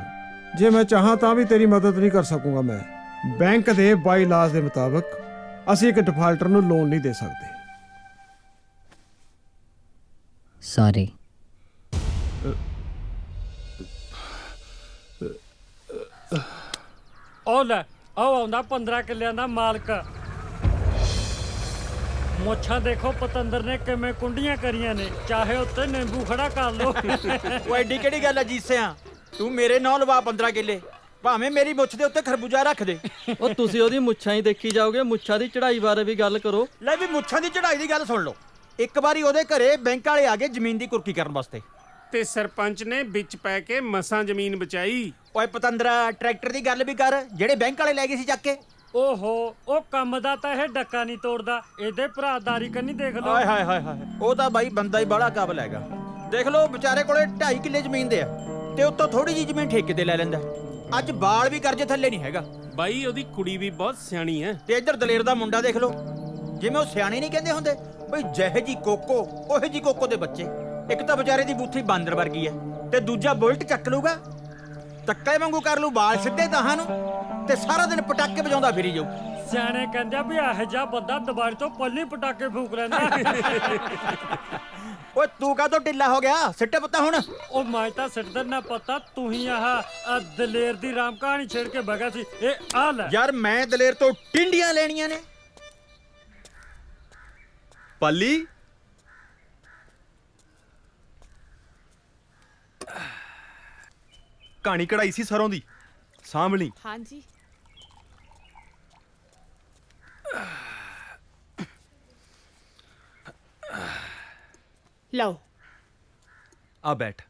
ਜੇ ਮੈਂ ਚਾਹਾਂ ਤਾਂ ਵੀ ਤੇਰੀ ਮਦਦ ਨਹੀਂ ਕਰ ਸਕੂੰਗਾ। ਮੈਂ ਬੈਂਕ ਦੇ ਬਾਈ ਲਾਜ਼ ਦੇ ਮੁਤਾਬਕ ਅਸੀਂ ਇੱਕ ਡਿਫਾਲਟਰ ਨੂੰ ਲੋਨ ਨਹੀਂ ਦੇ ਸਕਦੇ। ਸੌਰੀ। ਉਹ ਲੈ ਉਹ ਆਉਂਦਾ 15 ਕਿੱਲਿਆਂ ਦਾ ਮਾਲਕ। ਮੁੱਛਾਂ ਦੇਖੋ ਪਤੰਦਰ ਨੇ ਕਿਵੇਂ ਕੁੰਡੀਆਂ ਕਰੀਆਂ ਨੇ, ਚਾਹੇ ਉੱਤੇ ਨਿੰਬੂ ਖੜਾ ਕਰ ਲੋ। ਉਹ ਐਡੀ ਕਿਹੜੀ ਗੱਲ ਹੈ ਜੀਸਿਆ, ਤੂੰ ਮੇਰੇ ਨਾਂ ਲਵਾ 15 ਕਿੱਲੇ, ਭਾਵੇਂ ਮੇਰੀ ਮੁੱਛ ਦੇ ਉੱਤੇ ਖਰਬੂਜਾ ਰੱਖ ਦੇ। ਉਹ ਤੁਸੀਂ ਉਹਦੀ ਮੁੱਛਾਂ ਹੀ ਦੇਖੀ ਜਾਓਗੇ, ਮੁੱਛਾਂ ਦੀ ਚੜ੍ਹਾਈ ਬਾਰੇ ਵੀ ਗੱਲ ਕਰੋ। ਲੈ ਵੀ ਮੁੱਛਾਂ ਦੀ ਚੜ੍ਹਾਈ ਦੀ ਗੱਲ ਸੁਣ ਲਓ। ਇੱਕ ਵਾਰੀ ਉਹਦੇ ਘਰੇ ਬੈਂਕ ਵਾਲੇ ਆ ਗਏ ਜ਼ਮੀਨ ਦੀ ਕੁਰਕੀ ਕਰਨ ਵਾਸਤੇ, ਤੇ ਸਰਪੰਚ ਨੇ ਵਿੱਚ ਪੈ ਕੇ ਮਸਾਂ ਜ਼ਮੀਨ ਬਚਾਈ। ਓਏ ਪਤੰਦਰਾ ਟਰੈਕਟਰ ਦੀ ਗੱਲ ਵੀ ਕਰ ਜਿਹੜੇ ਬੈਂਕ ਵਾਲੇ ਲੈ ਗਏ ਸੀ ਚੱਕ ਕੇ। ਓਹੋ ਉਹ ਕੰਮ ਦਾ ਤਾਂ ਇਹ ਡੱਕਾ ਨਹੀਂ ਤੋੜਦਾ, ਇਹਦੇ ਭਰਾਦਾਰੀ ਕੰਨੀ ਦੇਖ ਲਓ। ਹਾਏ ਹਾਏ ਹਾਏ ਹਾਏ, ਉਹ ਤਾਂ ਬਾਈ ਬੰਦਾ ਹੀ ਬੜਾ ਕਾਬਲ ਹੈਗਾ। ਦੇਖ ਲਓ ਵਿਚਾਰੇ ਕੋਲੇ 2.5 ਕਿੱਲੇ ਜ਼ਮੀਨ ਦੇ ਆ ਤੇ ਉੱਤੋਂ ਥੋੜੀ ਜਿਹੀ ਜ਼ਮੀਨ ਠੇਕੇ ਤੇ ਲੈ ਲੈਂਦਾ। ਅੱਜ ਬਾਲ ਵੀ ਕਰਜ਼ੇ ਥੱਲੇ ਨਹੀਂ ਹੈਗਾ। ਬਾਈ ਉਹਦੀ ਕੁੜੀ ਵੀ ਬਹੁਤ ਸਿਆਣੀ ਹੈ। ਤੇ ਇੱਧਰ ਦਲੇਰ ਦਾ ਮੁੰਡਾ ਦੇਖ ਲਓ, ਜਿਵੇਂ ਉਹ ਸਿਆਣੇ ਨਹੀਂ ਕਹਿੰਦੇ ਹੁੰਦੇ ਬਈ ਜਿਹੇ ਜੀ ਕੋਕੋ ਉਹੇ ਜੀ ਕੋਕੋ ਦੇ ਬੱਚੇ। ਇੱਕ ਤਾਂ ਵਿਚਾਰੇ ਦੀ ਬੂਥੀ ਬਾਂਦਰ ਵਰਗੀ ਹੈ ਤੇ ਦੂਜਾ ਬੁਲਟ ਚੱਕ ਲੂਗਾ, ਤੱਕੇ ਵਾਂਗੂ ਕਰ ਲੂ ਵਾਲ ਸਿੱਧੇ ਤਾਹਾਂ ਨੂੰ ਤੇ ਸਾਰਾ ਦਿਨ ਪਟਾਕੇ ਵਜਾਉਂਦਾ ਫਿਰੀ ਜਾਊ। ਸਿਆਣੇ ਕਹਿੰਦੇ ਆ ਵੀ ਇਹੋ ਜਿਹਾ ਬੰਦਾ ਦੁਬਾਰੇ ਤੋਂ ਪੱਲੀ ਪਟਾਕੇ ਫੂਕ ਲੈਂਦਾ। ਓਏ ਤੂੰ ਕਾਹਤੋਂ ਢਿੱਲਾ ਹੋ ਗਿਆ? ਸਿੱਟੇ ਪਤਾ ਹੁਣ। ਉਹ ਮੈਂ ਤਾਂ ਸਿੱਟਦਾ ਨਾ ਪਤਾ, ਤੂੰ ਹੀ ਆਹ ਦਲੇਰ ਦੀ ਰਾਮ ਕਹਾਣੀ ਛੇੜ ਕੇ ਬਗਾ ਸੀ। ਇਹ ਆ ਲੈ ਯਾਰ, ਮੈਂ ਦਲੇਰ ਤੋਂ ਟਿੰਡੀਆਂ ਲੈਣੀਆਂ ਨੇ। ਪਾਲੀ ਕਹਾਣੀ ਕਢਾਈ ਸੀ ਸਰੋਂ ਦੀ, ਸਾਂਭ ਲਈ। ਹਾਂਜੀ ਲਓ ਆ ਬੈਠ।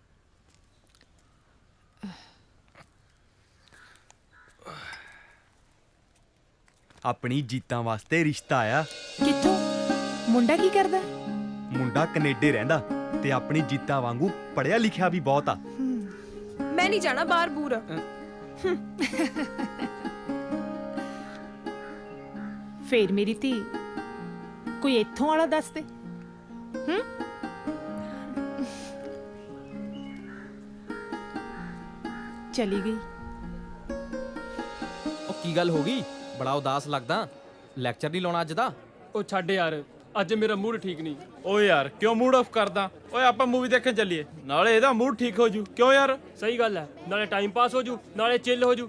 ਆਪਣੀ ਜੀਤਾਂ ਵਾਸਤੇ ਰਿਸ਼ਤਾ ਆਇਆ। ਕਿੱਥੋਂ? ਮੁੰਡਾ ਕੀ ਕਰਦਾ? ਮੁੰਡਾ ਕੈਨੇਡਾ ਰਹਿੰਦਾ ਤੇ ਆਪਣੀ ਜੀਤਾਂ ਵਾਂਗੂ ਪੜਿਆ ਲਿਖਿਆ ਵੀ ਬਹੁਤ ਆ। ਮੈਂ ਨਹੀਂ ਜਾਣਾ ਬਾਹਰ ਬੂਰ। ਫੇਰ ਮੇਰੀ ਧੀ ਕੋਈ ਇੱਥੋਂ ਵਾਲਾ ਦੱਸ ਦੇ। ਚਲੀ ਗਈ। ਉਹ ਕੀ ਗੱਲ ਹੋ ਗਈ? ਬੜਾ ਉਦਾਸ ਲੱਗਦਾ। ਲੈਕਚਰ ਨਹੀਂ ਲਾਉਣਾ ਅੱਜ ਦਾ? ਉਹ ਛੱਡ ਯਾਰ, ਅੱਜ ਮੇਰਾ ਮੂਡ ਠੀਕ ਨਹੀਂ। ਓਏ ਯਾਰ ਕਿਉਂ ਮੂਡ ਆਫ ਕਰਦਾ? ਓਏ ਆਪਾਂ ਮੂਵੀ ਦੇਖਣ ਚੱਲੀਏ, ਨਾਲੇ ਇਹਦਾ ਮੂਡ ਠੀਕ ਹੋ ਜੂ। ਕਿਉਂ ਯਾਰ? ਸਹੀ ਗੱਲ ਹੈ, ਨਾਲੇ ਟਾਈਮ ਪਾਸ ਹੋ ਜੂ, ਨਾਲੇ ਚਿੱਲ ਹੋ ਜੂ।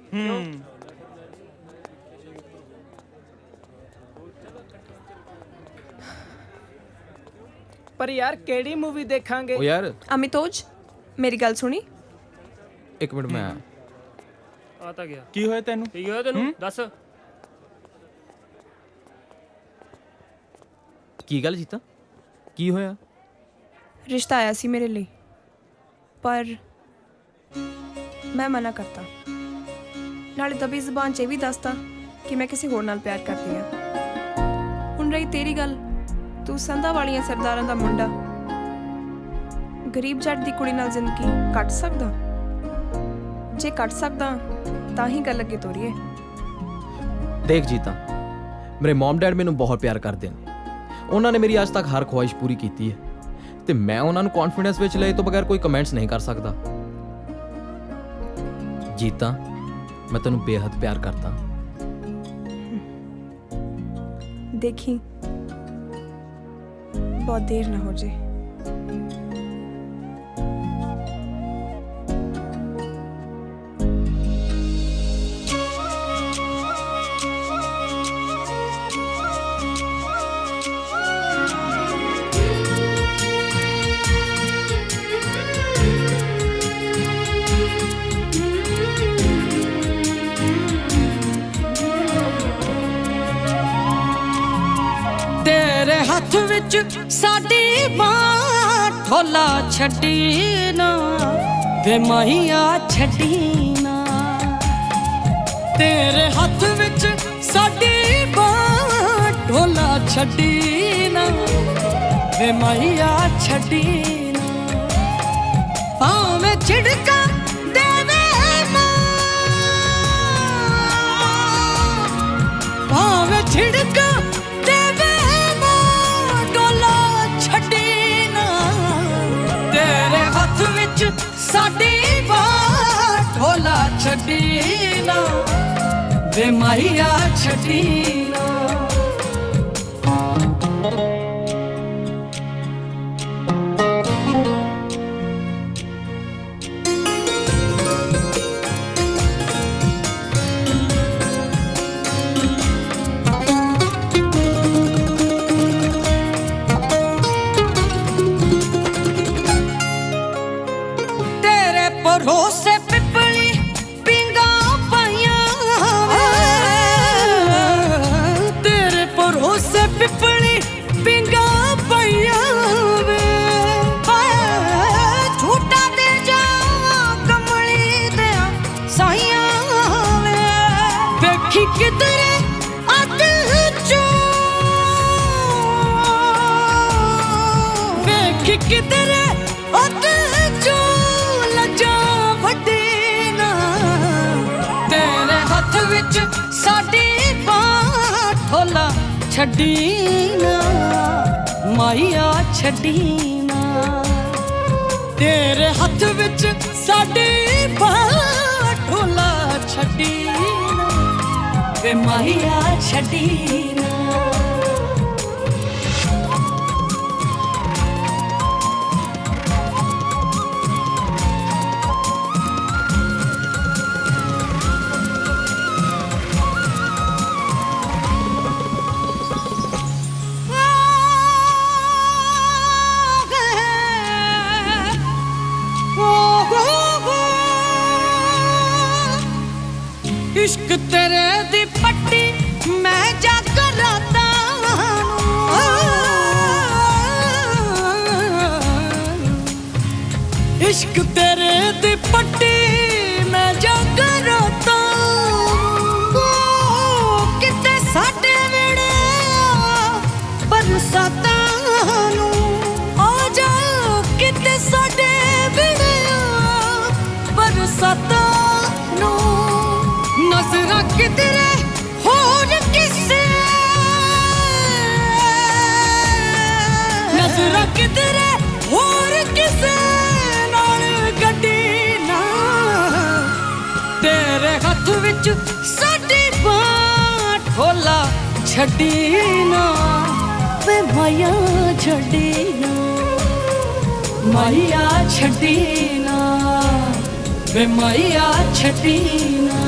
ਪਰ ਯਾਰ ਕਿਹੜੀ ਮੂਵੀ ਦੇਖਾਂਗੇ? ਉਹ ਯਾਰ ਅਮਿਤੋਜ, ਮੇਰੀ ਗੱਲ ਸੁਣੀ। ਇੱਕ ਮਿੰਟ, ਮੈਂ ਆ ਤਾਂ ਗਿਆ। ਕੀ ਹੋਇਆ ਤੈਨੂੰ? ਕੀ ਹੋਇਆ ਤੈਨੂੰ? ਦੱਸ। ਕੀ ਗੱਲ ਜੀਤਾ, ਕੀ ਹੋਇਆ? ਰਿਸ਼ਤਾ ਆਇਆ ਸੀ ਮੇਰੇ ਲਈ, ਪਰ ਮੈਂ ਮਨਾ ਕਰਤਾ। ਨਾਲੇ ਦਬੀ ਜ਼ੁਬਾਨ 'ਚ ਇਹ ਵੀ ਦੱਸਤਾ ਕਿ ਮੈਂ ਕਿਸੇ ਹੋਰ ਨਾਲ ਪਿਆਰ ਕਰਦੀ ਹਾਂ। ਹੁਣ ਰਹੀ ਤੇਰੀ ਗੱਲ, ਤੂੰ ਸੰਧਾ ਵਾਲੀਆਂ ਸਰਦਾਰਾਂ ਦਾ ਮੁੰਡਾ ਗਰੀਬ ਜੱਟ ਦੀ ਕੁੜੀ ਨਾਲ ਜ਼ਿੰਦਗੀ ਕੱਟ ਸਕਦਾ? ਜੇ ਕੱਟ ਸਕਦਾ ਤਾਂ ਹੀ ਗੱਲ ਅੱਗੇ ਤੋਰੀਏ। ਦੇਖ ਜੀਤਾ, ਮੇਰੇ ਮਮ ਡੈਡ ਮੈਨੂੰ ਬਹੁਤ ਪਿਆਰ ਕਰਦੇ ਨੇ। ਉਹਨਾਂ ਨੇ ਮੇਰੀ ਅੱਜ ਤੱਕ ਹਰ ਖੁਆਇਸ਼ ਪੂਰੀ ਕੀਤੀ ਹੈ ਤੇ ਮੈਂ ਉਹਨਾਂ ਨੂੰ ਕੌਨਫੀਡੈਂਸ ਵਿੱਚ ਲਏ ਤੋਂ ਬਗੈਰ ਕੋਈ ਕਮੈਂਟਸ ਨਹੀਂ ਕਰ ਸਕਦਾ। ਜੀਤਾ, ਮੈਂ ਤੈਨੂੰ ਬੇਹੱਦ ਪਿਆਰ ਕਰਦਾ। ਦੇਖੀ ਬਹੁਤ ਦੇਰ ਨਾ ਹੋ ਜੇ। ਤੇਰੇ ਹੱਥ ਵਿੱਚ ਸਾਡੀ ਬਾਂਹ ਢੋਲਾ ਛੱਡੀ ਨਾ ਵੇ ਮਾਹੀਆ ਛੱਡੀ ਨਾ। ਤੇਰੇ ਹੱਥ ਵਿੱਚ ਸਾਡੀ ਬਾਂਹ ਢੋਲਾ ਛੱਡੀ ਨਾ ਵੇ ਮਾਹੀਆ ਛੱਡੀ ਨਾ। ਭਾਵੇਂ ਝਿੜਕਾਂ ਦੇਵੇ ਮਾਂ, ਭਾਵੇਂ ਝਿੜਕਾਂ ਸਾਡੀ ਬਾਤ ਢੋਲਾ ਛੱਡੀ ਨਾ ਵੇ ਮਾਹੀਆ ਛੱਡੀ ਨਾ। ਭਰੋਸੇ ਪਿੱਪਲੀ ਪਿੰਗਾ ਪਾਈਆਂ ਵੇ, ਤੇਰੇ ਭਰੋਸੇ ਪਿੱਪਲੀ ਪਿੰਗਾ ਪਾਈਆਂ ਵੇ। ਝੂਟਾ ਦੇ ਜਾ ਕਮਲੀ ਦਿਆ ਸਾਈਆਂ ਵੇ। ਵੇਖੀ ਕਿਧਰੇ ਛੱਡੀ ਨਾ ਮਾਇਆ ਛੱਡੀ ਨਾ ਤੇਰੇ ਹੱਥ ਵਿੱਚ ਸਾਡੀ ਢੋਲਾ ਛੱਡੀ ਨਾ ਵੇ ਮਾਇਆ ਛੱਡੀ ਨਾ इश्क तेरे दी पट्टी मैं जाकर राता इश्क तेरे दी पट्टी मैं जाकर राता किते साडे वेड़े बरसातां नू आ जाओ किते साडे वेड़े बरसातां नू नजरा किधरे होर किसे नजरा किधरे होर किसे नाल गड्डी ना तेरे हत्थ विच साडी बांह ढोला छड्डी ना वे माया छड्डी ना माया छड्डी ना वे माया छड्डी ना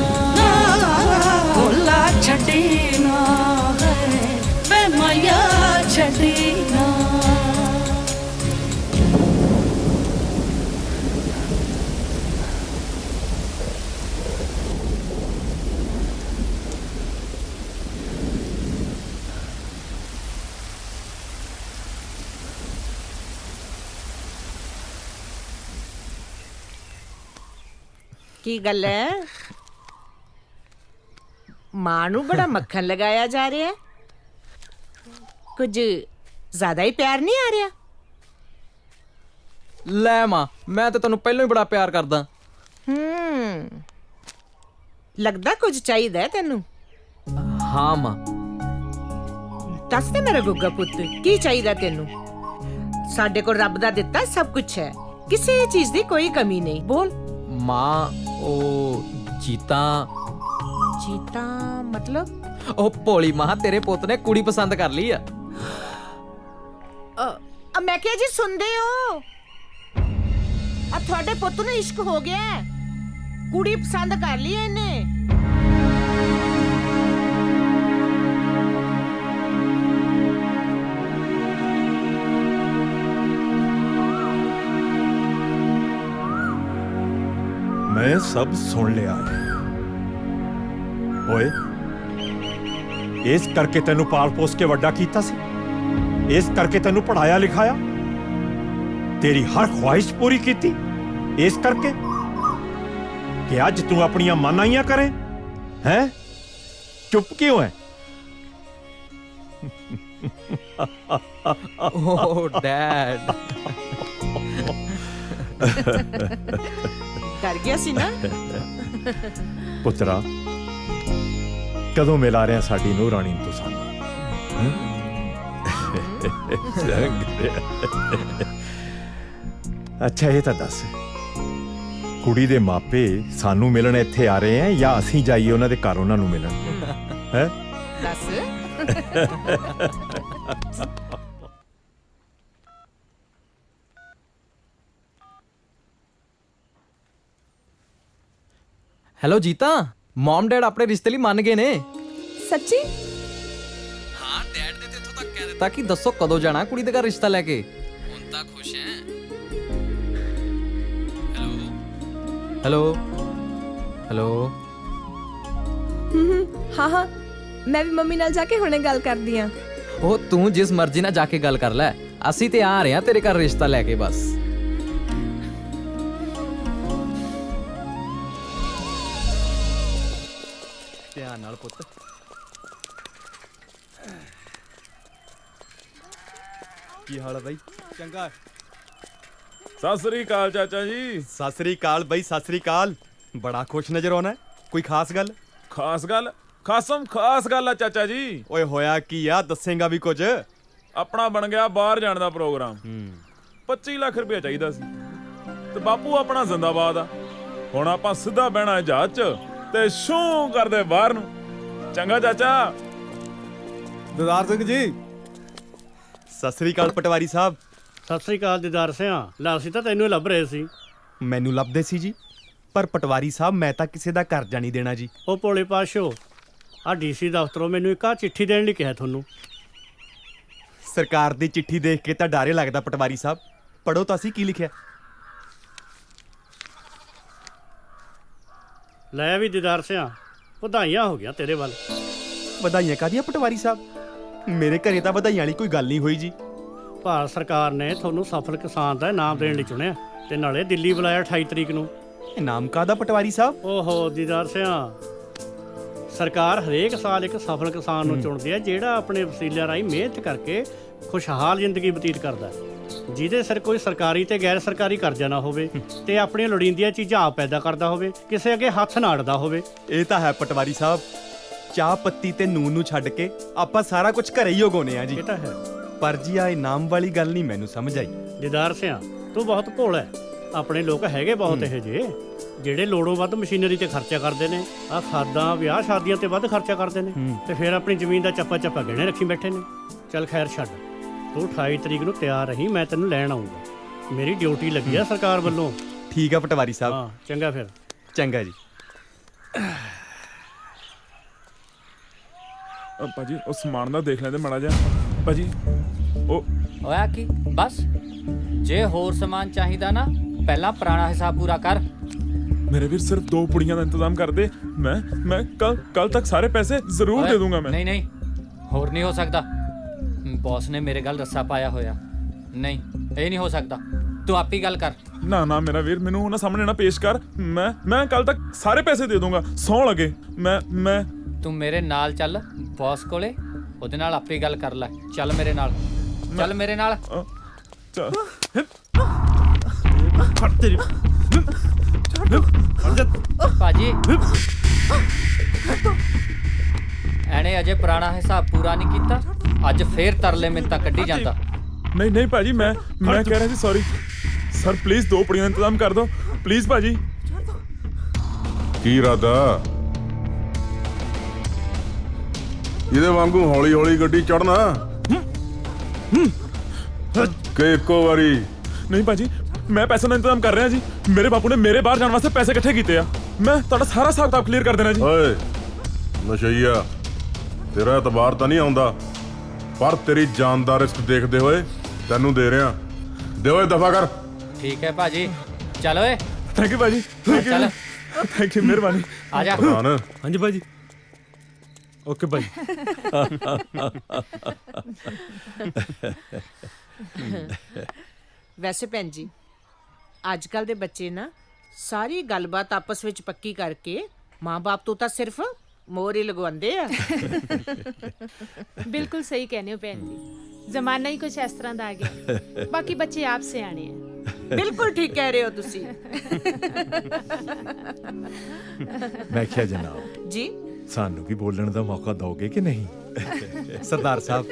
ढोला छड्डी ना वे माया छड्डी ना ਕੀ ਗੱਲ ਹੈ ਮਾਂ ਨੂੰ ਬੜਾ ਮੱਖਣ ਲਗਾਇਆ ਜਾ ਰਿਹਾ ਹੈ ਕੁਝ ਜ਼ਿਆਦਾ ਹੀ ਪਿਆਰ ਨਹੀਂ ਆ ਰਿਹਾ ਲੈ ਮਾਂ ਮੈਂ ਤਾਂ ਤੈਨੂੰ ਪਹਿਲਾਂ ਹੀ ਬੜਾ ਪਿਆਰ ਕਰਦਾ ਲੱਗਦਾ ਕੁਝ ਚਾਹੀਦਾ ਹੈ ਤੈਨੂੰ ਹਾਂ ਮਾਂ ਦੱਸ ਦੇ ਮੇਰਾ ਗੁੱਗਾ ਪੁੱਤ ਕੀ ਚਾਹੀਦਾ ਤੈਨੂੰ ਸਾਡੇ ਕੋਲ ਰੱਬ ਦਾ ਦਿੱਤਾ ਸਭ ਕੁਝ ਹੈ ਕਿਸੇ ਚੀਜ਼ ਦੀ ਕੋਈ ਕਮੀ ਨਹੀਂ ਬੋਲ ਮਾਂ ਉਹ ਜੀਤਾ ਮਤਲਬ ਉਹ ਭੋਲੀ ਮਾਂ ਤੇਰੇ ਪੁੱਤ ਨੇ ਕੁੜੀ ਪਸੰਦ ਕਰ ਲਈ ਆ ਮੈਂ ਕਿਹਾ ਜੀ ਸੁਣਦੇ ਹੋ ਆ ਤੁਹਾਡੇ ਪੁੱਤ ਨੂੰ ਇਸ਼ਕ ਹੋ ਗਿਆ ਹੈ। ਕੁੜੀ ਪਸੰਦ ਕਰ ਲਈ ਇਹਨੇ ਮੈਂ ਸਭ ਸੁਣ ਲਿਆ ਹੈ ਓਏ ਇਸ ਕਰਕੇ ਤੈਨੂੰ ਪਾਲ ਪੋਸ ਕੇ ਵੱਡਾ ਕੀਤਾ ਸੀ ਇਸ ਕਰਕੇ ਤੈਨੂੰ ਪੜਾਇਆ ਲਿਖਾਇਆ ਤੇਰੀ ਹਰ ਖੁਆਇਸ਼ ਪੂਰੀ ਕੀਤੀ ਇਸ ਕਰਕੇ ਕਿ ਅੱਜ ਤੂੰ ਆਪਣੀਆਂ ਮਨਾਈਆਂ ਕਰੇ ਹੈ ਚੁੱਪ ਕਿਉਂ ਹੈ ਓ ਡੈਡ ਡਰ ਗਿਆ ਸੀ ਨਾ ਪੁੱਤਰਾ ਕਦੋਂ ਮਿਲਾ ਰਿਆ ਸਾਡੀ ਨੂੰਹ ਰਾਣੀ ਨੂੰ ਤੂੰ ਸਾਨੂੰ ਅੱਛਾ ਇਹ ਤਾਂ ਦੱਸ ਕੁੜੀ ਦੇ ਮਾਪੇ ਸਾਨੂੰ ਮਿਲਣ ਇੱਥੇ ਆ ਰਹੇ ਆ ਜਾਂ ਅਸੀਂ ਜਾਈਏ ਉਹਨਾਂ ਦੇ ਘਰ ਉਹਨਾਂ ਨੂੰ ਮਿਲਣ ਹੈ ਦੱਸ ਹੈਲੋ ਜੀਤਾ ਮਮ ਡੈਡ ਆਪਣੇ ਰਿਸ਼ਤੇ ਲਈ ਮੰਨ ਗਏ ਨੇ ਸੱਚੀ ਹਾਂ ਡੈਡ ਨੇ ਤੇ ਇੱਥੋਂ ਤੱਕ ਕਹਿ ਦਿੱਤਾ ਕਿ ਦੱਸੋ ਕਦੋਂ ਜਾਣਾ ਕੁੜੀ ਦੇ ਘਰ ਰਿਸ਼ਤਾ ਲੈ ਕੇ ਹੁਣ ਤਾਂ ਖੁਸ਼ ਹੈ ਹੈਲੋ ਹੈਲੋ ਹਾਂ ਮੈਂ ਵੀ ਮੰਮੀ ਨਾਲ ਜਾ ਕੇ ਹੁਣੇ ਗੱਲ ਕਰਦੀ ਆ ਉਹ ਤੂੰ ਜਿਸ ਮਰਜ਼ੀ ਨਾਲ ਜਾ ਕੇ ਗੱਲ ਕਰ ਲੈ ਅਸੀਂ ਤੇ ਆ ਰਹੇ ਆ ਤੇਰੇ ਘਰ ਰਿਸ਼ਤਾ ਲੈ ਕੇ ਬਸ ਧਿਆਨ ਨਾਲ ਪੁੱਤ ਕੀ ਹਾਲ ਹੈ ਬਾਈ ਚੰਗਾ ਸਤਿ ਸ੍ਰੀ ਅਕਾਲ ਚਾਚਾ ਜੀ ਸਤਿ ਸ੍ਰੀ ਅਕਾਲ ਬਾਈ ਸਤਿ ਸ੍ਰੀ ਅਕਾਲ ਬੜਾ ਖੁਸ਼ ਨਜ਼ਰ ਆਉਣਾ ਕੋਈ ਖਾਸ ਗੱਲ ਖਾਸ ਗੱਲ ਖਾਸਮ ਖਾਸ ਗੱਲ ਆ ਚਾਚਾ ਜੀ। ਓਏ ਹੋਇਆ ਕੀ ਆ, ਦੱਸੇਗਾ ਵੀ ਕੁਝ? ਆਪਣਾ ਬਣ ਗਿਆ ਬਾਹਰ ਜਾਣ ਦਾ ਪ੍ਰੋਗਰਾਮ। 25 ਲੱਖ ਰੁਪਏ ਚਾਹੀਦਾ ਸੀ ਤੇ ਬਾਪੂ ਆਪਣਾ ਜ਼ਿੰਦਾਬਾਦ ਆ। ਹੁਣ ਆਪਾਂ ਸਿੱਧਾ ਬਹਿਣਾ ਜਹਾਜ਼ 'ਚ ਤੇ ਸ਼ੂ ਕਰਦੇ ਬਾਹਰ ਨੂੰ। ਚੰਗਾ ਚਾਚਾ। ਦਿਦਾਰ ਸਿੰਘ ਜੀ, ਸਤਿ ਸ੍ਰੀ ਅਕਾਲ ਪਟਵਾਰੀ ਸਾਹਿਬ। ਸਤਿ ਸ੍ਰੀ ਅਕਾਲ ਦਿਦਾਰ ਸਿਆ। ਲੈ ਅਸੀਂ ਤਾਂ ਤੈਨੂੰ ਲੱਭ ਰਹੇ ਸੀ। ਮੈਨੂੰ ਲੱਭਦੇ ਸੀ ਜੀ, ਪਰ ਪਟਵਾਰੀ ਸਾਹਿਬ ਮੈਂ ਤਾਂ ਕਿਸੇ ਦਾ ਕਰਜ਼ਾ ਨਹੀਂ ਦੇਣਾ ਜੀ। ਉਹ ਭੋਲੇ ਪਾਸ਼ੋ, ਆ ਡੀਸੀ ਦਫ਼ਤਰੋਂ ਮੈਨੂੰ ਇੱਕ ਚਿੱਠੀ ਦੇਣ ਲਈ ਕਿਹਾ ਤੁਹਾਨੂੰ। ਸਰਕਾਰ ਦੀ ਚਿੱਠੀ ਦੇਖ ਕੇ ਤਾਂ ਡਾਰੇ ਲੱਗਦਾ ਪਟਵਾਰੀ ਸਾਹਿਬ। ਪੜੋ ਤਾਂ ਸੀ ਕੀ ਲਿਖਿਆ। ਲੈ ਵੀ ਦਿਦਾਰ ਸਿਆ, ਵਧਾਈਆਂ ਹੋ ਗਿਆ ਤੇਰੇ ਵੱਲ। ਵਧਾਈਆਂ ਕਾਹਦੀਆਂ ਪਟਵਾਰੀ ਸਾਹਿਬ? ਮੇਰੇ ਘਰੇ ਤਾਂ ਵਧਾਈਆਂ ਵਾਲੀ ਕੋਈ ਗੱਲ ਨਹੀਂ ਹੋਈ ਜੀ। ਭਾਰਤ ਸਰਕਾਰ ਨੇ ਤੁਹਾਨੂੰ ਸਫਲ ਕਿਸਾਨ ਦਾ ਇਨਾਮ ਦੇਣ ਲਈ ਚੁਣਿਆ ਤੇ ਨਾਲੇ ਦਿੱਲੀ ਬੁਲਾਇਆ 28 ਤਰੀਕ ਨੂੰ। ਇਨਾਮ ਕਾਹਦਾ ਪਟਵਾਰੀ ਸਾਹਿਬ? ਓਹੋ ਦਿਦਾਰ ਸਿਆ, ਸਰਕਾਰ ਹਰੇਕ ਸਾਲ ਇੱਕ ਸਫਲ ਕਿਸਾਨ ਨੂੰ ਚੁਣਦੀ ਹੈ ਜਿਹੜਾ ਆਪਣੇ ਵਸੀਲਿਆਂ ਰਾਹੀਂ ਮਿਹਨਤ ਕਰਕੇ ਖੁਸ਼ਹਾਲ ਜ਼ਿੰਦਗੀ ਬਤੀਤ ਕਰਦਾ ਹੈ, ਜਿਹਦੇ ਸਿਰ ਕੋਈ ਸਰਕਾਰੀ ਤੇ ਗੈਰ ਸਰਕਾਰੀ ਕਰਜ਼ਾ ਨਾ ਹੋਵੇ ਤੇ ਆਪਣੀਆਂ ਲੋੜੀਂਦੀਆਂ ਚੀਜ਼ਾਂ ਆਪ ਪੈਦਾ ਕਰਦਾ ਹੋਵੇ, ਕਿਸੇ ਅੱਗੇ ਹੱਥ ਨਾ ਅੜਦਾ ਹੋਵੇ। ਇਹ ਤਾਂ ਹੈ ਪਟਵਾਰੀ ਸਾਹਿਬ। ਚਾਹ ਪੱਤੀ ਤੇ ਨੂਨ ਨੂੰ ਛੱਡ ਕੇ ਆਪਾਂ ਸਾਰਾ ਕੁਝ ਘਰੇ ਹੀ ਉਗਾਉਂਦੇ ਆ ਜੀ। ਇਹ ਤਾਂ ਹੈ, ਪਰ ਜੀ ਆ ਇਨਾਮ ਵਾਲੀ ਗੱਲ ਨਹੀਂ ਮੈਨੂੰ ਸਮਝ ਆਈ। ਦਿਦਾਰ ਸਿਆ, ਤੂੰ ਬਹੁਤ ਭੋਲਾ ਹੈ। ਆਪਣੇ ਲੋਕ ਹੈਗੇ ਬਹੁਤ ਇਹੋ ਜਿਹੇ ਜਿਹੜੇ ਲੋੜੋਂ ਵੱਧ ਮਸ਼ੀਨਰੀ ਤੇ ਖਰਚਾ ਕਰਦੇ ਨੇ, ਆ ਖਾਦਾਂ ਵਿਆਹ ਸ਼ਾਦੀਆਂ ਤੇ ਵੱਧ ਖਰਚਾ ਕਰਦੇ ਨੇ ਤੇ ਫਿਰ ਆਪਣੀ ਜ਼ਮੀਨ ਦਾ ਚੱਪਾ ਚੱਪਾ ਗਹਿਣੇ ਰੱਖੀ ਬੈਠੇ ਨੇ। ਚੱਲ ਖੈਰ ਛੱਡ, ਤੂੰ 28 ਤਰੀਕ ਨੂੰ ਤਿਆਰ ਰਹੀ, ਮੈਂ ਤੈਨੂੰ ਲੈਣ ਆਉਂਗਾ। ਮੇਰੀ ਡਿਊਟੀ ਲੱਗੀ ਆ ਸਰਕਾਰ ਵੱਲੋਂ। ਠੀਕ ਆ ਪਟਵਾਰੀ ਸਾਹਿਬ। ਹਾਂ ਚੰਗਾ ਫਿਰ। ਚੰਗਾ ਜੀ। ਭਾਜੀ ਉਹ ਸਮਾਨ ਦਾ ਦੇਖ ਲੈਂਦੇ ਮਾੜਾ ਜਿਹਾ। ਭਾਜੀ ਉਹ ਹੋਇਆ ਕੀ? ਬਸ ਜੇ ਹੋਰ ਸਮਾਨ ਚਾਹੀਦਾ ਨਾ, ਪਹਿਲਾਂ ਪੁਰਾਣਾ ਹਿਸਾਬ ਪੂਰਾ ਕਰ। ਮੇਰੇ ਵੀਰ ਸਿਰਫ 2 ਪੁੜੀਆਂ ਦਾ ਇੰਤਜ਼ਾਮ ਕਰ ਦੇ। ਮੈਂ ਕੱਲ ਤੱਕ ਸਾਰੇ ਪੈਸੇ ਜ਼ਰੂਰ ਦੇ ਦੂੰਗਾ। ਮੈਂ ਨਹੀਂ ਹੋਰ ਨਹੀਂ ਹੋ ਸਕਦਾ। ਬੌਸ ਨੇ ਮੇਰੇ ਗੱਲ ਰੱਸਾ ਪਾਇਆ ਹੋਇਆ। ਨਹੀਂ, ਇਹ ਨਹੀਂ ਹੋ ਸਕਦਾ। ਤੂੰ ਆਪ ਹੀ ਗੱਲ ਕਰ। ਨਾ ਮੇਰਾ ਵੀਰ, ਮੈਨੂੰ ਉਹਨਾਂ ਸਾਹਮਣੇ ਨਾ ਪੇਸ਼ ਕਰ। ਮੈਂ ਕੱਲ ਤੱਕ ਸਾਰੇ ਪੈਸੇ ਦੇ ਦੂੰਗਾ, ਸੌਂ ਲੱਗੇ। ਮੈਂ ਤੂੰ ਮੇਰੇ ਨਾਲ ਚੱਲ ਬੌਸ ਕੋਲੇ, ਉਹਦੇ ਨਾਲ ਆਪੇ ਗੱਲ ਕਰ ਲੈ। ਚੱਲ ਮੇਰੇ ਨਾਲ, ਚੱਲ ਮੇਰੇ ਨਾਲ। ਭਾਜੀ ਐਨੇ ਅਜੇ ਪੁਰਾਣਾ ਹਿਸਾਬ ਪੂਰਾ ਨਹੀਂ ਕੀਤਾ, ਅੱਜ ਫੇਰ ਤਰਲੇ ਮਿੰਤਾਂ ਕੱਢੀ ਜਾਂਦਾ। ਨਹੀਂ ਭਾਜੀ, ਮੈਂ ਕਹਿ ਰਿਹਾ ਸੀ ਸੌਰੀ ਸਰ। ਪਲੀਜ਼ 2 ਪੁੜੀਆਂ ਦਾ ਇੰਤਜ਼ਾਮ ਕਰ ਦਿਓ ਪਲੀਜ਼ ਭਾਜੀ। ਕੀ ਇਰਾਦਾ? ਇਹਦੇ ਵਾਂਗੂ ਹੌਲੀ ਹੌਲੀ ਗੱਡੀ ਚੜਨਾ ਕਿ ਇੱਕੋ ਵਾਰੀ? ਨਹੀਂ ਭਾਜੀ, ਮੈਂ ਪੈਸੇ ਦਾ ਇੰਤਜ਼ਾਮ ਕਰ ਰਿਹਾ ਜੀ। ਮੇਰੇ ਬਾਪੂ ਨੇ ਮੇਰੇ ਬਾਹਰ ਜਾਣ ਵਾਸਤੇ ਪੈਸੇ ਇਕੱਠੇ ਕੀਤੇ ਆ। ਮੈਂ ਤੁਹਾਡਾ ਸਾਰਾ ਹਿਸਾਬ ਕਿਤਾਬ ਕਲੀਅਰ ਕਰ ਦੇਣਾ ਜੀ। ਓਏ ਨਸ਼ਈਆ, ਤੇਰਾ ਇਤਬਾਰ ਤਾਂ ਨਹੀਂ ਆਉਂਦਾ, ਪਰ ਤੇਰੀ ਜਾਨ ਦਾ ਰਿਸਕ ਦੇਖਦੇ ਹੋਏ ਤੈਨੂੰ ਦੇ ਰਿਹਾ। ਦੇ ਓਏ ਦਫਾ ਕਰ। ਠੀਕ ਹੈ ਭਾਜੀ, ਚੱਲ ਓਏ। ਥੈਂਕ ਯੂ ਭਾਜੀ। ਚੱਲ। ਥੈਂਕ ਯੂ, ਮਿਹਰਬਾਨੀ। ਆ ਜਾ। ਹਾਂਜੀ ਭਾਜੀ। ਓਕੇ ਭਾਈ। ਵੈਸੇ ਭੈਣ ਜੀ, ਅੱਜ ਕੱਲ ਦੇ ਬੱਚੇ ਨਾ ਸਾਰੀ ਗੱਲਬਾਤ ਆਪਸ ਵਿੱਚ ਪੱਕੀ ਕਰਕੇ ਮਾਂ-ਬਾਪ ਤੋਂ ਤਾਂ ਸਿਰਫ ਮੋਹਰ ਹੀ ਲਗਵਾਉਂਦੇ ਆ। ਬਿਲਕੁਲ ਸਹੀ ਕਹਿੰਦੇ ਹੋ ਭੈਣ ਜੀ, ਜ਼ਮਾਨਾ ਹੀ ਕੁਝ ਇਸ ਤਰ੍ਹਾਂ ਦਾ ਆ ਗਿਆ। ਬਾਕੀ ਬੱਚੇ ਆਪ ਸਿਆਣੇ ਆ। ਬਿਲਕੁਲ ਠੀਕ ਕਹਿ ਰਹੇ ਹੋ ਤੁਸੀਂ। ਮੈਂ ਕਿਹਾ ਜਨਾਬ ਜੀ, ਸਾਨੂੰ ਵੀ ਬੋਲਣ ਦਾ ਮੌਕਾ ਦਿਓਗੇ ਕਿ ਨਹੀਂ? ਸਰਦਾਰ ਸਾਹਿਬ,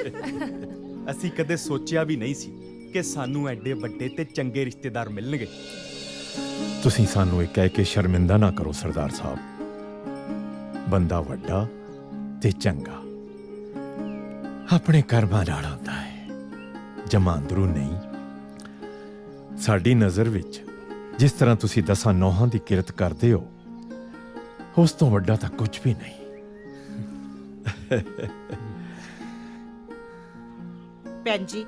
ਅਸੀਂ ਕਦੇ ਸੋਚਿਆ ਵੀ ਨਹੀਂ ਸੀ ਕਿ ਸਾਨੂੰ ਐਡੇ ਵੱਡੇ ਤੇ ਚੰਗੇ ਰਿਸ਼ਤੇਦਾਰ ਮਿਲਣਗੇ। ਤੁਸੀਂ ਸਾਨੂੰ ਇਹ ਕਹਿ ਕੇ ਸ਼ਰਮਿੰਦਾ ਨਾ ਕਰੋ ਸਰਦਾਰ ਸਾਹਿਬ। ਬੰਦਾ ਵੱਡਾ ਤੇ ਚੰਗਾ ਆਪਣੇ ਕਰਮਾਂ ਨਾਲ ਆਉਂਦਾ ਹੈ, ਜਮਾਂ ਅੰਦਰੋਂ ਨਹੀਂ। ਸਾਡੀ ਨਜ਼ਰ ਵਿੱਚ ਜਿਸ ਤਰ੍ਹਾਂ ਤੁਸੀਂ 10 ਨੌਹਾਂ ਦੀ ਕਿਰਤ ਕਰਦੇ ਹੋ, ਉਸ ਤੋਂ ਵੱਡਾ ਤਾਂ ਕੁਝ ਵੀ ਨਹੀਂ। ਭੈਣ ਜੀ,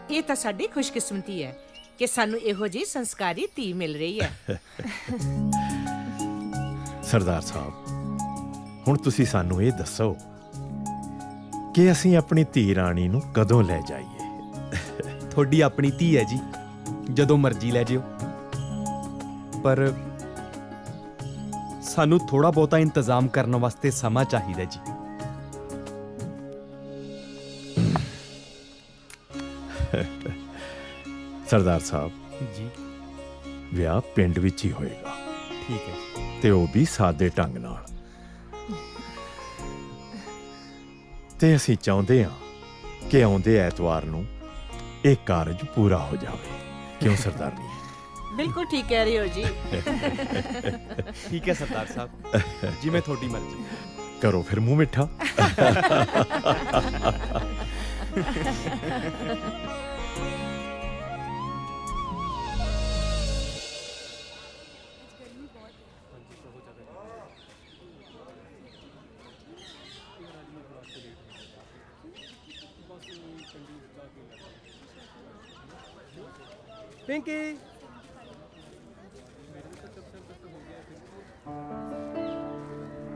ਇਹ ਤਾਂ ਸਾਡੀ ਖੁਸ਼ਕਿਸਮਤੀ ਹੈ ਕਿ ਸਾਨੂੰ ਇਹੋ ਜਿਹੀ ਸੰਸਕਾਰੀ ਧੀ ਮਿਲ ਰਹੀ ਹੈ। ਸਰਦਾਰ ਸਾਹਿਬ, ਹੁਣ ਤੁਸੀਂ ਸਾਨੂੰ ਇਹ ਦੱਸੋ ਕਿ ਅਸੀਂ ਆਪਣੀ ਧੀ ਰਾਣੀ ਨੂੰ ਕਦੋਂ ਲੈ ਜਾਈਏ? ਤੁਹਾਡੀ ਆਪਣੀ ਧੀ ਹੈ ਜੀ, ਜਦੋਂ ਮਰਜ਼ੀ ਲੈ ਜਿਓ। ਪਰ ਸਾਨੂੰ ਥੋੜਾ ਬਹੁਤਾ ਇੰਤਜ਼ਾਮ ਕਰਨ ਵਾਸਤੇ ਸਮਾਂ ਚਾਹੀਦਾ ਜੀ। ਸਰਦਾਰ ਸਾਹਿਬ ਜੀ, ਵਿਆਹ ਪਿੰਡ ਵਿੱਚ ਹੀ ਹੋਏਗਾ। ਠੀਕ ਹੈ। ਤੇ ਉਹ ਵੀ ਸਾਦੇ ਢੰਗ ਨਾਲ। ਤੇ ਅਸੀਂ ਚਾਹੁੰਦੇ ਹਾਂ ਕਿ ਆਉਂਦੇ ਐਤਵਾਰ ਨੂੰ ਇਹ ਕਾਰਜ ਪੂਰਾ ਹੋ ਜਾਵੇ। ਕਿਉਂ ਸਰਦਾਰਨੀ? ਬਿਲਕੁਲ ਠੀਕ ਕਹਿ ਰਹੇ ਹੋ ਜੀ। ਠੀਕ ਹੈ ਸਰਦਾਰ ਸਾਹਿਬ, ਜਿਵੇਂ ਤੁਹਾਡੀ ਮਰਜ਼ੀ। ਕਰੋ ਫਿਰ ਮੂੰਹ ਮਿੱਠਾ। ਪਿੰਕੀ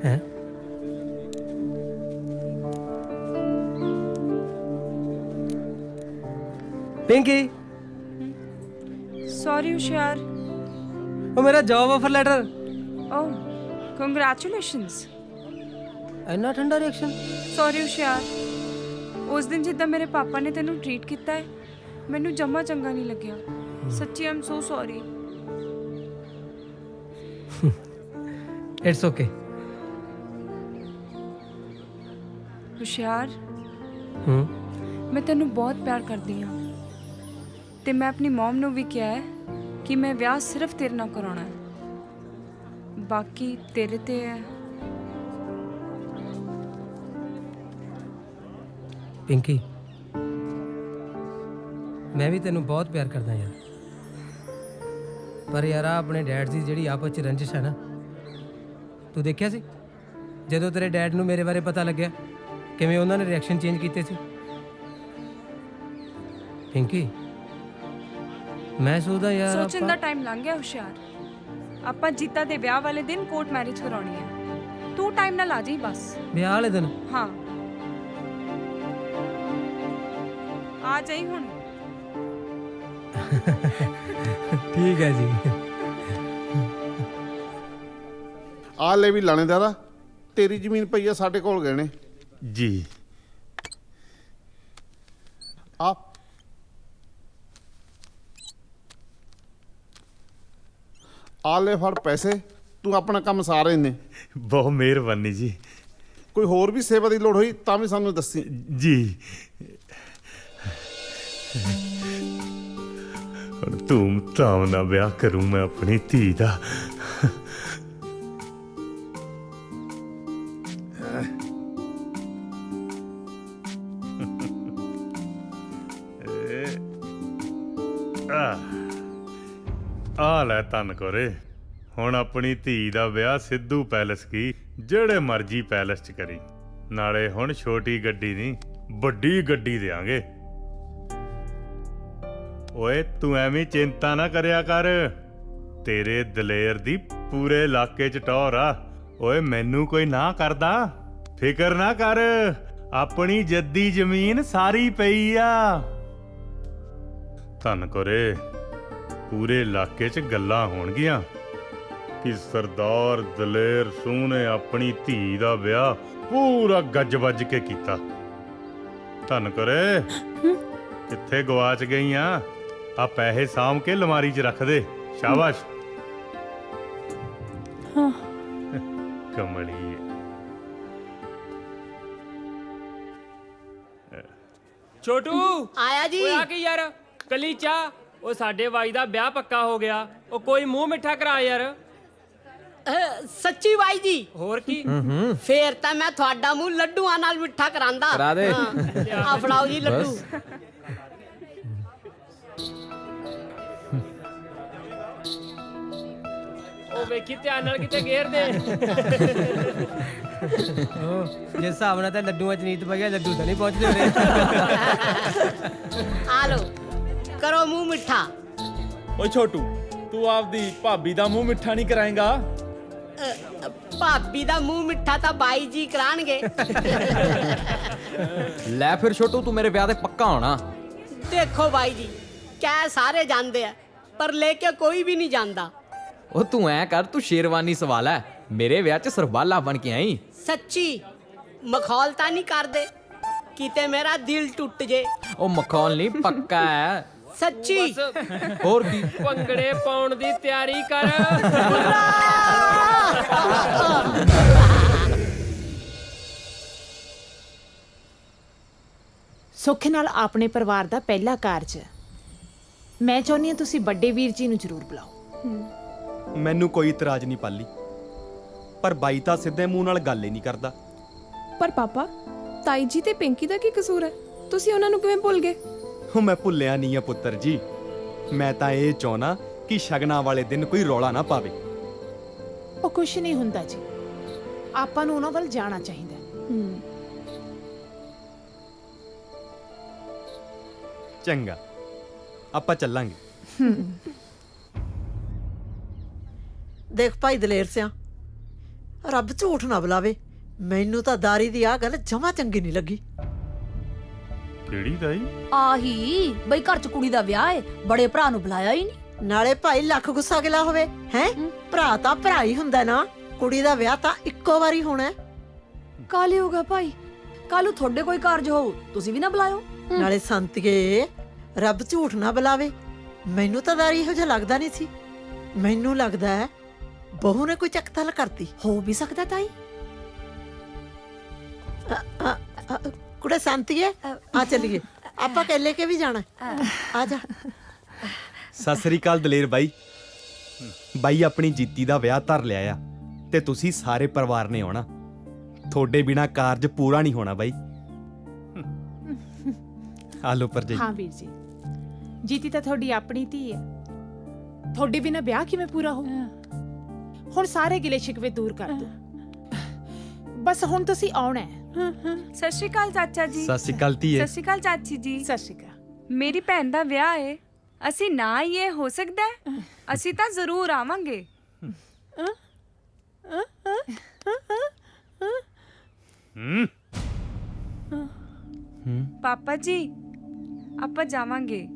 ਹੈ ਪਿੰਕੀ सॉरी होशियार। ਉਹ ਮੇਰਾ ਜੌਬ ਆਫਰ ਲੈਟਰ। ओह ਕੰਗ੍ਰੈਚੁਲੇਸ਼ਨਸ। ਇੰਨਾ ਠੰਡਾ ਰਿਐਕਸ਼ਨ। ਸੌਰੀ ਹੋਸ਼ਿਆਰ, ਉਸ ਦਿਨ ਜਿੱਦਾਂ ਮੇਰੇ ਪਾਪਾ ਨੇ ਤੈਨੂੰ ਟਰੀਟ ਕੀਤਾ ਹੈ ਮੈਨੂੰ ਜਮਾ ਚੰਗਾ ਨਹੀਂ ਲੱਗਿਆ। ਸੱਚੀ I'm so sorry. It's okay. ਹੋਸ਼ਿਆਰ, ਹੂੰ ਮੈਂ ਤੈਨੂੰ ਬਹੁਤ ਪਿਆਰ ਕਰਦੀ ਹਾਂ ਤੇ ਮੈਂ ਆਪਣੀ ਮਮ ਨੂੰ ਵੀ ਕਿਹਾ ਹੈ ਕਿ ਮੈਂ ਵਿਆਹ ਸਿਰਫ ਤੇਰੇ ਨਾਲ ਕਰਾਉਣਾ ਹੈ, ਬਾਕੀ ਤੇਰੇ ਤੇ ਹੈ। ਪਿੰਕੀ, ਮੈਂ ਵੀ ਤੈਨੂੰ ਬਹੁਤ ਪਿਆਰ ਕਰਦਾ ਯਾਰ, ਪਰ ਯਾਰ ਆਹ ਆਪਣੇ ਡੈਡ ਦੀ ਜਿਹੜੀ ਆਪਸ ਚ ਰੰਜਿਸ਼ ਹੈ ਨਾ, ਤੂੰ ਦੇਖਿਆ ਸੀ ਜਦੋਂ ਤੇਰੇ ਡੈਡ ਨੂੰ ਮੇਰੇ ਬਾਰੇ ਪਤਾ ਲੱਗਿਆ ਕਿਵੇਂ ਉਹਨਾਂ ਨੇ ਰਿਐਕਸ਼ਨ ਚੇਂਜ ਕੀਤੇ ਸੀ। ਪਿੰਕੀ, ਮੈਂ ਸੋਚਦਾ ਯਾਰ ਸੋਚਣ ਦਾ ਟਾਈਮ ਲੰਘ ਗਿਆ ਹੋਸ਼ਿਆਰ। ਆਪਾਂ ਜੀਤਾ ਦੇ ਵਿਆਹ ਵਾਲੇ ਦਿਨ ਕੋਰਟ ਮੈਰਿਜ ਕਰਾਉਣੀ ਹੈ, ਤੂੰ ਟਾਈਮ ਨਾਲ ਆ ਜਾਈਂ ਬਸ। ਵਿਆਹ ਵਾਲੇ ਦਿਨ? ਹਾਂ ਆ ਜਾਈਂ ਹੁਣ। ਠੀਕ ਹੈ ਜੀ। ਆ ਲੈ ਵੀ ਲਾਣੇਦਾਰਾ, ਤੇਰੀ ਜ਼ਮੀਨ ਪਈ ਆ ਸਾਡੇ ਕੋਲ ਗਏ ਨੇ ਜੀ। ਆ ਲੈ ਫੜ ਪੈਸੇ, ਤੂੰ ਆਪਣਾ ਕੰਮ ਸਾਰੇ ਨੇ। ਬਹੁਤ ਮਿਹਰਬਾਨੀ ਜੀ। ਕੋਈ ਹੋਰ ਵੀ ਸੇਵਾ ਦੀ ਲੋੜ ਹੋਈ ਤਾਂ ਵੀ ਸਾਨੂੰ ਦੱਸੀ ਜੀ। ਹੁਣ ਧੂਮ ਧਾਮ ਨਾਲ ਵਿਆਹ ਕਰੂੰ ਮੈਂ ਆਪਣੀ ਧੀ ਦਾ। ਆ ਲੈ ਧੰਨ ਕੋਰੇ, ਹੁਣ ਆਪਣੀ ਧੀ ਦਾ ਵਿਆਹ ਸਿੱਧੂ ਪੈਲਸ ਕੀ ਜਿਹੜੇ ਮਰਜੀ ਪੈਲਸ 'ਚ ਕਰੀ। ਨਾਲੇ ਹੁਣ ਛੋਟੀ ਗੱਡੀ ਨਹੀਂ ਵੱਡੀ ਗੱਡੀ ਦੇਾਂਗੇ। ਓਏ ਤੂੰ ਐਵੇਂ ਚਿੰਤਾ ਨਾ ਕਰਿਆ ਕਰ, ਤੇਰੇ ਦਲੇਰ ਦੀ ਪੂਰੇ ਇਲਾਕੇ 'ਚ ਟੌਰ ਆ। ਓਏ ਮੈਨੂੰ ਕੋਈ ਨਾ ਕਰਦਾ, ਫਿਕਰ ਨਾ ਕਰ, ਆਪਣੀ ਜੱਦੀ ਜ਼ਮੀਨ ਸਾਰੀ ਪਈ ਆ। ਧੰਨ ਕੋਰੇ, ਪੂਰੇ ਇਲਾਕੇ 'ਚ ਗੱਲਾਂ ਹੋਣਗੀਆਂ ਕਿ ਸਰਦਾਰ ਦਲੇਰ ਸਿੰਘ ਨੇ ਆਪਣੀ ਧੀ ਦਾ ਵਿਆਹ ਪੂਰਾ ਗੱਜ ਵੱਜ ਕੇ ਕੀਤਾ। ਧੰਨ ਕੋਰੇ, ਕਿੱਥੇ ਗਵਾਚ ਗਈਆਂ? ਆ ਪੈਸੇ ਸਾਂਭ ਕੇ ਅਲਮਾਰੀ 'ਚ ਰੱਖ ਦੇ। ਸ਼ਾਬਾਸ਼। ਹਾਂ ਕਮਲੀ। ਛੋਟੂ ਆਇਆ ਜੀ। ਓਏ ਆ ਕੀ ਯਾਰ, ਕਲੀ ਚਾਹ। ਉਹ ਸਾਡੇ ਬਾਈ ਦਾ ਵਿਆਹ ਪੱਕਾ ਹੋ ਗਿਆ, ਉਹ ਕੋਈ ਮੂੰਹ ਮਿੱਠਾ ਕਰਾ ਯਾਰ। ਸੱਚੀ ਬਾਈ ਜੀ? ਹੋਰ ਕੀ, ਫੇਰ ਤਾਂ ਮੈਂ ਤੁਹਾਡਾ ਮੂੰਹ ਲੱਡੂਆਂ ਨਾਲ ਮਿੱਠਾ ਕਰਾਂਦਾ। ਕਰਾ ਦੇ। ਆ ਫੜਾਓ ਜੀ ਲੱਡੂ। ਉਹ ਵੇਖੀ ਧਿਆਨ ਨਾਲ ਕਿਤੇ ਗੇਰ ਦੇ। ਉਹ ਜਿਸ ਹਿਸਾਬ ਨਾਲ ਤਾਂ ਲੱਡੂਆਂ 'ਚ ਨੀਤ ਪੈ ਗਿਆ, ਲੱਡੂ ਤਾਂ ਨਹੀਂ ਪਹੁੰਚਦੇ ਹੋਣੇ। ਆ ਲੋ, ਕਰੋ ਮੂੰਹ ਮਿੱਠਾ। ਓਏ ਛੋਟੂ, ਤੂੰ ਆਪਦੀ ਭਾਬੀ ਦਾ ਮੂੰਹ ਮਿੱਠਾ ਨਹੀਂ ਕਰਾਏਗਾ? ਭਾਬੀ ਦਾ ਮੂੰਹ ਮਿੱਠਾ ਤਾਂ ਬਾਈ ਜੀ ਕਰਾਣਗੇ। ਲੈ ਫਿਰ ਛੋਟੂ, ਤੂੰ ਮੇਰੇ ਵਿਆਹ ਤੇ ਪੱਕਾ ਹੋਣਾ। ਦੇਖੋ ਬਾਈ ਜੀ, ਕਹਿ ਸਾਰੇ ਜਾਂਦੇ ਆ ਪਰ ਲੈ ਕੇ ਕੋਈ ਵੀ ਨਹੀਂ ਜਾਂਦਾ। ਉਹ ਤੂੰ ਐ ਕਰ, ਤੂੰ ਸ਼ੇਰਵਾਨੀ ਸਵਾਲ ਹੈ, ਮੇਰੇ ਵਿਆਹ 'ਚ ਸਰਬਾਲਾ ਬਣ ਕੇ ਆਈ। ਸੱਚੀ ਮਖੌਲ ਤਾਂ ਨਹੀਂ ਕਰਦੇ ਕਿਤੇ ਮੇਰਾ ਦਿਲ ਟੁੱਟ ਜੇ। ਉਹ ਮਖੌਲ ਨਹੀਂ, ਪੱਕਾ ਹੈ। ਸੱਚੀ? ਹੋਰ ਕੀ, ਭੰਗੜੇ ਪਾਉਣ ਦੀ ਤਿਆਰੀ ਕਰ। ਸੁੱਖ ਨਾਲ ਆਪਣੇ ਪਰਿਵਾਰ ਦਾ ਪਹਿਲਾ ਕਾਰਜ ਹੈ। ਮੈਂ ਚਾਹੁੰਦੀ ਹਾਂ ਤੁਸੀਂ ਵੱਡੇ ਵੀਰ ਜੀ ਨੂੰ ਜ਼ਰੂਰ ਬੁਲਾਓ। ਮੈਨੂੰ ਕੋਈ ਇਤਰਾਜ਼ ਨਹੀਂ ਪਾਲੀ, ਪਰ ਬਾਈ ਤਾਂ ਸਿੱਧੇ ਮੂੰਹ ਨਾਲ ਗੱਲ ਹੀ ਨਹੀਂ ਕਰਦਾ। ਪਰ ਪਾਪਾ, ਤਾਈ ਜੀ ਤੇ ਪਿੰਕੀ ਦਾ ਕੀ ਕਸੂਰ ਹੈ? ਤੁਸੀਂ ਉਹਨਾਂ ਨੂੰ ਕਿਵੇਂ ਭੁੱਲ ਗਏ? ਉਹ ਮੈਂ ਭੁੱਲਿਆ ਨਹੀਂ ਆ ਪੁੱਤਰ ਜੀ, ਮੈਂ ਤਾਂ ਇਹ ਚਾਹਣਾ ਕਿ ਸ਼ਗਨਾਂ ਵਾਲੇ ਦਿਨ ਕੋਈ ਰੌਲਾ ਨਾ ਪਾਵੇ। ਉਹ ਕੁਛ ਨਹੀਂ ਹੁੰਦਾ ਜੀ, ਆਪਾਂ ਨੂੰ ਉਹਨਾਂ ਵੱਲ ਜਾਣਾ ਚਾਹੀਦਾ। ਚੰਗਾ, ਆਪਾਂ ਚੱਲਾਂਗੇ। ਦੇਖ ਭਾਈ ਦਲੇਰ ਸਿਆ, ਰੱਬ ਝੂਠ ਨਾ ਬੁਲਾਵੇ, ਮੈਨੂੰ ਤਾਂ ਦਾਰੀ ਦੀ ਆ ਗੱਲ ਜਮਾ ਚੰਗੀ ਨਹੀਂ ਲੱਗੀ। ਕਿਹੜੀ ਤਾਈ? ਆਹੀ ਬਈ ਘਰ ਚ ਕੁੜੀ ਦਾ ਵਿਆਹ ਏ, ਬੜੇ ਭਰਾ ਨੂੰ ਬੁਲਾਇਆ ਹੀ ਨਹੀਂ। ਨਾਲੇ ਭਾਈ ਲੱਖ ਗੁੱਸਾ ਗਿਲਾ ਹੋਵੇ ਹੈ, ਭਰਾ ਤਾਂ ਭਰਾ ਹੀ ਹੁੰਦਾ ਨਾ। ਕੁੜੀ ਦਾ ਵਿਆਹ ਤਾਂ ਇੱਕੋ ਵਾਰੀ ਹੋਣਾ ਹੈ। ਕਾਲੇ ਹੋਗਾ ਭਾਈ, ਕੱਲੂ ਤੁਹਾਡੇ ਕੋਈ ਕਾਰਜ ਹੋਊ, ਤੁਸੀਂ ਵੀ ਨਾ ਬੁਲਾਇਓ। ਨਾਲੇ ਸੰਤੀਏ, ਰੱਬ ਝੂਠ ਨਾ ਬੁਲਾਵੇ, ਮੈਨੂੰ ਤਾਂ ਦਾਰੀ ਇਹੋ ਜਿਹਾ ਲੱਗਦਾ ਨਹੀਂ ਸੀ। ਮੈਨੂੰ ਲੱਗਦਾ ਹੈ ਬਹੂ ਨੇ ਕੋਈ ਚੱਕਤਲ ਕਰਤੀ। ਹੋ ਵੀ ਸਕਦਾ ਤਾਈ। ਕੁੜੇ ਸੰਤੀਏ, ਆ ਚੱਲੀਏ, ਆਪਾਂ ਕਹਿ ਕੇ ਵੀ ਜਾਣਾ। ਆ ਜਾ। ਸਤਿ ਸ੍ਰੀ ਅਕਾਲ ਦਲੇਰ ਬਾਈ। ਬਾਈ ਆਪਣੀ ਜੀਤੀ ਦਾ ਵਿਆਹ ਧਰ ਲਿਆ ਆ ਤੇ ਤੁਸੀਂ ਸਾਰੇ ਪਰਿਵਾਰ ਨੇ ਆਉਣਾ। ਤੁਹਾਡੇ ਬਿਨਾ ਕਾਰਜ ਪੂਰਾ ਨਹੀਂ ਹੋਣਾ ਬਾਈ। ਆ ਲੋ ਪਰਜਾਈ। ਹਾਂ ਵੀਰ ਜੀ, ਜੀਤੀ ਤਾਂ ਤੁਹਾਡੀ ਆਪਣੀ ਧੀ ਹੈ, ਤੁਹਾਡੇ ਬਿਨਾ ਵਿਆਹ ਕਿਵੇਂ ਪੂਰਾ ਹੋਊ? ਹੁਣ ਸਾਰੇ ਗਿਲੇ ਸ਼ਿਕਵੇ ਦੂਰ ਕਰ ਦਿਓ, ਬਸ ਹੁਣ ਤੁਸੀਂ ਆਉਣਾ ਹੈ। ਸਤਿ ਸ਼੍ਰੀ ਅਕਾਲ ਚਾਚਾ ਜੀ। ਸਤਿ ਸ਼੍ਰੀ ਅਕਾਲ ਧੀਏ। ਸਤਿ ਸ਼੍ਰੀ ਅਕਾਲ ਚਾਚੀ ਜੀ। ਸਤਿ ਸ਼੍ਰੀ ਅਕਾਲ। ਮੇਰੀ ਭੈਣ ਦਾ ਵਿਆਹ ਏ, ਅਸੀਂ ਨਾ ਆਈਏ ਹੋ ਸਕਦਾ ਹੈ? ਅਸੀਂ ਤਾਂ ਜ਼ਰੂਰ ਆਵਾਂਗੇ। ਪਾਪਾ ਜੀ, ਆਪਾਂ ਜਾਵਾਂਗੇ।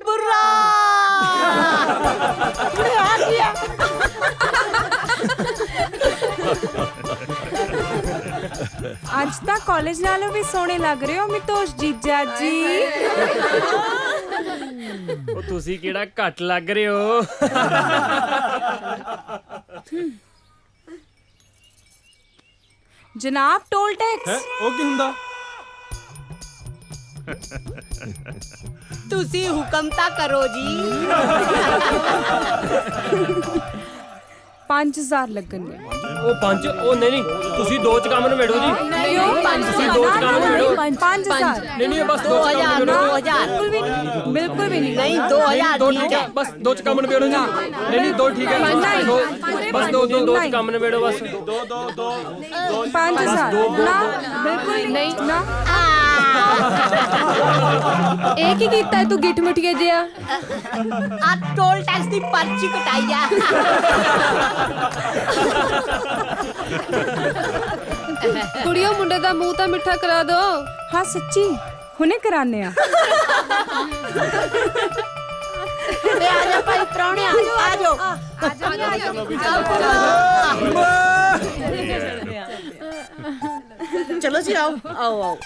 ਬੁਰਾ ਆ ਗਿਆ। ਅੱਜ ਤਾਂ ਕਾਲਜ ਨਾਲੋਂ ਵੀ ਸੋਹਣੇ ਲੱਗ ਰਹੇ ਹੋ ਮਿਤੋਸ਼ ਜੀਜਾ ਜੀ। ਉਹ ਤੁਸੀਂ ਕਿਹੜਾ ਘੱਟ ਲੱਗ ਰਹੇ ਹੋ। ਜਨਾਬ, ਟੋਲ ਟੈਕਸ। ਉਹ ਕੀ ਹੁੰਦਾ? ਤੁਸੀਂ ਹੁਕਮ ਤਾਂ ਕਰੋ ਜੀ। 5000 ਲੱਗਣਗੇ। ਉਹ 5 ਉਹ ਨਹੀਂ ਤੁਸੀਂ 2 ਚ ਕੰਮ ਨਿਬੇੜੋ ਜੀ। ਕਿਉਂ? ਤੁਸੀਂ 2 ਚ ਕੰਮ ਨਿਬੇੜੋ। 5000 ਨਹੀਂ ਬਸ 2 ਚ ਕੰਮ ਨਿਬੇੜੋ। 2000 ਬਿਲਕੁਲ ਵੀ ਨਹੀਂ। ਨਹੀਂ 2000 2 ਠੀਕ ਹੈ, ਬਸ 2 ਚ ਕੰਮ ਨਿਬੇੜੋ ਜੀ। ਨਹੀਂ 2 ਠੀਕ ਹੈ, ਬਸ 2 ਚ ਕੰਮ ਨਿਬੇੜੋ ਬਸ। 2 5000 ਨਾ ਬਿਲਕੁਲ ਨਹੀਂ ਨਾ। ਇਹ ਕੀ ਕੀਤਾ ਤੂੰ ਗਿੱਠ ਮੁੱਠੀਏ ਜਿਆ? ਆ ਟੋਲ ਟੈਕਸ ਦੀ ਪਰਚੀ ਕਟਾਈ ਆ। ਕੁੜੀਓ, ਮੁੰਡੇ ਦਾ ਮੂੰਹ ਤਾਂ ਮਿੱਠਾ ਕਰਾ ਦੋ। ਹਾਂ ਸੱਚੀ, ਹੁਣੇ ਕਰਾਨੇ ਆ। ਤੇ ਆ ਜਾ ਭਾਈ ਪ੍ਰਾਹੁਣੇ, ਆ ਜਾਓ। ਚਲੋ ਜੀ, ਆਓ ਆਓ ਆਓ।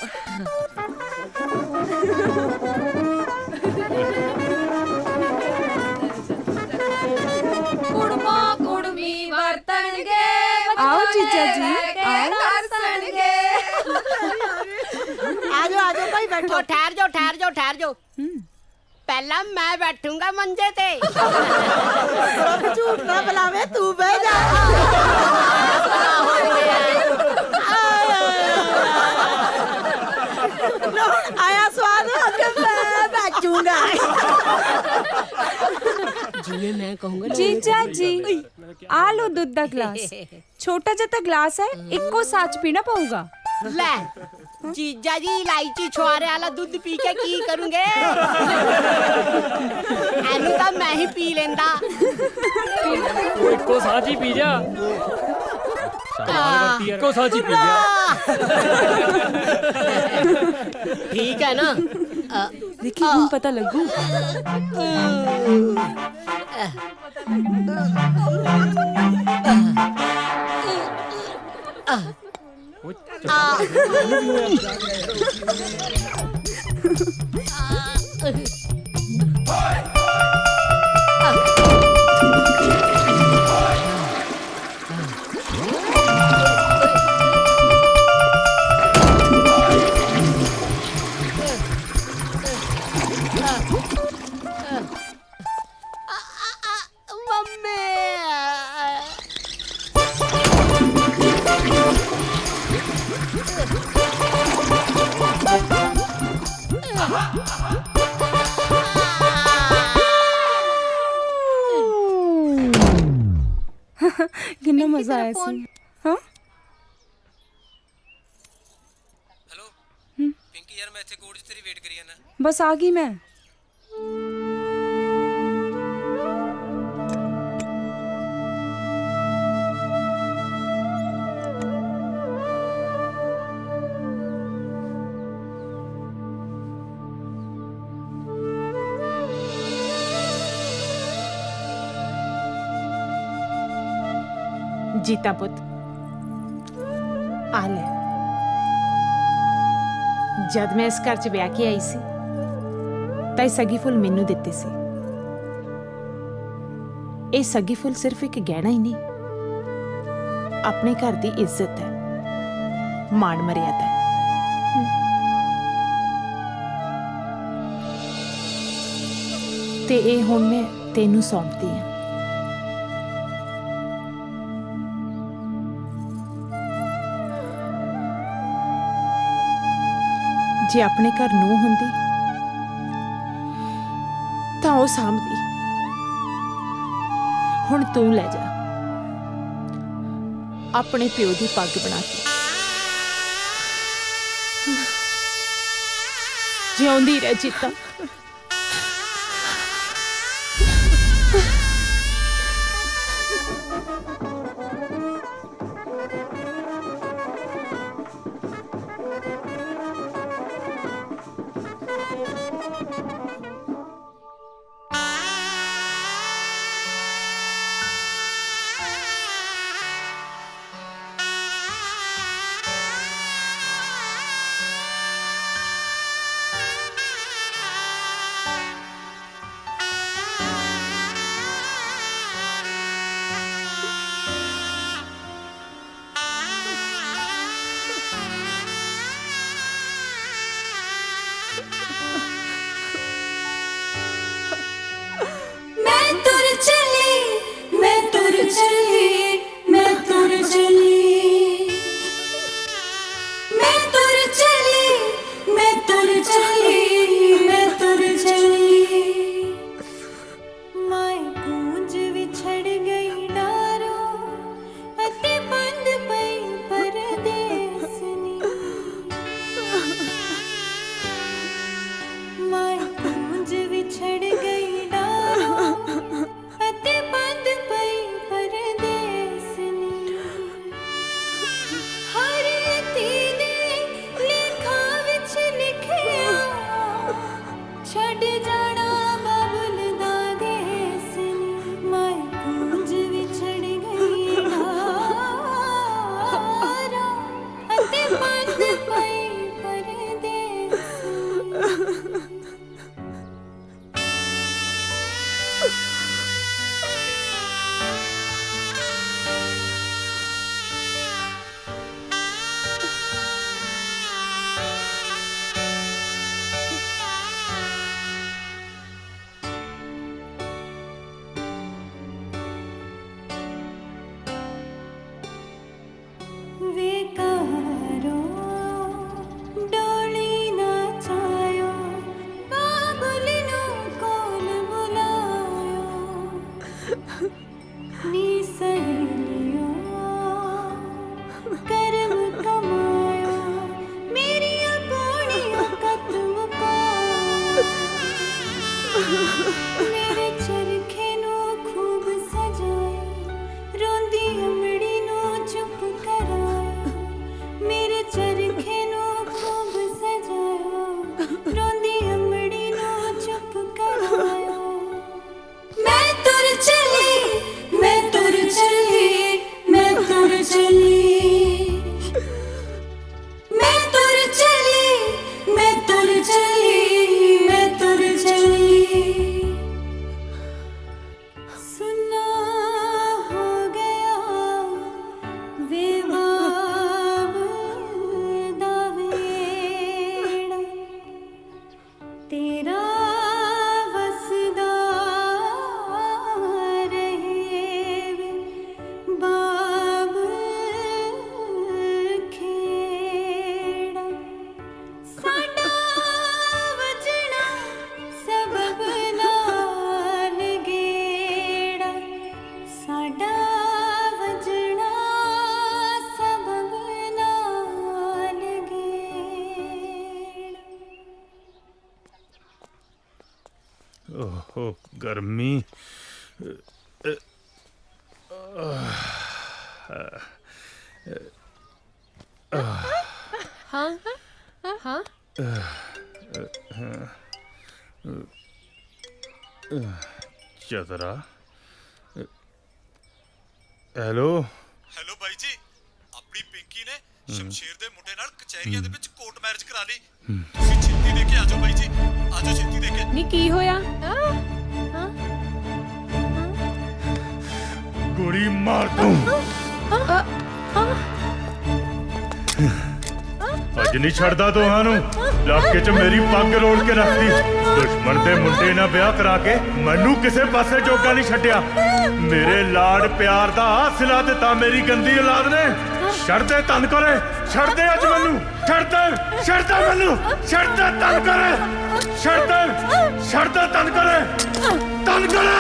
ਕੁੜਮਾ ਕੁੜਮੀ ਵਰਤਣਗੇ। ਆਓ ਜੀਜਾ ਜੀ, ਆਓ। ਆ ਜਾਓ ਭਾਈ, ਬੈਠੋ। ਠਹਿਰ ਜਾਓ। ਪਹਿਲਾਂ ਮੈਂ ਬੈਠੂੰਗਾ ਮੰਜੇ ਤੇ। ਰੱਬ ਝੂਠ ਨਾ ਬੁਲਾਵੇ, ਤੂੰ ਬਹਿ ਜਾ। ਆਇਆ ਸਵਾਦ, ਮੈਂ ਬੈਠੂੰਗਾ। ਜਿਵੇਂ ਮੈਂ ਕਹੂੰਗਾ। ਜੀਜਾ ਜੀ, ਆ ਲੋ ਦੁੱਧ ਦਾ ਗਲਾਸ। ਛੋਟਾ ਜਿਹਾ ਤਾਂ ਗਲਾਸ ਹੈ, ਇੱਕੋ ਸਾਚ ਪੀਣਾ ਪਊਗਾ। ਲੈ जीजा जी इलायची छुआरे वाला दूध पी के की करूंगे एनू तो मैं ही पी लेंदा ਇੱਕੋ ਸਾਹ 'ਚ ਹੀ ਪੀ ਜਾ ਕਮਾਲ ਕਰਤੀ ਯਾਰ ਇੱਕੋ ਸਾਹ 'ਚ ਹੀ ਪੀ ਜਾ ठीक है ना देखिए ਹੁਣ ਪਤਾ ਲੱਗੂ कितना मजा आया सी हाँ ਪਿੰਕੀ ਯਾਰ ਮੈਂ ਇੱਥੇ ਕੋਰਟ 'ਚ ਤੇਰੀ ਵੇਟ ਕਰੀ ਜਾਂਦਾ बस आ गई मैं ਜੀਤਾ ਪੁੱਤ ਆ ਲੈ ਜਦ ਮੈਂ ਇਸ ਘਰ 'ਚ ਵਿਆਹ ਕੇ ਆਈ ਸੀ ਤਾਂ ਇਹ ਸੱਗੀ ਫੁੱਲ ਮੈਨੂੰ ਦਿੱਤੇ ਸੀ। ਇਹ ਸੱਗੀ ਫੁੱਲ ਸਿਰਫ ਇੱਕ ਗਹਿਣਾ ਹੀ ਨਹੀਂ, ਆਪਣੇ ਘਰ ਦੀ ਇੱਜ਼ਤ ਹੈ, ਮਾਣ ਮਰਿਆਦਾ ਹੈ। ਤੇ ਇਹ ਹੁਣ ਮੈਂ ਤੈਨੂੰ ਸੌਂਪਦੀ ਹਾਂ। ਜੇ ਆਪਣੇ ਘਰ ਨੂੰ ਹੁੰਦੀ ਤਾਂ ਉਹ ਸਾਂਭਦੀ। ਹੁਣ ਤੂੰ ਲੈ ਜਾ ਆਪਣੇ ਪਿਓ ਦੀ ਪੱਗ ਬਣਾ ਕੇ। ਜਿਉਂਦੀ ਰਹਿ ਜੀਤਾ। ਮੇਰੇ ਚਰਖੇ ਨੂੰ ਖੂਬ ਸਜਾਏ ਰੋਂਦੀ ਅਮੜੀ ਨੂੰ ਚੁੱਪ ਕਰਾਇਆ ਮੇਰੇ ਚਰਖੇ ਨੂੰ ਖੂਬ ਸਜਾਇਆ ਰੋਂਦੀ ਅਮੜੀ ਨੂੰ ਚੁੱਪ ਕਰਾਇਆ ਮੈਂ ਤੁਰ ਚਲੀ ਮੈਂ ਤੁਰ ਚਲੀ ਮੈਂ ਤੁਰ ਚਲੀ ਮੈਂ ਤੁਰ ਚਲੀ ਮੈਂ ਤੁਰ ਚਲੀ ਮੈਂ ਤੁਰ ਚਲੀ ਸੁਨਾ ਹੋ ਗਿਆ ਵੇ ਬਾਬਲ ਦਾ ਵੇੜਾ ਤੇਰਾ ਵਸਦਾ ਰਹੇ ਵੇ ਬਾਬਲ ਖੇੜਾ ਸਾਡਾ ਵਜਣਾ ਸਬਬ ਨਾਲ ਗੇੜਾ ਸਾਡਾ ਵਜਣਾ ਸਬਬ ਨਾਲ ਗੇੜਾ ਓਹੋ ਗਰਮੀ ਹਾਂ ਹਾਂ ਚਤਰਾ ਹੈਲੋ ਹੈਲੋ ਬਾਈ ਜੀ, ਆਪਣੀ ਪਿੰਕੀ ਨੇ ਸ਼ਮਸ਼ੀਰ ਦੇ ਮੁੰਡੇ ਨਾਲ ਕਚਹਿਰੀਆਂ ਦੇ ਵਿੱਚ ਕੋਰਟ ਮੈਰਿਜ ਕਰਾ ਲਈ। ਤੁਸੀਂ ਛੇਤੀ ਦੇ ਕੇ ਆ ਜਾਓ ਬਾਈ ਜੀ, ਆ ਜਾਓ ਛੇਤੀ ਦੇ ਕੇ। ਨੀ ਕੀ ਹੋਇਆ? ਗੋਲੀ ਮਾਰ ਦੂੰ। ਅੱਜ ਨਹੀਂ ਛੱਡਦਾ ਦੋਹਾਂ ਨੂੰ। ਇਲਾਕੇ 'ਚ ਮੇਰੀ ਪੱਗ ਰੋਲ ਕੇ ਰੱਖਦੀ। ਦੁਸ਼ਮਣ ਦੇ ਮੁੰਡੇ ਨਾਲ ਵਿਆਹ ਕਰਾ ਕੇ ਮੈਨੂੰ ਕਿਸੇ ਪਾਸੇ ਜੋਗਾ ਨਹੀਂ ਛੱਡਿਆ। ਮੇਰੇ ਲਾਡ ਪਿਆਰ ਦਾ ਹਾਸਿਲਾ ਦਿੱਤਾ ਮੇਰੀ ਗੰਦੀ ਔਲਾਦ ਨੇ। ਛੱਡ ਦੇ ਤਨ ਕਰੇ, ਛੱਡ ਦੇ ਅੱਜ ਮੈਨੂੰ। ਛੱਡ ਦੇ, ਛੱਡ ਦੇ ਮੈਨੂੰ। ਛੱਡ ਦੇ ਤਨ ਕਰੇ, ਛੱਡ ਦੇ, ਛੱਡ ਦੇ ਤਨ ਕਰੇ, ਤਨ ਕਰੇ।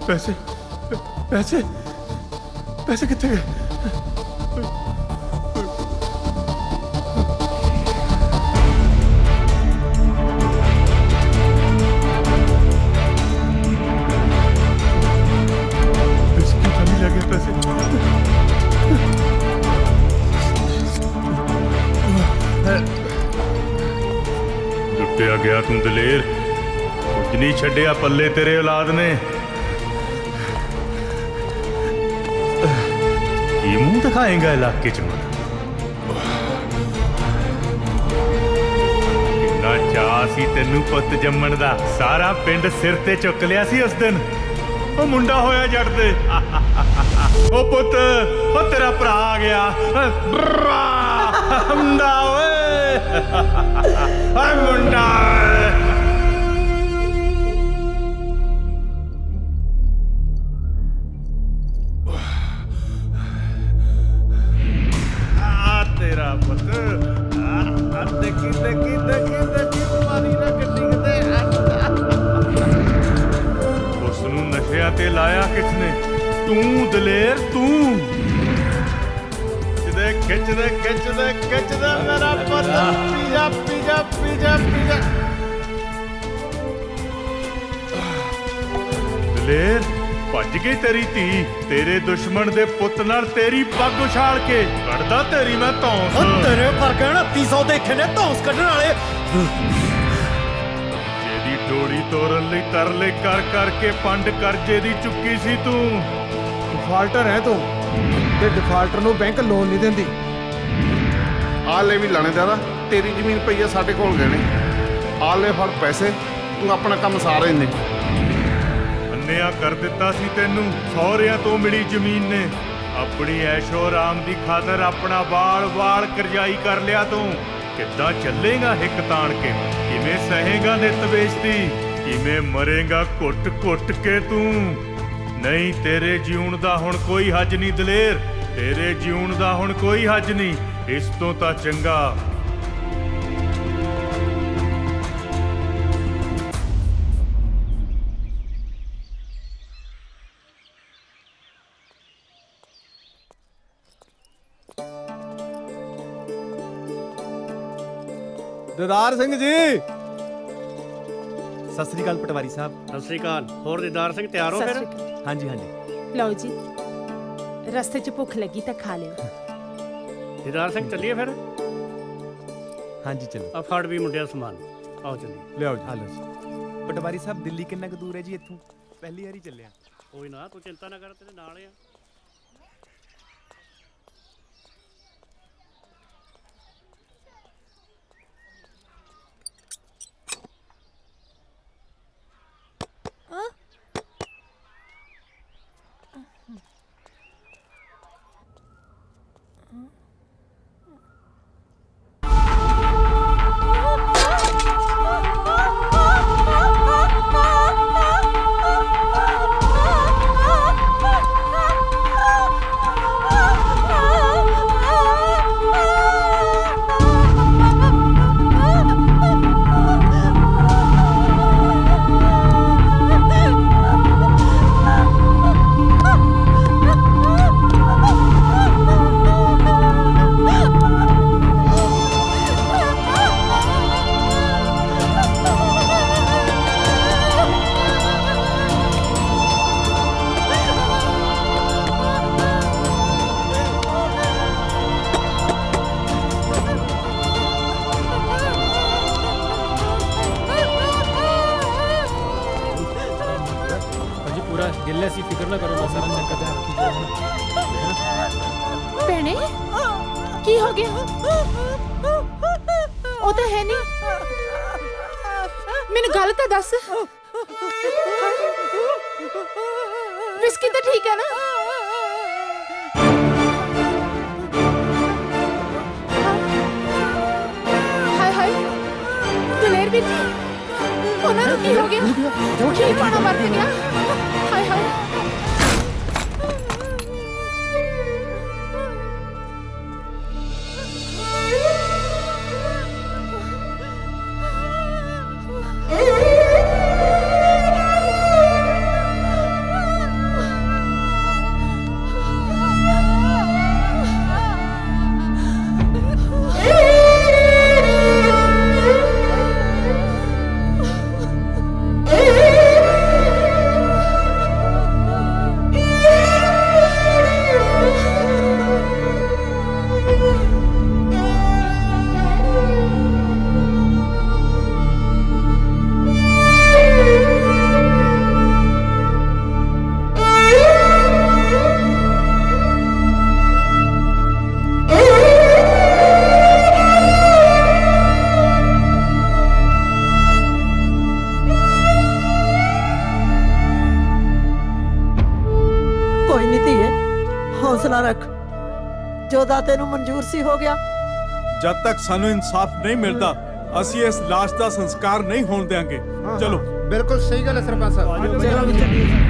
ਪੈਸੇ ਪੈਸੇ ਪੈਸੇ ਕਿੱਥੇ ਗਏ? ਲੁੱਟਿਆ ਗਿਆ ਤੂੰ ਦਲੇਰ, ਕੁਝ ਨਹੀਂ ਛੱਡਿਆ ਪੱਲੇ ਤੇਰੇ ਔਲਾਦ ਨੇ। ਕੀ ਮੂੰਹ ਦਿਖਾਏਗਾ ਇਲਾਕੇ 'ਚ? ਕਿੰਨਾ ਚਾਅ ਸੀ ਤੈਨੂੰ ਪੁੱਤ ਜੰਮਣ ਦਾ। ਸਾਰਾ ਪਿੰਡ ਸਿਰ ਤੇ ਚੁੱਕ ਲਿਆ ਸੀ ਉਸ ਦਿਨ। ਉਹ ਮੁੰਡਾ ਹੋਇਆ ਜੱਟ ਦੇ। ਉਹ ਪੁੱਤ, ਉਹ ਤੇਰਾ ਭਰਾ ਆ ਗਿਆ। ਮੁੰਡਾ ਓਏ, ਹਾਏ ਮੁੰਡਾ। ਆ ਤੇਰਾ ਪੁੱਤ। ਦੇਖੀ ਦੇਖੀ ਦੇਖੀ ਦੇਖੀ ਮਾਰੀ ਨਾ ਗੱਡੀ ਕਿਤੇ। ਉਸ ਨੂੰ ਨਸ਼ਿਆਂ ਤੇ ਲਾਇਆ ਕਿਸਨੇ? ਤੂੰ ਦਲੇਰ, ਤੂੰ। ਖਿੱਚਦੇ ਖਿੱਚਦੇ ਖਿੱਚਦੇ ਮੇਰਾ ਪੁੱਤ। Pizza pizza pizza pizza. Daler, ਭੱਜ ਗਈ ਤੇਰੀ ਧੀ ਤੇਰੇ ਦੁਸ਼ਮਣ ਦੇ ਪੁੱਤ ਨਾਲ ਤੇਰੀ ਪੱਗ ਉਛਾਲ ਕੇ। ਕੱਢਦਾ ਤੇਰੀ ਮੈਂ ਧੌਂਸ। ਤੇਰੇ ਵਰਗੇ 2900 ਦੇਖੇ ਨੇ ਧੌਂਸ ਕੱਢਣ ਵਾਲੇ। ਜਿਹਦੀ ਡੋਲੀ ਤੋਰਨ ਲਈ ਤਰਲੇ ਕਰ ਕਰਕੇ ਪੰਡ ਕਰਜ਼ੇ ਦੀ ਚੁੱਕੀ ਸੀ ਤੂੰ। ਡਿਫਾਲਟਰ ਹੈ ਤੂੰ, ਤੇ ਡਿਫਾਲਟਰ ਨੂੰ ਬੈਂਕ ਲੋਨ ਨਹੀਂ ਦਿੰਦੀ। ਆ ਲੈ ਵੀ ਲਾਣੇਦਾਰਾ, ਤੇਰੀ ਜ਼ਮੀਨ ਪਈ ਆ ਸਾਡੇ ਕੋਲ ਗਹਿਣੇ। ਆ ਲੈ ਫੜ ਪੈਸੇ, ਤੂੰ ਆਪਣਾ ਕੰਮ ਸਾਰੇ ਨੇ। ਅੰਨਿਆ ਕਰ ਦਿੱਤਾ ਸੀ ਤੈਨੂੰ ਸਹੁਰਿਆਂ ਤੋਂ ਮਿਲੀ ਜ਼ਮੀਨ ਨੇ। ਆਪਣੀ ਐਸ਼ੋ ਆਰਾਮ ਦੀ ਖਾਤਰ ਆਪਣਾ ਵਾਲ ਕਰਜ਼ਾਈ ਕਰ ਲਿਆ ਤੂੰ। ਕਿੱਦਾਂ ਚੱਲੇਗਾ ਹਿੱਕ ਤਾਣ ਕੇ? ਕਿਵੇਂ ਸਹੇਗਾ ਨਿੱਤ ਬੇਇੱਜ਼ਤੀ? ਕਿਵੇਂ ਮਰੇਗਾ ਘੁੱਟ ਘੁੱਟ ਕੇ ਤੂੰ? ਨਹੀਂ, ਤੇਰੇ ਜਿਉਣ ਦਾ ਹੁਣ ਕੋਈ ਹੱਜ ਨਹੀਂ ਦਲੇਰ। ਤੇਰੇ ਜਿਉਣ ਦਾ ਹੁਣ ਕੋਈ ਹੱਜ ਨਹੀਂ। ਇਸ ਤੋਂ ਤਾਂ ਚੰਗਾ ਦਿਦਾਰ ਸਿੰਘ ਜੀ। ਸਤਿ ਸ੍ਰੀ ਅਕਾਲ ਪਟਵਾਰੀ ਸਾਹਿਬ। ਸਤਿ ਸ੍ਰੀ ਅਕਾਲ। ਹੋਰ ਦੀਦਾਰ ਸਿੰਘ ਤਿਆਰ ਹੋ ਸਤਿ ਫਿਰ? ਸ਼੍ਰੀ ਅਕਾਲ। ਹਾਂਜੀ ਹਾਂਜੀ। ਲਓ ਜੀ, ਰਸਤੇ 'ਚ ਭੁੱਖ ਲੱਗੀ ਤਾਂ ਖਾ ਲਿਓ। ਦੀਦਾਰ ਸਿੰਘ ਚੱਲੀਏ ਫਿਰ? ਹਾਂਜੀ ਚਲੋ। ਆ ਫੜ ਵੀ ਮੁੰਡਿਆ ਸਮਾਨ, ਆਓ ਚੱਲੀਏ। ਲਿਆਓ ਜੀ। ਹਲੋ ਜੀ। ਪਟਵਾਰੀ ਸਾਹਿਬ ਦਿੱਲੀ ਕਿੰਨਾ ਕੁ ਦੂਰ ਹੈ ਜੀ ਇੱਥੋਂ? ਪਹਿਲੀ ਵਾਰੀ ਚੱਲਿਆ। ਕੋਈ ਨਾ, ਤੂੰ ਚਿੰਤਾ ਨਾ ਕਰ, ਤੇਰੇ ਨਾਲ ਆ। ਗਿੱਲੇ ਸੀ, ਫਿਕਰ ਨਾ ਕਰੋ, ਮੈਂ ਸਾਰਾ ਚੈੱਕ ਕਰ ਭੈਣੇ, ਕੀ ਹੋ ਗਿਆ? ਉਹ ਤਾਂ ਹੈ ਨਹੀਂ। ਮੈਨੂੰ ਗੱਲ ਤਾਂ ਦੱਸ। ਵਿਸਕੀ ਤਾਂ ਠੀਕ ਹੈ ਨਾ? ਹਾਏ ਹਾਏ, ਦਲੇਰ ਵੀਰ ਜੀ, ਉਹਨਾਂ ਨੂੰ ਕੀ ਹੋ ਗਿਆ? ਕੀ ਪਾਣਾ ਵਰਤ ਗਿਆ? ਹਾਏ ਹਾਏ। ਕੋਈ ਨਹੀਂ ਧੀਏ, ਹੌਸਲਾ ਰੱਖ। ਜੋ ਦਾਤੇ ਨੂੰ ਮਨਜ਼ੂਰ ਸੀ ਹੋ ਗਿਆ। ਜਦ ਤੱਕ ਸਾਨੂੰ ਇਨਸਾਫ ਨਹੀਂ ਮਿਲਦਾ, ਅਸੀਂ ਇਸ ਲਾਸ਼ ਦਾ ਸੰਸਕਾਰ ਨਹੀਂ ਹੋਣ ਦੇਵਾਂਗੇ। ਚਲੋ। ਬਿਲਕੁਲ ਸਹੀ ਗੱਲ ਹੈ ਸਰਪੰਚ ਸਾਹਿਬ।